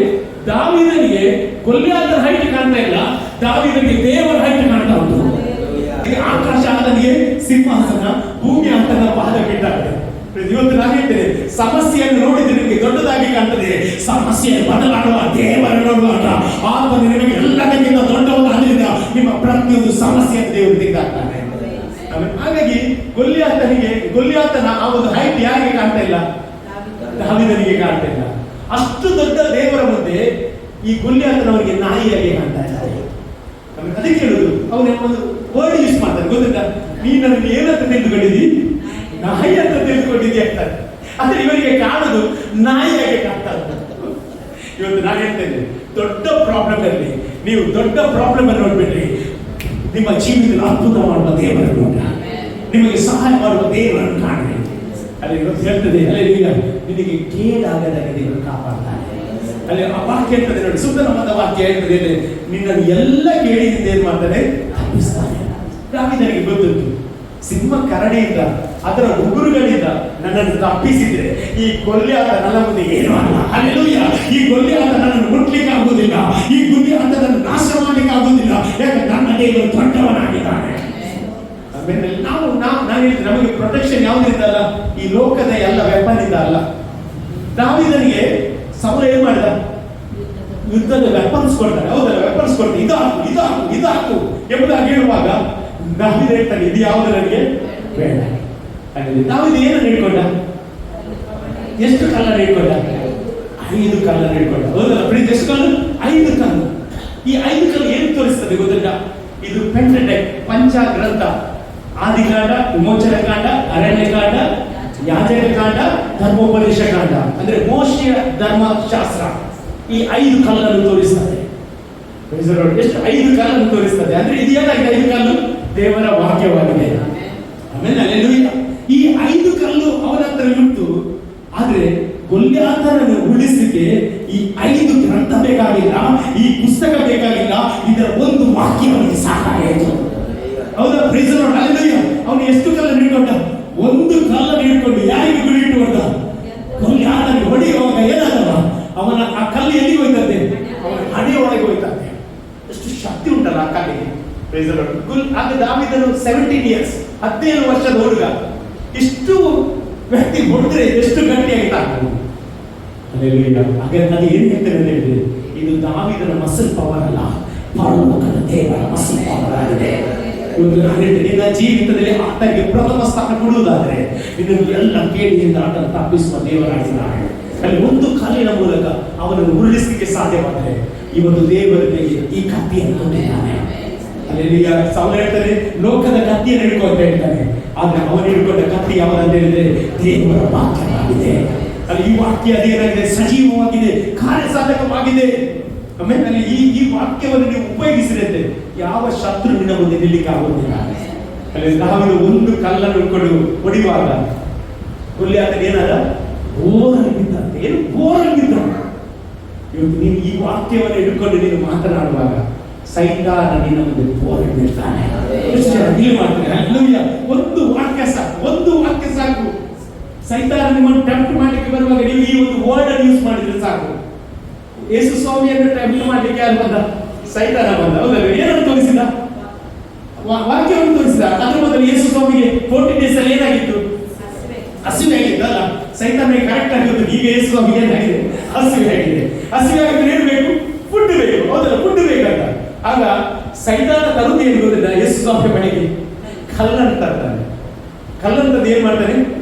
ದಾವೀದನಿಗೆ ಗೊಲ್ಯಾತನ ಹೈಟ್ ಕಾಣ್ತಾ ಇಲ್ಲ, ದಾವೀದನಿಗೆ ದೇವರ ಹೈಟ್ ಕಾಣ್ತಾ ಉಂಟು. ಆಕಾಶ ಆತನಿಗೆ ಸಿಂಹಾಸನ, ಭೂಮಿ ಆತನ ಪಾದ ಬಿಟ್ಟಾಗಿದೆ. ಇವತ್ತು ನಾನು ಹೇಳ್ತೇನೆ, ಸಮಸ್ಯೆಯನ್ನು ನೋಡಿದ್ರೆ ನಿಮಗೆ ದೊಡ್ಡದಾಗಿ ಕಾಣ್ತದೆ, ಸಮಸ್ಯೆಯನ್ನು ಬದಲಾಡುವ ದೇವರನ್ನು ನೋಡುವಾಗ ಆತನು ನಿಮಗೆ ಎಲ್ಲದಕ್ಕಿಂತ ದೊಡ್ಡವನಾದ್ರಿಂದ ನಿಮ್ಮ ಪ್ರತಿಯೊಂದು ಸಮಸ್ಯೆಯನ್ನು ದೇವರು ತೆಗೆದಾಕ್ತಾನೆ. ಹಾಗಾಗಿ ಗೊಲ್ಯಾತನ ಆ ಒಂದು ಹೈಟ್ ಯಾರಿಗೆ ಕಾಣ್ತಾ ಇಲ್ಲ, ದಾವೀದನಿಗೆ ಕಾಣ್ತಾ ಇಲ್ಲ. ಅಷ್ಟು ದೊಡ್ಡ ದೇವರ ಮುಂದೆ ಈ ಗೊಲ್ಯಾತನವರಿಗೆ ನಾಯಿಯಾಗಿ ಕಾಣ್ತಾ ಇದ್ದಾರೆ. ಅದಕ್ಕೆ ಹೇಳುದು, ಅವನ ಒಂದು ವರ್ಡ್ ಯೂಸ್ ಮಾಡ್ತಾರೆ, ಗೊತ್ತಿಲ್ಲ, ನೀನು ನನಗೆ ಏನಂತ ತಿಳಿದುಕೊಂಡಿದ್ದಿ, ನಾಯಿ ಅಂತ ತಿಳಿದುಕೊಂಡಿದ್ದಿ ಅಂತಾರೆ. ಆದ್ರೆ ಇವರಿಗೆ ಕಾಣುದು ನಾಯಿಯಾಗಿ ಕಾಣ್ತಾ ಇದ್ದಾರೆ. ಇವತ್ತು ನಾನು ಹೇಳ್ತೇನೆ, ದೊಡ್ಡ ಪ್ರಾಬ್ಲಮ್ ಅಲ್ಲಿ ನೀವು ದೊಡ್ಡ ಪ್ರಾಬ್ಲಮ್ ಅನ್ನು ನೋಡ್ಬಿಟ್ರಿ, ನಿಮ್ಮ ಜೀವಿತದಲ್ಲಿ ಅದ್ಭುತ ಮಾಡುವ ದೇವರನ್ನು ನೋಡ, ನಿಮಗೆ ಸಹಾಯ ಮಾಡುವ ದೇವರನ್ನು ಕಾಣಿ. ಅಲ್ಲಿ ಇವತ್ತು ಹೇಳ್ತದೆ, ನಿನಗೆ ಕೇಡಾಗದಾಗೆ ದೇವರು ಕಾಪಾಡ್ತಾನೆ. ಅಲ್ಲಿ ಆ ವಾಕ್ಯ ಹೇಳ್ತದೆ ನೋಡಿ, ಸುಂದರವಾದ ವಾಕ್ಯ ಹೇಳ್ತದೆ, ನಿನ್ನನ್ನು ಎಲ್ಲ ಕೇಳಿದಿಂದ ಏನ್ ಮಾಡ್ತಾನೆ, ತಪ್ಪಿಸ್ತಾನೆ. ದಾವೀದನಿಗೆ ಗೊತ್ತುಂಟು, ಸಿಂಹ ಕರಡಿಯಿಂದ ಅದರ ಉಗುರುಗಳಿಂದ ನನ್ನನ್ನು ತಪ್ಪಿಸಿದ್ರೆ ಈ ಗೊಲ್ಯಾತ ನನ್ನ ಮುಂದೆ ಏನು ಅಲ್ಲ. ಹಲ್ಲೆಲೂಯ. ಈ ಗೊಲ್ಯಾತ ನನ್ನನ್ನು ಮುಟ್ಲಿಕ್ಕೆ ಆಗುವುದಿಲ್ಲ, ಈ ಗೊಲ್ಯಾತ ನನ್ನ ನಾಶ ಮಾಡ್ಲಿಕ್ಕೆ ಆಗುವುದಿಲ್ಲ. ಯಾಕಂದ್ರೆ ನನ್ನ ದೇವರು ದೊಡ್ಡವನಾಗಿದ್ದಾನೆ. ಆಮೇಲೆ ನಮಗೆ ಪ್ರೊಟೆಕ್ಷನ್ ಯಾವುದರಿಂದ ಅಲ್ಲ, ಈ ಲೋಕದ ಎಲ್ಲ ವೆಪನ್ ಇಂದ ಅಲ್ಲ. ದಾವೀದನಿಗೆ ಸೌಲ ಏನ್ ಮಾಡಿದ, ಯುದ್ಧದ ವೆಪನ್ಸ್ ಕೊಡ್ತಾರೆ, ಹೌದಲ್ಲ, ವೆಪನ್ಸ್ ಕೊಡ್ತಾರೆ, ಇದಾಕು ಎಂಬುದಾಗಿ ಹೇಳುವಾಗ ದಾವೀದ ಹೇಳ್ತಾನೆ, ಇದು ಯಾವುದು ನನಗೆ ಬೇಡ. ದಾವೀದ ಏನನ್ನು ಹಿಡ್ಕೊಂಡ, ಎಷ್ಟು ಕಲ್ಲನ್ನು ಹಿಡ್ಕೊಂಡ, 5 ಕಲ್ಲನ್ನು ಹಿಡ್ಕೊಂಡ, ಹೌದಲ್ಲ ಪ್ರೀತಿ, ಎಷ್ಟು ಕಲ್ಲು, 5 ಕಲ್ಲು. ಈ 5 ಕಲ್ಲು ಏನು ತೋರಿಸ್ತದೆ ಗೊತ್ತಿಲ್ಲ, ಇದು ಪೆಂಟೆಟೆಕ್ ಪಂಚಗ್ರಂಥ, ಆದಿಕಾಂಡ, ವಿಮೋಚನ ಕಾಂಡ, ಅರಣ್ಯಕಾಂಡ, ಯಾಜಕ ಕಾಂಡ, ಧರ್ಮೋಪದೇಶ ಕಾಂಡ, ಅಂದ್ರೆ ಮೋಶೆಯ ಧರ್ಮಶಾಸ್ತ್ರ. ಈ 5 ಕಲ್ಲನ್ನು ತೋರಿಸ್ತದೆ. ಎಷ್ಟು 5 ಕಲ್ಲನ್ನು ತೋರಿಸ್ತದೆ ಅಂದ್ರೆ ಇದು ಏನಾಗಿದೆ, 5 ಕಲ್ಲು ದೇವರ ವಾಕ್ಯವಾಗಿದೆ. ಆಮೇಲೆ ಹಲ್ಲೆಲೂಯ. ಈ 5 ಕಲ್ಲು ಅವನ ಹತ್ರ ಉಂಟು. ಆದ್ರೆ ಗೊಲ್ಯಾತನನ್ನು ಉಳಿಸಲಿಕ್ಕೆ ಈ 5 ಗ್ರಂಥ ಬೇಕಾಗಿಲ್ಲ, ಈ ಪುಸ್ತಕ ಬೇಕಾಗಿಲ್ಲ, ಇದರ ಒಂದು ವಾಕ್ಯ ಅವನಿಗೆ ಸಾಕಾಯಿತು. ಹೌದಾ, ಪ್ರೈಸ್ ದಿ ಲಾರ್ಡ್, ಹಲ್ಲೆಲೂಯ. ಅವನು ಎಷ್ಟು ಕಲ್ಲನ್ನು ಹಿಡ್ಕೊಂಡ, 1 ಕಲ್ಲನ್ನು ಹಿಡ್ಕೊಂಡು ಯಾರಿಗೆ ಗುರಿ ಇಟ್ಟುಕೊಂಡ, ಗೊಲ್ಯಾತನಿಗೆ ಹೊಡೆಯುವಾಗ ಏನಾದವ, ಅವನ ಆ ಕಲ್ಲು ಎಲ್ಲಿಗೆ ಹೋಯ್ತಂತೆ, ಅವನ ಹಣೆಯ ಒಳಗೆ ಹೋಯ್ತಂತೆ. ಎಷ್ಟು ಶಕ್ತಿ ಉಂಟಲ್ಲ ಆ ಕಲ್ಲಿಗೆ. Praise the Lord. ಆಗ ದಾವೀದನು 17 ಇಯರ್ಸ್, 17 ವರ್ಷದ ಹುಡುಗ, ಇಷ್ಟು ವ್ಯಕ್ತಿ ಹೊಡೆದ್ರೆ ಎಷ್ಟು ಗಟ್ಟಿಯಾಗಿ ತಾಗ್ತದೆ. ಹಾಗಾದ್ರೆ ನಾನು ಏನ್ ಹೇಳ್ತೇನೆ ಅಂತ ಹೇಳಿದ್ರೆ, ಇದು ದಾವೀದನ ಮಸಲ್ ಪವರ್ ಅಲ್ಲ, ಪರಲೋಕದ ದೇವರ ಮಸಲ್ ಪವರ್ ಆಗಿದೆ. ಇವತ್ತು ನಾನು ಹೇಳ್ತೇನೆ, ನಿನ್ನ ಜೀವಿತದಲ್ಲಿ ಆತನಿಗೆ ಪ್ರಥಮ ಸ್ಥಾನ ಕೊಡುವುದಾದ್ರೆ ಇದನ್ನು ಎಲ್ಲ ಕೇಳಿಯಿಂದ ಆತನ ತಪ್ಪಿಸುವ ದೇವರಾಗಿದ್ದಾನೆ. ಅಲ್ಲಿ ಒಂದು ಕಾಲಿನ ಮೂಲಕ ಅವನನ್ನು ಉರುಳಿಸಲಿಕ್ಕೆ ಸಾಧ್ಯವಾದರೆ ಇವತ್ತು ದೇವರಿಗೆ ಈ ಕತ್ತಿಯನ್ನು ಕೊಟ್ಟಿದ್ದಾನೆ. ಅಲ್ಲಿ ಸೌಲ ಹೇಳ್ತಾನೆ, ಲೋಕದ ಕತ್ತಿಯನ್ನು ಹಿಡ್ಕೊ ಅಂತ ಹೇಳ್ತಾನೆ. ಆದ್ರೆ ಅವನು ಹಿಡ್ಕೊಂಡ ಕತ್ತಿ ಯಾವ್ದಂತ ಹೇಳಿದ್ರೆ ದೇವರ ವಾಕ್ಯವಾಗಿದೆ. ಅಲ್ಲಿ ಈ ವಾಕ್ಯ ಅದೇನಾಗಿದೆ, ಸಜೀವವಾಗಿದೆ, ಕಾರ್ಯಸಾಧಕವಾಗಿದೆ. ಆಮೇಲೆ ಈ ವಾಕ್ಯವನ್ನು ನೀವು ಉಪಯೋಗಿಸಿದ್ರೆ ಯಾವ ಶತ್ರು ನಿನ್ನ ಮುಂದೆ ನಿಲ್ಲಿಕ್ಕೆ ಆಗುವುದಿಲ್ಲ. ಅಲ್ಲಿ ನಾವು ಒಂದು ಕಲ್ಲನ್ನು ಹಿಡ್ಕೊಂಡು ಹೊಡಿಯುವಾಗ ಹುಲ್ಲಿ ಆತನ ಏನಾದ ಬೋರಂಗಿದ್ದ, ಏನು ಬೋರಂಗಿದ್ದ. ಇವತ್ತು ನೀನು ಈ ವಾಕ್ಯವನ್ನು ಹಿಡ್ಕೊಂಡು ನೀನು ಮಾತನಾಡುವಾಗ ಸೈತಾನ ನಿನ್ನ ಮುಂದೆ ಬೋರಂಗಿರ್ತಾನೆ. ಒಂದು ವಾಕ್ಯ ಸಾಕು, ಒಂದು ವಾಕ್ಯ ಸಾಕು. ಸೈತಾನ ನಿಮ್ಮನ್ನು ಟೆಂಪ್ಟ್ ಮಾಡಲಿಕ್ಕೆ ಬರುವಾಗ ನೀವು ಈ ಒಂದು ವರ್ಡ್ ಅನ್ನು ಯೂಸ್ ಮಾಡಿದ್ರೆ ಸಾಕು. ಯೇಸು ಸ್ವಾಮಿಯನ್ನು ಟೆಂಪ್ಟ್ ಮಾಡಲಿಕ್ಕೆ ಯಾರು ಬಂದ? ಸೈತಾನ ಬಂದ. ಹೌದಲ್ಲ? ಏನನ್ನು ತೋರಿಸಿದ? ವಾಕ್ಯವನ್ನು ತೋರಿಸಿದ. ಅದ್ರ ಮೊದಲು ಯೇಸು ಸ್ವಾಮಿಗೆ 40 days ಅಲ್ಲಿ ಏನಾಗಿತ್ತು? ಹಸಿವೆ ಆಗಿದ್ದಲ್ಲ. ಸೈತಾನಿಗೆ ಕರೆಕ್ಟ್ ಆಗಿತ್ತು. ಈಗ ಯೇಸು ಸ್ವಾಮಿಗೆ ಏನಾಗಿದೆ? ಹಸಿವೆ ಆಗಿದೆ. ಹಸಿವೆ ಆಗಿದ್ರೆ ಏನು ಬೇಕು? ಫುಡ್ ಬೇಕು. ಹೌದಲ್ಲ? ಫುಡ್ ಬೇಕಂತ. ಆಗ ಸೈತಾನ ತರುವುದು ಏನು ಗೊತ್ತಿಲ್ಲ, ಯೇಸು ಸ್ವಾಮಿ ಮನೆಗೆ ಕಲ್ಲನ್ನು ತರ್ತಾನೆ. ಕಲ್ಲಂತದ್ದು ಏನ್ ಮಾಡ್ತಾನೆ?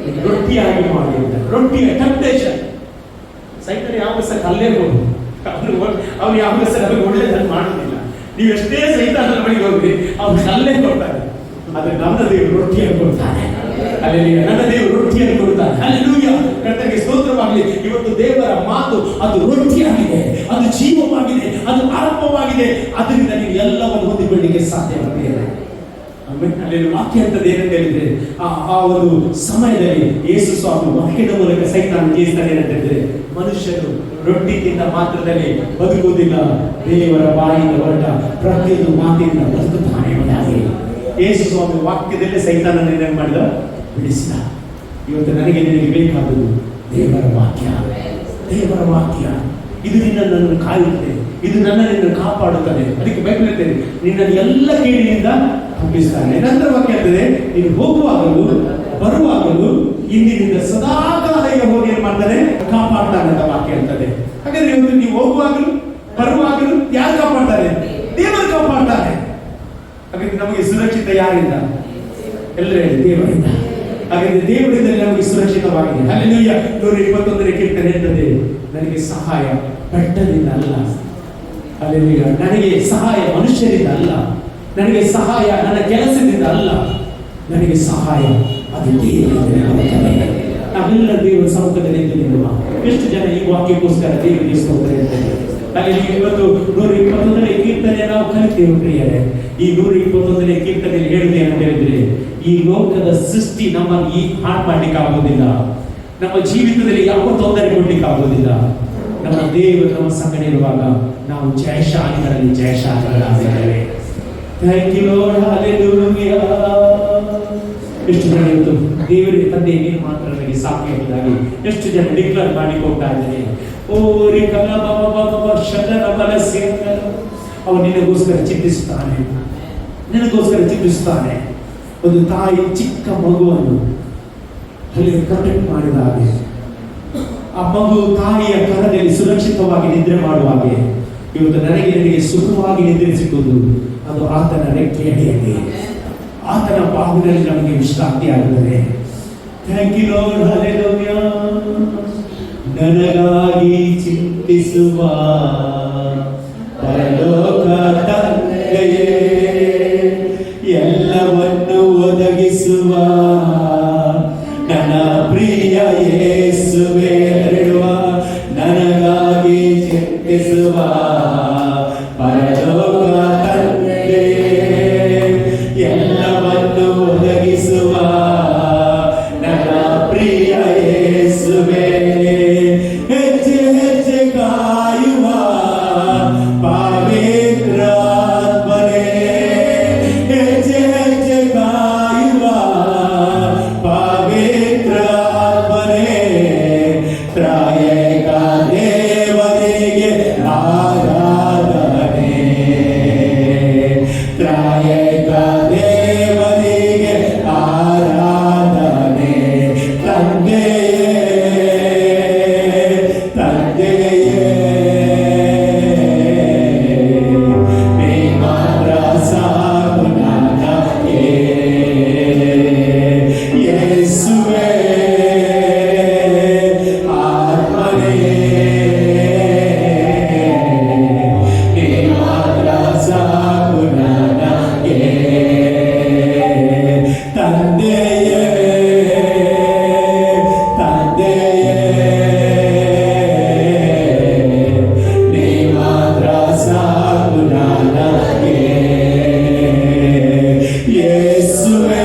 ರೊಟ್ಟಿಯಾಗಿ ಮಾಡಿ ಅಂತ. ರೊಟ್ಟಿಯ ಟೆಂಪ್ಟೇಷನ್. ಸೈತಾನ ಯಾವ ಸಹ ಕಲ್ಲೇ ಹೋಗುದು. ಅವ್ನು ಯಾವ ಸಹ ನಮಗೆ ಒಳ್ಳೆದನ್ನು ಮಾಡುದಿಲ್ಲ. ನೀವು ಎಷ್ಟೇ ಸೈತಾನನ ಬಳಿಗೆ ಹೋಗ್ರಿ, ಅವ್ನು ಕಲ್ಲೇ ಕೊಡ್ತಾನೆ. ಆದ್ರೆ ನನ್ನ ದೇವರು ರೊಟ್ಟಿಯನ್ನು ಕೊಡ್ತಾನೆ. ಅಲ್ಲಿ ನನ್ನ ದೇವರು ರೊಟ್ಟಿಯನ್ನು ಕೊಡ್ತಾನೆ. ಹಲ್ಲೆಲೂಯಾ, ಕರ್ತನಿಗೆ ಸ್ತೋತ್ರವಾಗಲಿ. ಇವತ್ತು ದೇವರ ಮಾತು ಅದು ರೊಟ್ಟಿಯಾಗಿದೆ, ಅದು ಜೀವವಾಗಿದೆ, ಅದು ಆತ್ಮವಾಗಿದೆ. ಅದರಿಂದ ನೀವು ಎಲ್ಲವನ್ನು ಹೊಂದಿಕೊಳ್ಳಲಿಕ್ಕೆ ಸಾಧ್ಯವಾಗಿದೆ. ಅಲ್ಲಿ ವಾಕ್ಯ ಅಂತದ್ದು ಏನಂತ ಹೇಳಿದ್ರೆ, ಆ ಒಂದು ಸಮಯದಲ್ಲಿ ಯೇಸು ಸ್ವಾಮಿ ವಾಕ್ಯದ ಮೂಲಕ ಸೈತಾನ ಜಯಿಸ್ತಾನೆ ಏನಂತ ಹೇಳಿದ್ರೆ, ಮನುಷ್ಯರು ರೊಟ್ಟಿ ತಿಂದ ಮಾತ್ರದಲ್ಲಿ ಬದುಕುವುದಿಲ್ಲ, ದೇವರ ಬಾಯಿಂದ ಹೊರಟ ಪ್ರತಿಯೊಂದು ಮಾತಿನಿಂದ ಬದುಕುತ್ತಾನೆ ಎಂಬುದಾಗಿ ಯೇಸು ಸ್ವಾಮಿ ವಾಕ್ಯದಲ್ಲೇ ಸೈತಾನನ ಏನ್ ಮಾಡಿದ? ಬಿಡಿಸಿದ. ಇವತ್ತು ನನಗೆ ನಿನಗೆ ಬೇಕಾದದ್ದು ದೇವರ ವಾಕ್ಯ. ದೇವರ ವಾಕ್ಯ ಇದು ನಿನ್ನನ್ನು ಕಾಯುತ್ತದೆ, ಇದು ನನ್ನನ್ನು ಕಾಪಾಡುತ್ತದೆ. ಅದಕ್ಕೆ ಬೈಬಲ್ ಹೇಳ್ತೇನೆ, ನಿನ್ನನ್ನು ಎಲ್ಲ ಕೇಳಿನಿಂದ ತಪ್ಪಿಸ್ತಾನೆ. ನಂತರ ವಾಕ್ಯ ಹೇಳ್ತದೆ, ನೀನು ಹೋಗುವಾಗಲೂ ಬರುವಾಗಲೂ ಇಂದಿನಿಂದ ಸದಾಕಾಲ ಹೋಗಿ ಏನ್ ಮಾಡ್ತಾನೆ? ಕಾಪಾಡ್ತಾನೆ ಅಂತ ವಾಕ್ಯ ಹೇಳ್ತದೆ. ಹಾಗಾದ್ರೆ ಇವತ್ತು ನೀವು ಹೋಗುವಾಗಲೂ ಬರುವಾಗಲೂ ಯಾರು ಕಾಪಾಡ್ತಾರೆ? ದೇವರು ಕಾಪಾಡ್ತಾರೆ. ಹಾಗಾದ್ರೆ ನಮಗೆ ಸುರಕ್ಷಿತ ಯಾರಿಂದ? ಎಲ್ಲರೂ ಹೇಳಿ, ದೇವರಿಂದ. ಹಾಗಾದ್ರೆ ದೇವರಿಂದ ನಮಗೆ ಸುರಕ್ಷಿತವಾಗಿದೆ. ಹಲ್ಲೆಲೂಯಾ. 121ನೇ ಕೀರ್ತನೆ ಹೇಳ್ತದೆ, ನನಗೆ ಸಹಾಯ ಬೆಟ್ಟದಿಂದ ಅಲ್ಲ. ಹಲ್ಲೆಲೂಯಾ. ನನಗೆ ಸಹಾಯ ಮನುಷ್ಯರಿಂದ ಅಲ್ಲ, ನನಗೆ ಸಹಾಯ ನನ್ನ ಕೆಲಸದಿಂದ ಅಲ್ಲ, ನನಗೆ ಸಹಾಯ ಅದು ದೇವರಿಂದ. ನಾವೆಲ್ಲ ದೇವರ ಸಮ್ಮುಖದಲ್ಲಿ ನಿಲ್ಲುವ ಎಷ್ಟು ಜನ ಈ ವಾಕ್ಯಕ್ಕೋಸ್ಕರ ದೇವರಿಗೆ ಸ್ತೋತ್ರ ಹೇಳ್ತೇವೆ. ಹಾಗೆ ಇವತ್ತು 121ನೇ ಕೀರ್ತನೆ ನಾವು ಕಲಿತೇವೆ ಪ್ರಿಯರೇ. ಈ 121ನೇ ಕೀರ್ತನೆಯಲ್ಲಿ ಹೇಳುವುದೇನಂತ ಹೇಳಿದ್ರೆ, ಈ ಲೋಕದ ಸೃಷ್ಟಿ ನಮ್ಮನ್ನು ಈ ಹಾಳು ಮಾಡ್ಲಿಕ್ಕೆ ಆಗೋದಿಲ್ಲ, ನಮ್ಮ ಜೀವಿತದಲ್ಲಿ ಯಾವ ತೊಂದರೆ ಕೊಡ್ಲಿಕ್ಕೆ ಆಗೋದಿಲ್ಲ. ನಮ್ಮ ದೇವರು ನಮ್ಮ ಸಂಗಡ ಇರುವಾಗ ನಾವು ಜಯಶಾಲಿಗಳಲ್ಲಿ ಜಯಶಾಲಿಗಳಾಗಿದ್ದೇವೆ. Thank you lord, hallelujah. ಎಷ್ಟು ಜನ ಇವತ್ತು ದೇವರಿಗೆ ತಂದೆ ನೀನು ಮಾತ್ರ ನನಗೆ ಸಾಕು ಎಂಬುದಾಗಿ ಎಷ್ಟು ಜನ ಡಿಕ್ಲೇರ್ ಮಾಡ್ಲಿಕ್ಕೆ ಹೋಗ್ತಾ ಇದ್ದಾರೆ. ಓರಿ ಕಲ ಶತನ ಬಲಸ್ಯ. ಅವನು ನಿನಗೋಸ್ಕರ ಚಿಂತಿಸುತ್ತಾನೆ, ನಿನಗೋಸ್ಕರ ಚಿಂತಿಸುತ್ತಾನೆ. ಒಂದು ತಾಯಿ ಚಿಕ್ಕ ಮಗುವನ್ನು ಅಲ್ಲಿ ಪ್ರೊಟೆಕ್ಟ್ ಮಾಡಿದ ಹಾಗೆ, ಆ ಮಗು ತಾಯಿಯ ಕರದಲ್ಲಿ ಸುರಕ್ಷಿತವಾಗಿ ನಿದ್ರೆ ಮಾಡುವ ಹಾಗೆ ಇವತ್ತು ನನಗೆ ನಿನಗೆ ಸುಖವಾಗಿ ನಿದ್ರೆ ಸಿಕ್ಕುವುದು ಅದು ಆತನ ರೆಕ್ಕೆ ಅಡಿಯಲ್ಲಿ, ಆತನ ಬಾಹುದಲ್ಲಿ ನಮಗೆ ವಿಶ್ರಾಂತಿ ಆಗುತ್ತದೆ. Thank you lord, hallelujah. ನನಗಾಗಿ ಚಿಂತಿಸುವ ಪರಲೋಕ ತಂದೆಯೇ, ಎಲ್ಲವನ್ನು ಒದಗಿಸುವ ನನ್ನ ಪ್ರಿಯ ಯೇಸುವೇ, ನನಗಾಗಿ ಚಿಂತಿಸುವ ಪರಲೋಕ ತಂದೆಯೇ, ಎಲ್ಲವನ್ನು ಒದಗಿಸುವ ನನ್ನ ಪ್ರಿಯ ಯೇಸುವೇ, ಹೆಜ್ಜೆ ಹೆಜ್ಜೆ ಕಾಯುವ ಪವಿತ್ರಾತ್ಮನೇ, ಹೆಜ್ಜೆ ಹೆಜ್ಜೆ ಕಾಯುವ ಯೇಸುವೇ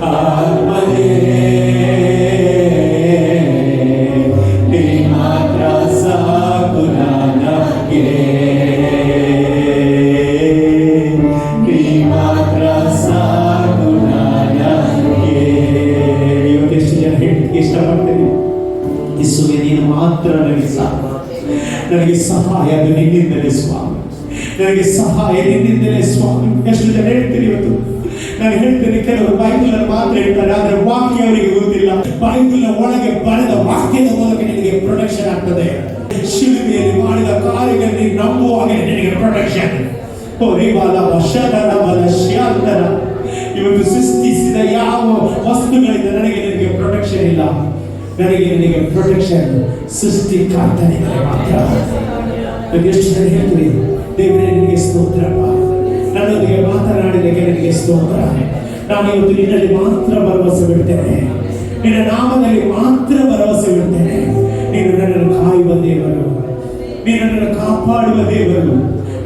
ಆತ್ಮನೇ ನೀ ಮಾತ್ರ ಸಾಕು ನನಗೆ ನೀ ಮಾತ್ರ ಸಾಕು ನನಗೆ ಇವತ್ತೆಷ್ಟು ಜನ ಹೇಳಲಿಕ್ಕೆ ಇಷ್ಟಪಡ್ತೇನೆ ಯೇಸುವೇ ನೀನು ಮಾತ್ರ ನನಗೆ ಸಾಕು ನನಗೆ ಸಹಾಯ ಅದು ನಿನ್ನಿಂದಲೇ ಸ್ವಾಮಿ ನನಗೆ ಸಹಾಯ ನಿನ್ನಿಂದಲೇ ಸ್ವಾಮಿ ಎಷ್ಟು ಜನ ಹೇಳ್ತೀರಿ ಇವತ್ತು ನಾನು ಹೇಳ್ತೇನೆ ಕೆಲವರು ಬೈಬಲ್ ಮಾತ್ರ ಹೇಳ್ತಾರೆ ಆದ್ರೆ ವಾಕ್ಯ ಅವರಿಗೆ ಗೊತ್ತಿಲ್ಲ ಬೈಬಲ್ ಒಳಗೆ ಬರೆದ ವಾಕ್ಯದ ಮೂಲಕ ನಿನಗೆ ಪ್ರೊಟೆಕ್ಷನ್ ಆಗ್ತದೆ ಶಿಲುಬೆಯಲ್ಲಿ ಮಾಡಿದ ಕಾರ್ಯಗಳಲ್ಲಿ ನಂಬುವಾಗ ನಿನಗೆ ಪ್ರೊಟೆಕ್ಷನ್ ಇವತ್ತು ಸೃಷ್ಟಿಸಿದ ಯಾವ ವಸ್ತುಗಳಿಂದ ನನಗೆ ನಿನಗೆ ಪ್ರೊಟೆಕ್ಷನ್ ಇಲ್ಲ ನನಗೆ ನಿನಗೆ ಪ್ರೊಟೆಕ್ಷನ್ ಸೃಷ್ಟಿಕರ್ತನಿಗೆ ಮಾತ್ರ ಎಷ್ಟು ಜನ ಹೇಳ್ತೀರಿ ದೇವರೇ ನಿನಗೆ ಸ್ತೋತ್ರಪ್ಪ ನನ್ನೊಂದಿಗೆ ಮಾತನಾಡಿದಕ್ಕೆ ನಿನಗೆ ಸ್ತೋತ್ರ ನಾನು ಇವತ್ತು ನಿನ್ನಲ್ಲಿ ಮಾತ್ರ ಭರವಸೆ ಬಿಡ್ತೇನೆ ನಿನ್ನ ನಾಮದಲ್ಲಿ ಮಾತ್ರ ಭರವಸೆ ಬಿಡ್ತೇನೆ ನೀನು ನನ್ನನ್ನು ಕಾಯುವ ದೇವರು ನೀನು ನನ್ನನ್ನು ಕಾಪಾಡುವ ದೇವರು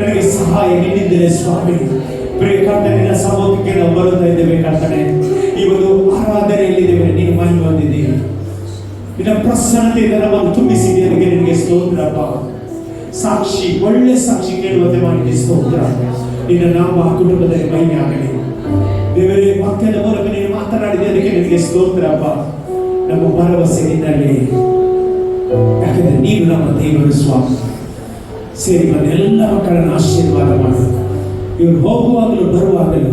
ನನಗೆ ಸಹಾಯ ನಿನ್ನಿಂದಲೇ ಸ್ವಾಮಿ ಪ್ರಿಯ ಕರ್ತನೇ ನಿನ್ನ ಸಮ್ಮುಖಕ್ಕೆ ನಾವು ಬರುತ್ತಾ ಇದ್ದೇವೆ ಕರ್ತನೇ ಈ ಒಂದು ಆರಾಧನೆಯಲ್ಲಿದ್ದೇವೆ ನೀನು ಮಹಿಮೆ ಹೊಂದಿದ್ದೀವಿ ನಿನ್ನ ಪ್ರಸನ್ನತೆಯಿಂದ ನಮ್ಮನ್ನು ತುಂಬಿಸಿದೆ ಅದಕ್ಕೆ ನಿನಗೆ ಸ್ತೋತ್ರಪ್ಪ ಸಾಕ್ಷಿ ಒಳ್ಳೆ ಸಾಕ್ಷಿ ಕೇಳುವಂತೆ ಮಾಡಿ ಸ್ತೋತ್ರ ನಿನ್ನ ನಾಮ ಕುಟುಂಬದಲ್ಲಿ ಮಹಿಮೆ ಆಗಲಿ ದೇವರೇ ವಾಕ್ಯದ ಮೂಲಕ ನೀನು ಮಾತನಾಡಿದೆ ಅದಕ್ಕೆ ನಿನಗೆ ಸ್ತೋತ್ರಪ್ಪ ನಮ್ಮ ಭರವಸೆ ನಿನ್ನಲ್ಲಿ ಯಾಕಂದ್ರೆ ನೀನು ನಮ್ಮ ದೇವರು ಸ್ವಾಮಿ ಸೇರಿ ಬಂದ ಎಲ್ಲ ಮಕ್ಕಳನ್ನು ಆಶೀರ್ವಾದ ಮಾಡು ಇವರು ಹೋಗುವಾಗಲೂ ಬರುವಾಗಲೂ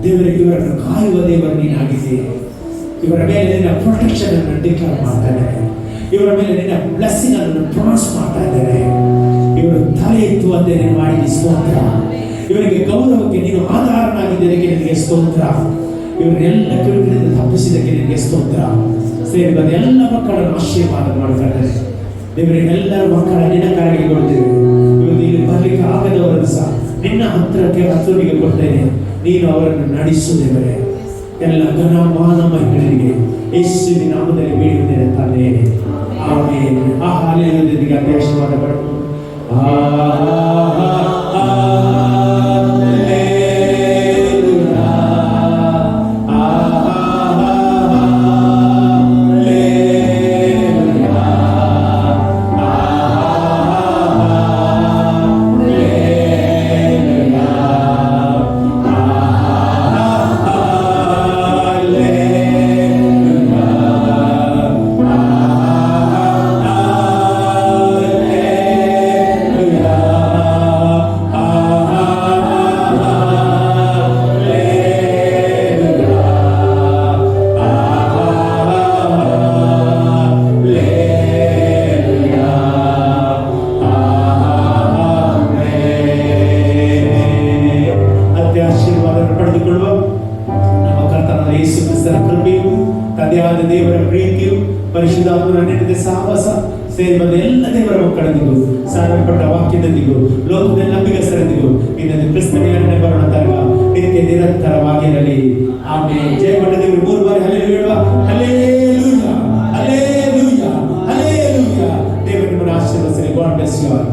ದೇವರಿಗೆ ಇವರನ್ನು ಕಾಯುವ ದೇವರು ನೀನಾಗಿದೆ ಇವರ ಮೇಲೆ ನಿನ್ನ ಪ್ರೊಟೆಕ್ಷನ್ ಅನ್ನು ಡಿಕ್ಲೇರ್ ಮಾಡ್ತಾ ಇದ್ದಾರೆ ಇವರ ಮೇಲೆ ನಿನ್ನ ಬ್ಲೆಸ್ಸಿಂಗ್ ಅನ್ನು ಪ್ರಾಮಿಸ್ ಮಾಡ್ತಾ ಇದ್ದಾರೆ ಇವರು ತಲೆ ಎತ್ತುವಂತೆ ನೀನು ಮಾಡಿದ ಸ್ತೋತ್ರ ಇವರಿಗೆ ಗೌರವಕ್ಕೆ ನೀನು ಆಧಾರನಾಗಿದ್ದಕ್ಕೆ ನಿನಗೆ ಸ್ತೋತ್ರ ಇವರನ್ನೆಲ್ಲ ಕಿರುಕಿನಿಂದ ತಪ್ಪಿಸಿದಕ್ಕೆ ನಿನಗೆ ಸ್ತೋತ್ರ ಸೇರಿ ಬಂದ ಎಲ್ಲ ಮಕ್ಕಳನ್ನು ಆಶೀರ್ವಾದ ಮಾಡ್ತಾ ಇದ್ದಾರೆ ದೇವರಿಗೆ ಎಲ್ಲರ ಮಕ್ಕಳ ನಿನ್ನ ಕರೆಗೆ ಕೊಡ್ತೇವೆ ಇವತ್ತು ಇಲ್ಲಿ ಬರ್ಲಿಕ್ಕೆ ಆಗದವರನ್ನು ಸಹ ನಿನ್ನ ಹತ್ತಿರಕ್ಕೆ ಕೊಡ್ತೇನೆ ನೀನು ಅವರನ್ನು ನಡೆಸುವುದೇವರೇ ಎಲ್ಲ ಘನ ಮಾನ ಮಹಿಳೆಯರಿಗೆ ಯೇಸುವಿನ ನಾಮದಲ್ಲಿ ಬೇಡುತ್ತೇನೆ ತಂದೆ ಆಮೆನ್ ಆ ಹಾಲೆಲೂಯಾ ಆಶೀರ್ವಾದ ಪಡೆದು ತಂದೆಯಾದ ದೇವರ ಪ್ರೀತಿಯು ಪರಿಶುದ್ಧಾತ್ಮನ ನಡೆದ ಸಹವಾಸ ಸೇರಿ ಬಂದ ಎಲ್ಲ ದೇವರ ಮಕ್ಕಳೊಂದಿಗೂ ಸಾರಲ್ಪಟ್ಟ ವಾಕ್ಯದೊಂದಿಗೂ ಲೋಕದ ನಂಬಿಗಸ್ತರೊಂದಿಗೂ ಇನ್ನೊಂದು ಕ್ರಿಸ್ತನ ಎರಡನೇ ಬರೋಣ ತನಕ ನಿತ್ಯ ನಿರಂತರವಾಗಿರಲಿ ಆಮೆನ್. ಜಯಗೊಂಡ ದೇವರು 3 ಬಾರಿ ಹಲ್ಲೆಲೂಯಾ ಹಲ್ಲೆಲೂಯಾ ಹಲ್ಲೆಲೂಯಾ ಹಲ್ಲೆಲೂಯಾ. ದೇವರು ನಿಮ್ಮನ್ನು ಆಶೀರ್ವದಿಸಲಿ. God bless you all.